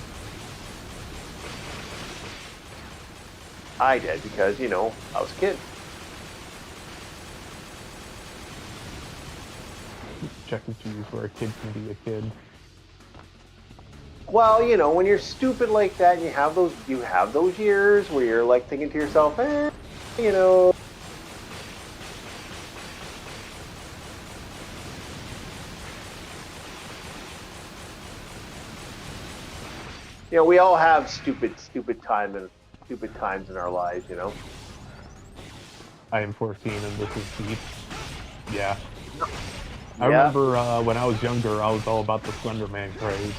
I did because, you know, I was a kid. Chuck E. Cheese, where a kid can be a kid. Well, you know, when you're stupid like that, and you have those years where you're like thinking to yourself, you know. You know, we all have stupid times in our lives, you know. I am 14 and this is deep. Yeah. I remember when I was younger, I was all about the Slender Man craze.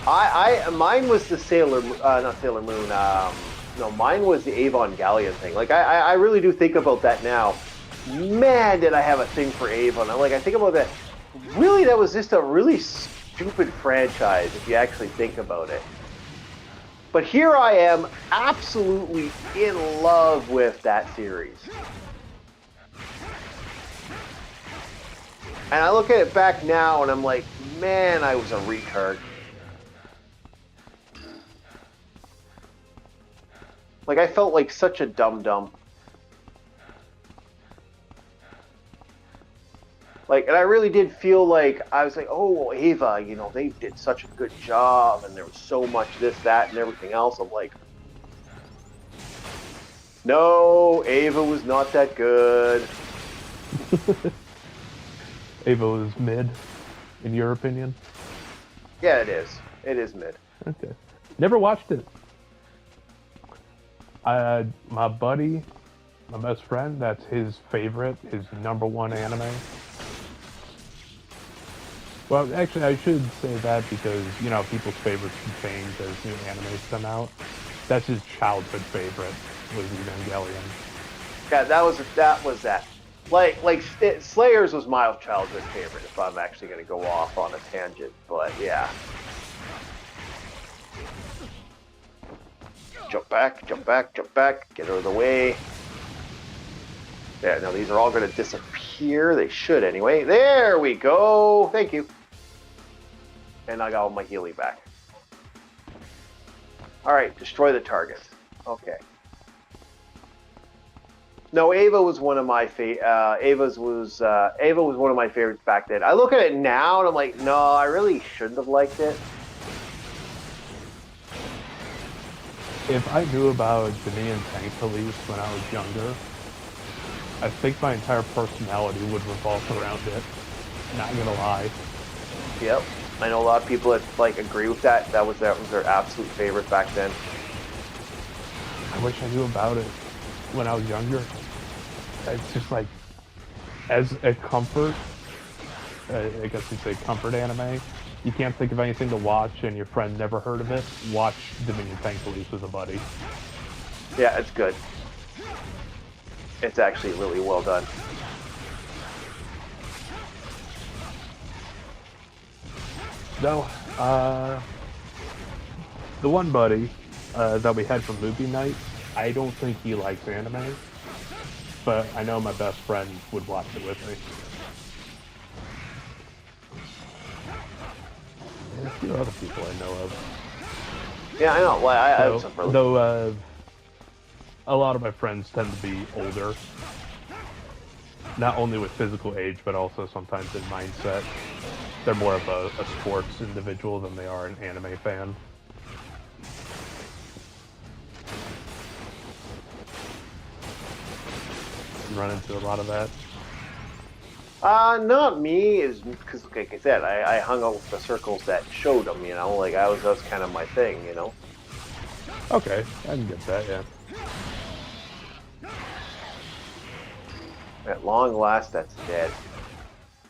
Mine was the not Sailor Moon. No, mine was the Avon Galleon thing. Like, I really do think about that now. Man, did I have a thing for Avon. I think about that. Really, that was just a really stupid franchise if you actually think about it. But here I am, absolutely in love with that series. And I look at it back now and I'm like, man, I was a retard. Like, I felt like such a dum-dum. Like, and I really did feel like, I was like, oh, Ava, you know, they did such a good job, and there was so much this, that, and everything else. I'm like, no, Ava was not that good. Ava was mid, in your opinion? Yeah, it is. It is mid. Okay. Never watched it. My buddy, my best friend, that's his favorite, his #1 anime. Well, actually, I should say that because, you know, people's favorites can change as new animes come out. That's his childhood favorite, was Evangelion. Yeah, that was that. Slayers was my childhood favorite, if I'm actually going to go off on a tangent, but yeah. Jump back, get out of the way. Yeah, no, these are all going to disappear. They should anyway. There we go. Thank you. And I got all my healing back. Alright, destroy the target. Okay. No, Ava was one of my Ava was one of my favorites back then. I look at it now and I'm like, no, I really shouldn't have liked it. If I knew about Gundam Tank Police when I was younger, I think my entire personality would revolve around it. Not gonna lie. Yep. I know a lot of people that like agree with that. That was their absolute favorite back then. I wish I knew about it when I was younger. It's just like, as a comfort, I guess you'd say comfort anime, you can't think of anything to watch and your friend never heard of it, watch Dominion Tank Police with a buddy. Yeah, it's good. It's actually really well done. No, the one buddy that we had from movie night, I don't think he likes anime, but I know my best friend would watch it with me. And a few other people I know of. Yeah, I know. Well, I have some really... Though a lot of my friends tend to be older, not only with physical age, but also sometimes in mindset. They're more of a sports individual than they are an anime fan. You run into a lot of that? Not me, is because, like I said, I hung out with the circles that showed them, you know, like that was kind of my thing, you know. Okay, I can get that, yeah. At long last, that's dead.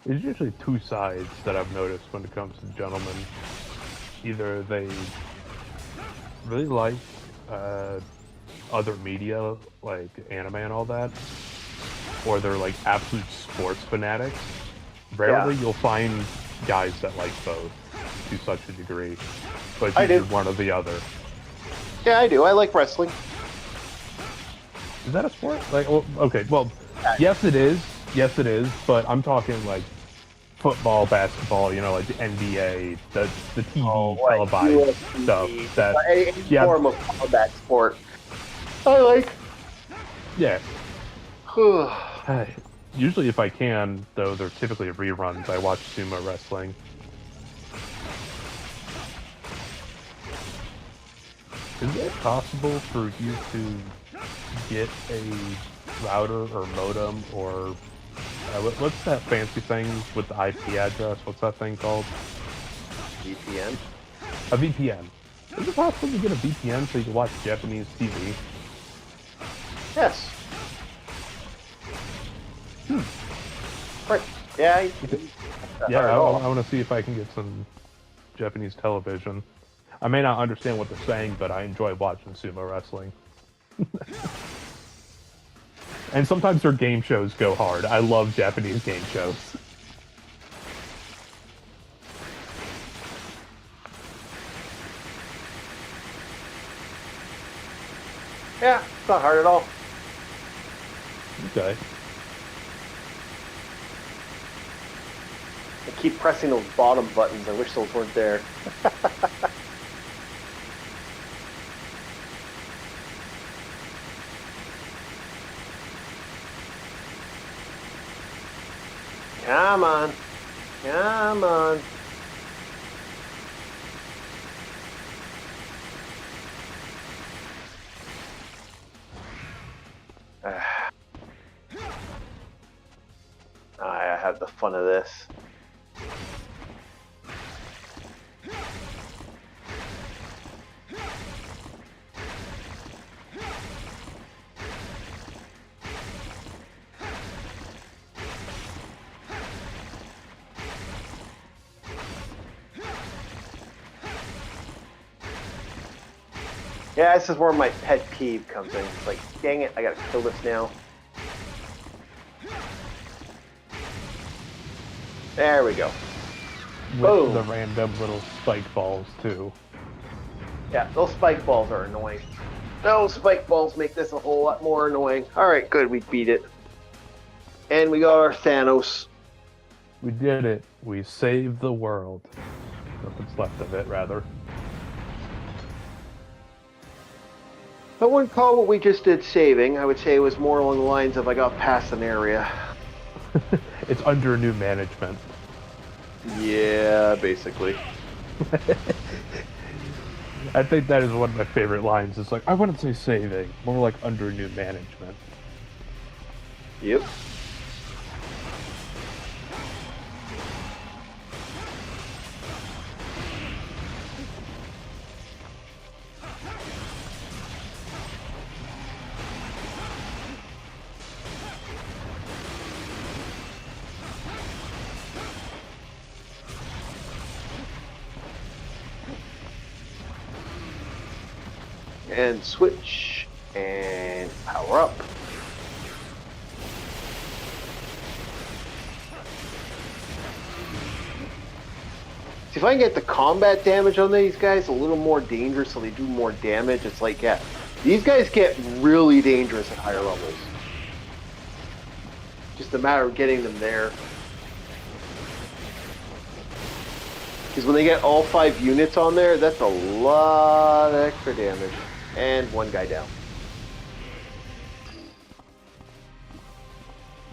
There's usually two sides that I've noticed when it comes to gentlemen. Either they really like other media, like anime and all that, or they're like absolute sports fanatics. Rarely you'll find guys that like both to such a degree, but it's usually one or the other. Yeah, I do. I like wrestling. Is that a sport? Like, well, okay, well, yes it is. Yes it is, but I'm talking like football, basketball, you know, like the NBA, the TV televised stuff. That any form of combat sport. I like. Yeah. Usually, if I can, though, they're typically reruns. I watch sumo wrestling. Is it possible for you to get a router or modem or what's that fancy thing with the IP address? What's that thing called? VPN? A VPN. Is it possible to get a VPN so you can watch Japanese TV? Yes. Right. Yeah. Yeah, I want to see if I can get some Japanese television. I may not understand what they're saying, but I enjoy watching sumo wrestling. And sometimes their game shows go hard. I love Japanese game shows. Yeah, it's not hard at all. Okay. I keep pressing those bottom buttons. I wish those weren't there. Come on. Come on. I have the fun of this. Yeah, this is where my pet peeve comes in. It's like, dang it, I gotta kill this now. There we go. With the random little spike balls, too. Yeah, those spike balls are annoying. Those spike balls make this a whole lot more annoying. Alright, good, we beat it. And we got our Thanos. We did it. We saved the world. What's left of it, rather. I wouldn't call what we just did saving. I would say it was more along the lines of I got past an area. It's under new management. Yeah, basically. I think that is one of my favorite lines. It's like, I wouldn't say saving, more like under new management. Yep. And switch and power up. See, if I can get the combat damage on these guys a little more dangerous so they do more damage, it's like, yeah, these guys get really dangerous at higher levels. Just a matter of getting them there. Because when they get all 5 units on there, that's a lot of extra damage. And one guy down.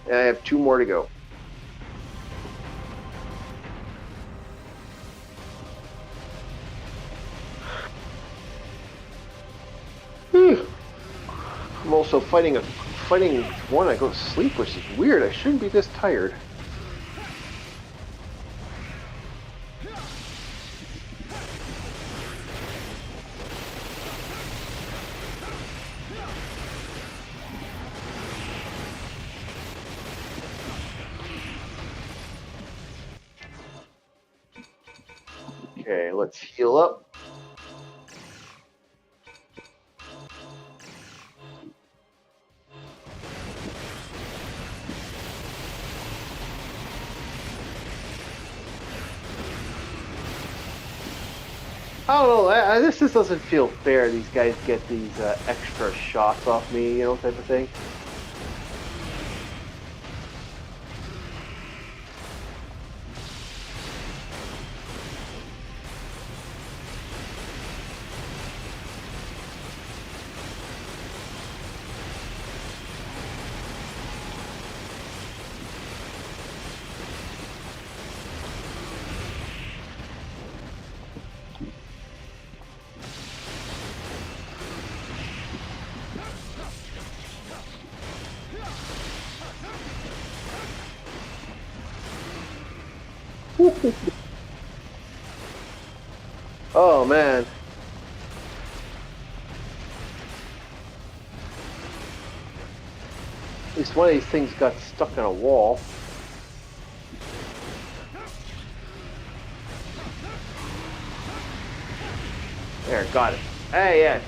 And I have 2 more to go. I'm also fighting one I go to sleep, which is weird. I shouldn't be this tired. Okay, let's heal up. I don't know. This just doesn't feel fair. These guys get these extra shots off me, you know, type of thing. Oh man. At least one of these things got stuck in a wall. There, got it. Hey, yeah.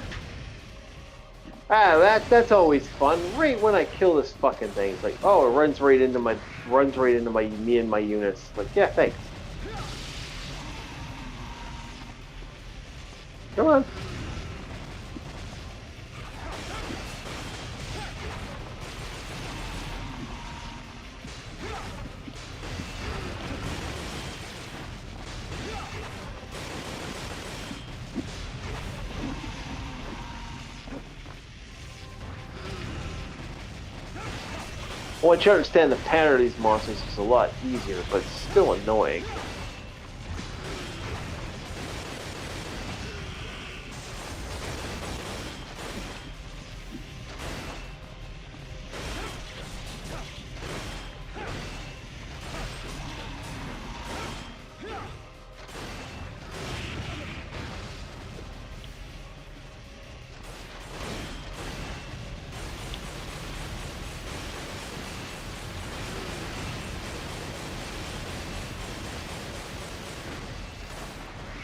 Ah, that's always fun. Right when I kill this fucking thing, it's like, oh, it runs right into me and my units. Like, yeah, thanks. Come on. Once you understand the pattern of these monsters, it's a lot easier, but it's still annoying.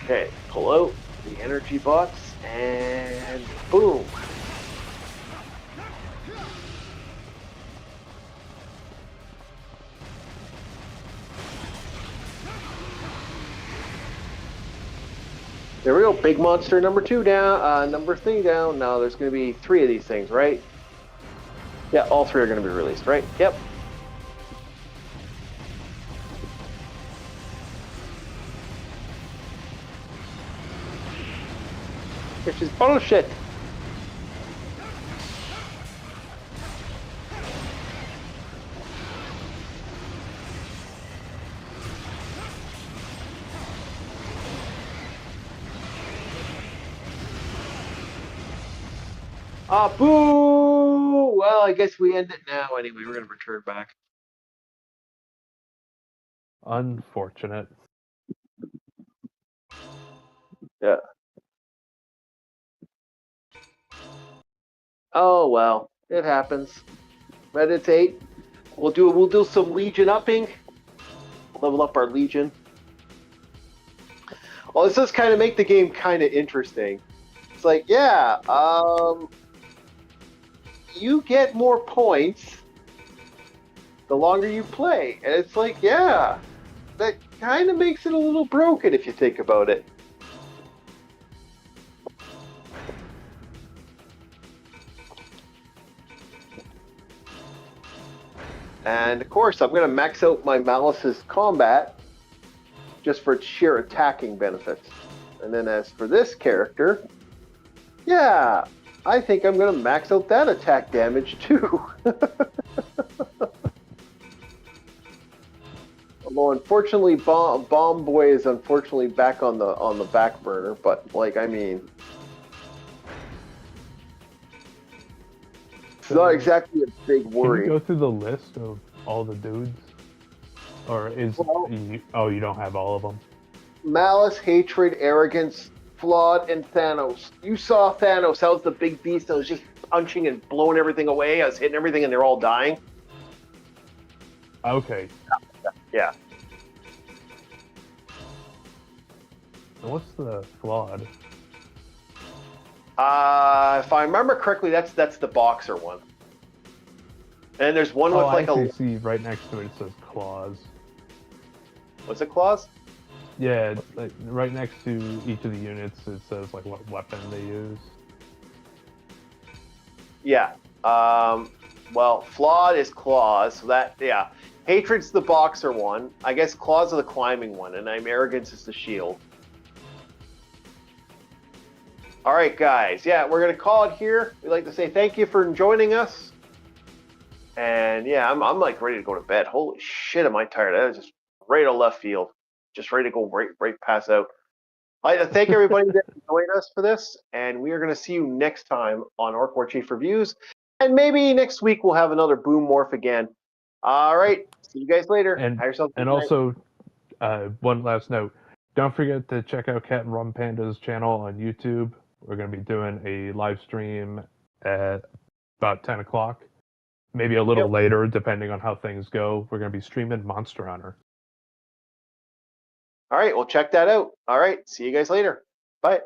Okay, pull out the energy box, and boom! There we go, big monster number 2 down, number 3 down. Now there's going to be 3 of these things, right? Yeah, all 3 are going to be released, right? Yep. Which is bullshit. Ah, boo! Well, I guess we end it now anyway. We're going to return back. Unfortunate. Yeah. Oh well, it happens. Meditate. We'll do some legion upping. Level up our legion. Well, this does kind of make the game kind of interesting. It's like, yeah, you get more points the longer you play, and it's like, yeah, that kind of makes it a little broken if you think about it. And of course, I'm going to max out my Malice's combat just for sheer attacking benefits. And then as for this character, yeah, I think I'm going to max out that attack damage too. Although unfortunately, Bomb Boy is unfortunately back on the back burner. But like, I mean, it's not exactly a big worry. Can you go through the list of all the dudes? Or is... oh, you don't have all of them? Malice, Hatred, Arrogance, Flawed, and Thanos. You saw Thanos. That was the big beast that was just punching and blowing everything away. I was hitting everything and they're all dying. Okay. Yeah. What's the flawed? If I remember correctly, that's the boxer one. And there's one with like I see right next to it. It says claws. What's it, claws? Yeah, like right next to each of the units, it says like what weapon they use. Yeah. Well, flawed is claws. So that hatred's the boxer one. I guess claws are the climbing one, and arrogance is the shield. All right, guys. Yeah, we're gonna call it here. We'd like to say thank you for joining us. And yeah, I'm like ready to go to bed. Holy shit, am I tired? That was just right to left field. Just ready to go right pass out. I'd like to thank everybody that joined us for this, and we are going to see you next time on Orc War Chief Reviews. And maybe next week we'll have another boom morph again. All right, see you guys later. And Have yourself a good and night. also, one last note: don't forget to check out Cat and Rum Panda's channel on YouTube. We're going to be doing a live stream at about 10 o'clock, maybe a little later, depending on how things go. We're going to be streaming Monster Hunter. All right, well, check that out. All right, see you guys later. Bye.